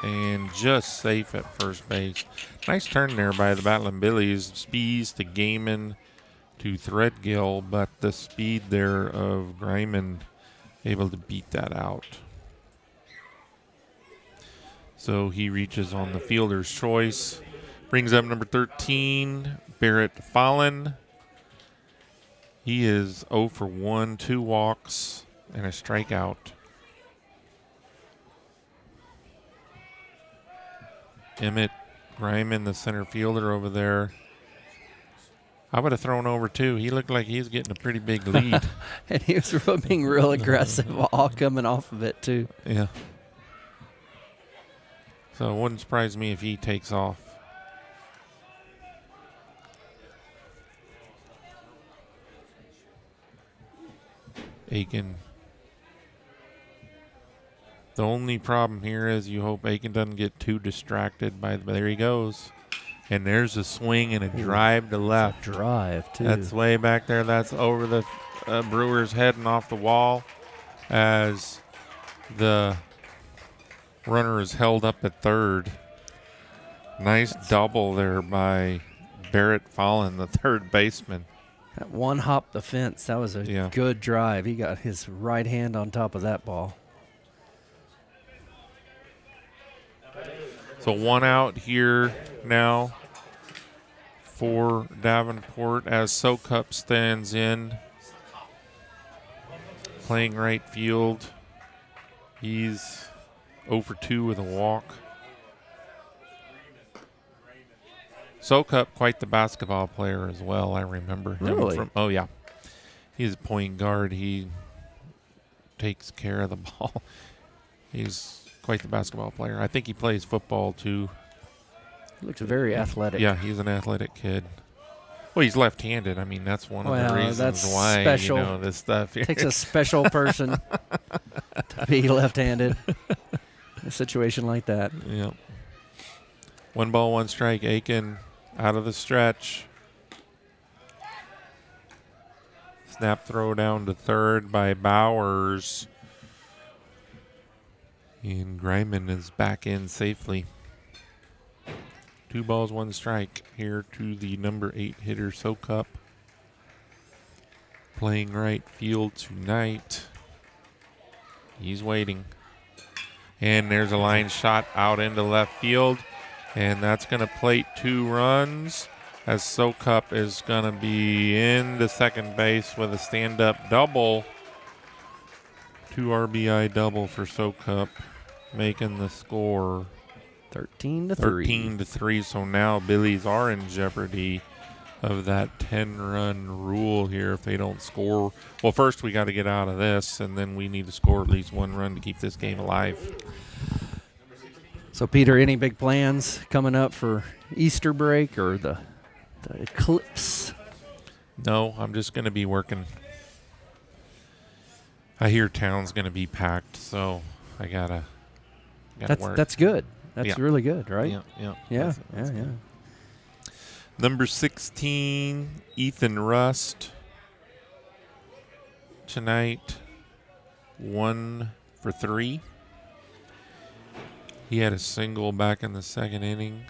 C: and just safe at first base. Nice turn there by the Battling Billies. Speeds to Gaiman to Threadgill, but the speed there of Griman able to beat that out. So he reaches on the fielder's choice. Brings up number 13, Barrett Fallon. He is 0 for 1, 2 walks, and a strikeout. Emmett Griman, the center fielder over there. I would have thrown over too. He looked like he was getting a pretty big lead.
D: And he was being real aggressive, all coming off of it too.
C: Yeah. So it wouldn't surprise me if he takes off. Aiken The only problem here is you hope Aiken doesn't get too distracted by there he goes. And there's a swing and a drive to left.
D: Drive, too.
C: That's way back there. That's over the Brewers head and off the wall as the runner is held up at third. Nice double there by Barrett Fallon, the third baseman.
D: That one hop the fence, that was a good drive. He got his right hand on top of that ball.
C: So one out here now for Davenport as Sokup stands in. Playing right field. He's 0 for 2 with a walk. Sokup, quite the basketball player as well. I remember him
D: Really?
C: from. Oh yeah, he's a point guard. He takes care of the ball. He's quite the basketball player. I think he plays football too.
D: He looks very athletic.
C: Yeah, he's an athletic kid. Well, he's left-handed. I mean, that's one of the reasons
D: that's
C: why
D: special.
C: you know this stuff here.
D: Takes a special person to be left-handed in a situation like that.
C: Yeah. 1 ball, 1 strike. Aiken out of the stretch. Snap throw down to third by Bowers. And Greiman is back in safely. 2 balls, 1 strike here to the number 8 hitter, Sokup. Playing right field tonight. He's waiting. And there's a line shot out into left field. And that's going to plate 2 runs as Sokup is going to be into second base with a stand-up double. 2 RBI double for Sokup, making the score
D: 13-3.
C: 13-3. So now Billies are in jeopardy of that 10-run rule here if they don't score. Well, first we got to get out of this, and then we need to score at least 1 run to keep this game alive.
D: So, Peter, any big plans coming up for Easter break or the eclipse?
C: No, I'm just going to be working. I hear town's going to be packed, so I gotta work.
D: That's good. That's really good, right?
C: Yeah. That's Number 16, Ethan Rust. Tonight, 1 for 3. He had a single back in the second inning.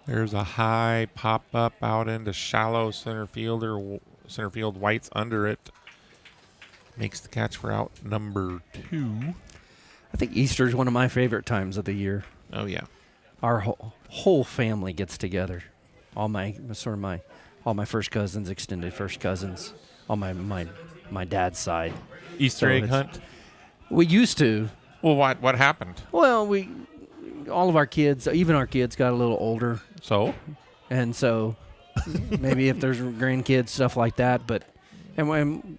C: There's a high pop-up out into shallow center field. White's under it. Makes the catch for out number 2.
D: I think Easter is one of my favorite times of the year.
C: Oh, yeah.
D: Our whole family gets together. All my first cousins, extended first cousins, on my dad's side.
C: Easter egg hunt?
D: We used to.
C: Well, what happened?
D: Well, all of our kids, even our kids, got a little older.
C: So?
D: And so maybe if there's grandkids, stuff like that. But and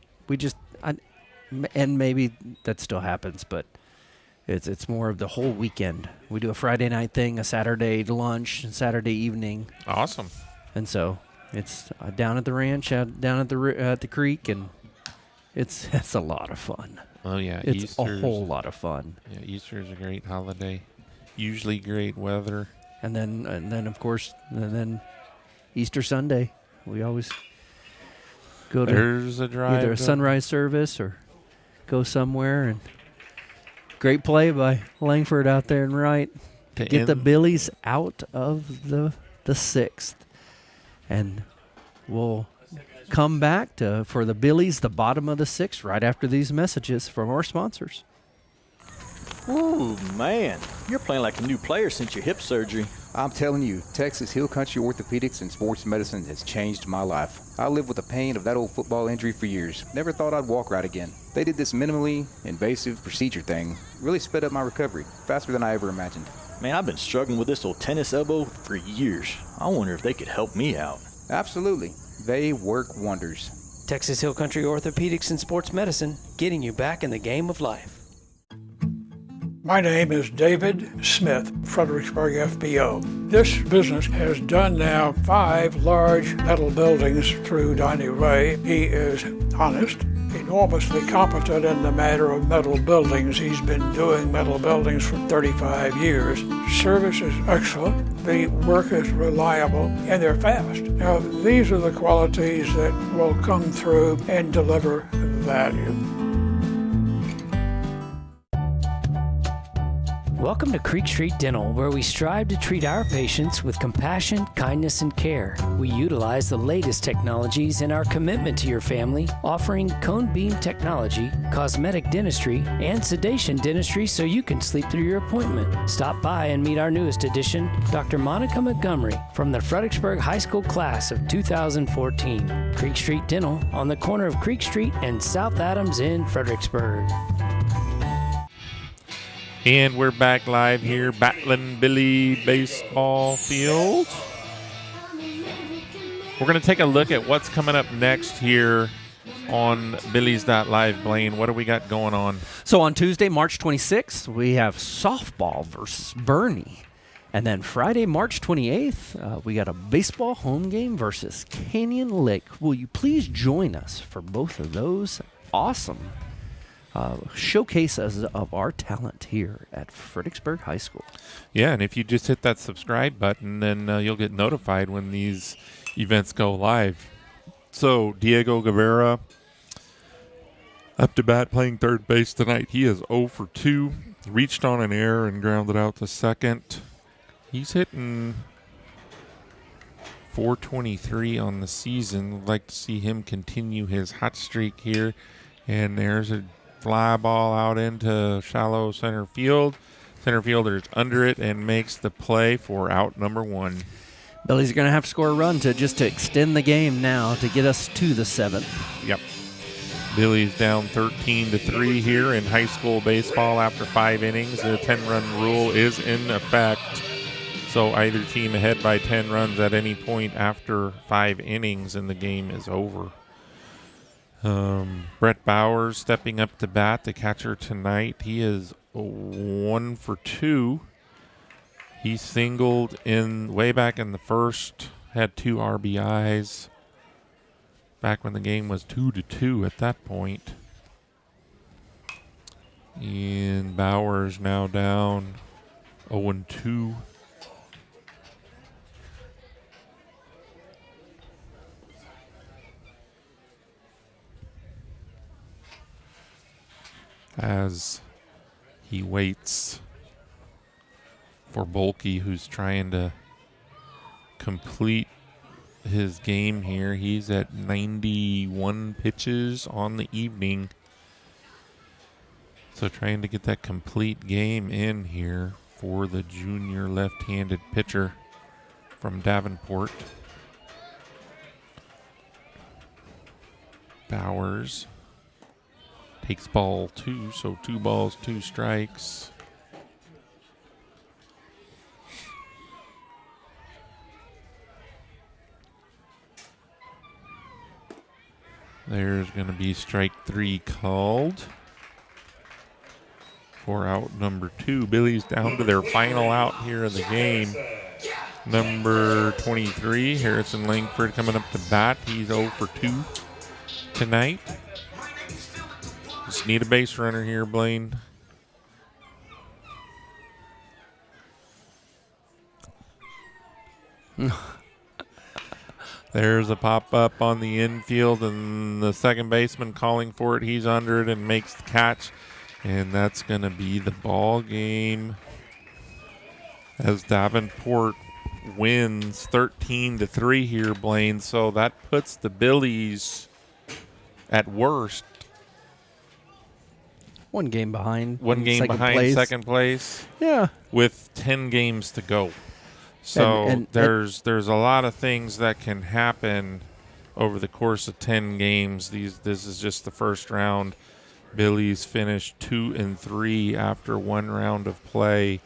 D: maybe that still happens, but it's more of the whole weekend. We do a Friday night thing, a Saturday lunch, and Saturday evening.
C: Awesome.
D: And so it's down at the ranch, down at the creek, and it's a lot of fun.
C: Oh, yeah.
D: It's
C: Easter's
D: a whole lot of fun.
C: Yeah, Easter is a great holiday. Usually great weather.
D: And then of course, Easter Sunday, we always go to
C: There's a drive
D: either a sunrise service or go somewhere. And great play by Langford out there and right to get the Billies out of the 6th. And we'll come back for the Billies, the bottom of the 6th, right after these messages from our sponsors.
N: Ooh, man. You're playing like a new player since your hip surgery.
O: I'm telling you, Texas Hill Country Orthopedics and Sports Medicine has changed my life. I lived with the pain of that old football injury for years. Never thought I'd walk right again. They did this minimally invasive procedure thing. Really sped up my recovery, faster than I ever imagined.
N: Man, I've been struggling with this old tennis elbow for years. I wonder if they could help me out.
O: Absolutely. They work wonders.
R: Texas Hill Country Orthopedics and Sports Medicine, getting you back in the game of life.
U: My name is David Smith, Fredericksburg FBO. This business has done now 5 large metal buildings through Donnie Ray. He is honest, enormously competent in the matter of metal buildings. He's been doing metal buildings for 35 years. Service is excellent, the work is reliable, and they're fast. Now, these are the qualities that will come through and deliver value.
R: Welcome to Creek Street Dental, where we strive to treat our patients with compassion, kindness, and care. We utilize the latest technologies in our commitment to your family, offering cone beam technology, cosmetic dentistry, and sedation dentistry so you can sleep through your appointment. Stop by and meet our newest addition, Dr. Monica Montgomery, from the Fredericksburg High School class of 2014. Creek Street Dental on the corner of Creek Street and South Adams in Fredericksburg.
C: And we're back live here, Battling Billy Baseball Field. We're going to take a look at what's coming up next here on Billy's.Live. Blaine, what do we got going on?
D: So on Tuesday, March 26th, we have softball versus Bernie. And then Friday, March 28th, we got a baseball home game versus Canyon Lake. Will you please join us for both of those awesome showcases of our talent here at Fredericksburg High School?
C: Yeah, and if you just hit that subscribe button, then you'll get notified when these events go live. So Diego Guevara up to bat playing third base tonight. He is 0 for 2. Reached on an error and grounded out to second. He's hitting .423 on the season. Would like to see him continue his hot streak here. And there's a fly ball out into shallow center field. Center fielder's under it and makes the play for out number 1.
D: Billy's going to have to score a run to extend the game now to get us to the 7th.
C: Yep. Billy's down 13-3 here in high school baseball after 5 innings. The 10-run rule is in effect. So either team ahead by 10 runs at any point after 5 innings and the game is over. Brett Bowers stepping up to bat, the catcher tonight. He is 1 for 2. He singled way back in the first, had 2 RBIs back when the game was 2-2 at that point. And Bowers now down 0-2. As he waits for Bolke, who's trying to complete his game here. He's at 91 pitches on the evening. So trying to get that complete game in here for the junior left-handed pitcher from Davenport. Bowers takes ball 2, so 2 balls, 2 strikes. There's going to be strike 3 called for out number 2. Billy's down to their final out here of the game. Number 23, Harrison Langford, coming up to bat. He's 0 for 2 tonight. Just need a base runner here, Blaine. There's a pop-up on the infield, and the second baseman calling for it. He's under it and makes the catch, and that's going to be the ball game as Davenport wins 13-3 here, Blaine. So that puts the Billies at worst.
D: One game behind.
C: One game behind second place.
D: Yeah.
C: With 10 games to go. So there's a lot of things that can happen over the course of 10 games. This is just the first round. Billy's finished 2-3 after 1 round of play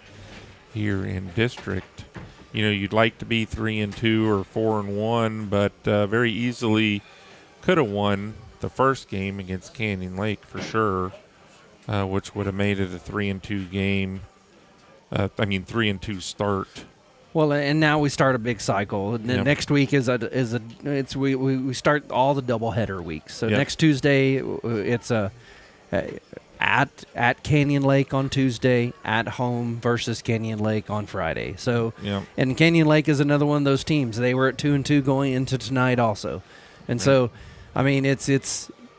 C: here in district. You know, you'd like to be 3-2 or 4-1, but very easily could have won the first game against Canyon Lake for sure. Which would have made it a 3-2 game. 3-2 start
D: Well, and now we start a big cycle. And then next week we start all the doubleheader weeks. So next Tuesday it's at Canyon Lake on Tuesday, at home versus Canyon Lake on Friday. So and Canyon Lake is another one of those teams. They were at 2-2 going into tonight also. And so I mean it's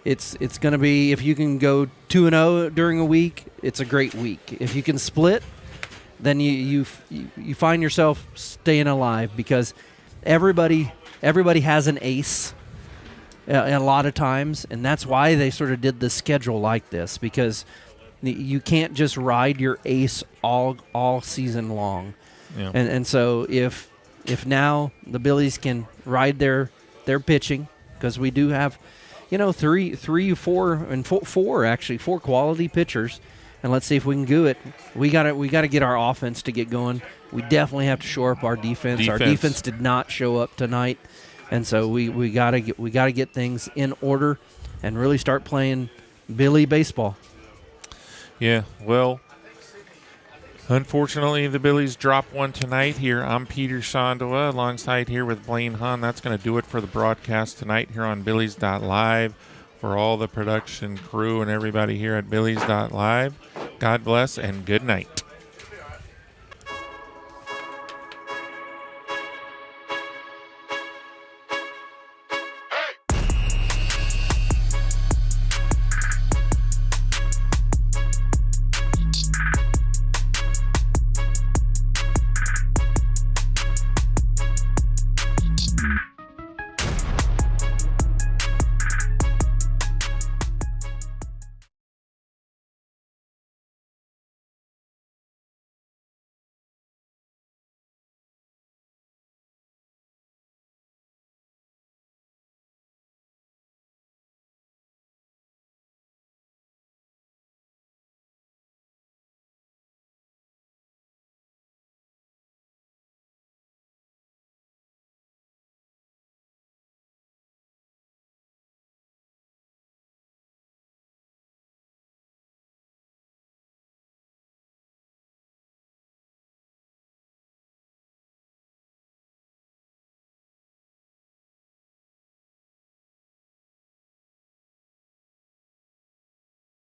D: going to be, if you can go 2-0 during a week, it's a great week. If you can split, then you find yourself staying alive, because everybody has an ace a lot of times, and that's why they sort of did the schedule like this, because you can't just ride your ace all season long. Yeah. And so if now the Billies can ride their pitching, because we do have four quality pitchers. And let's see if we can do it. We gotta get our offense to get going. We definitely have to shore up our defense. Our defense did not show up tonight, and so we gotta get things in order and really start playing Billy baseball.
C: Yeah, well, unfortunately the Billies drop one tonight here. I'm Peter Shondoa alongside here with Blaine Hahn. That's going to do it for the broadcast tonight here on Billies.live. For all the production crew and everybody here at Billies.live, God bless and good night.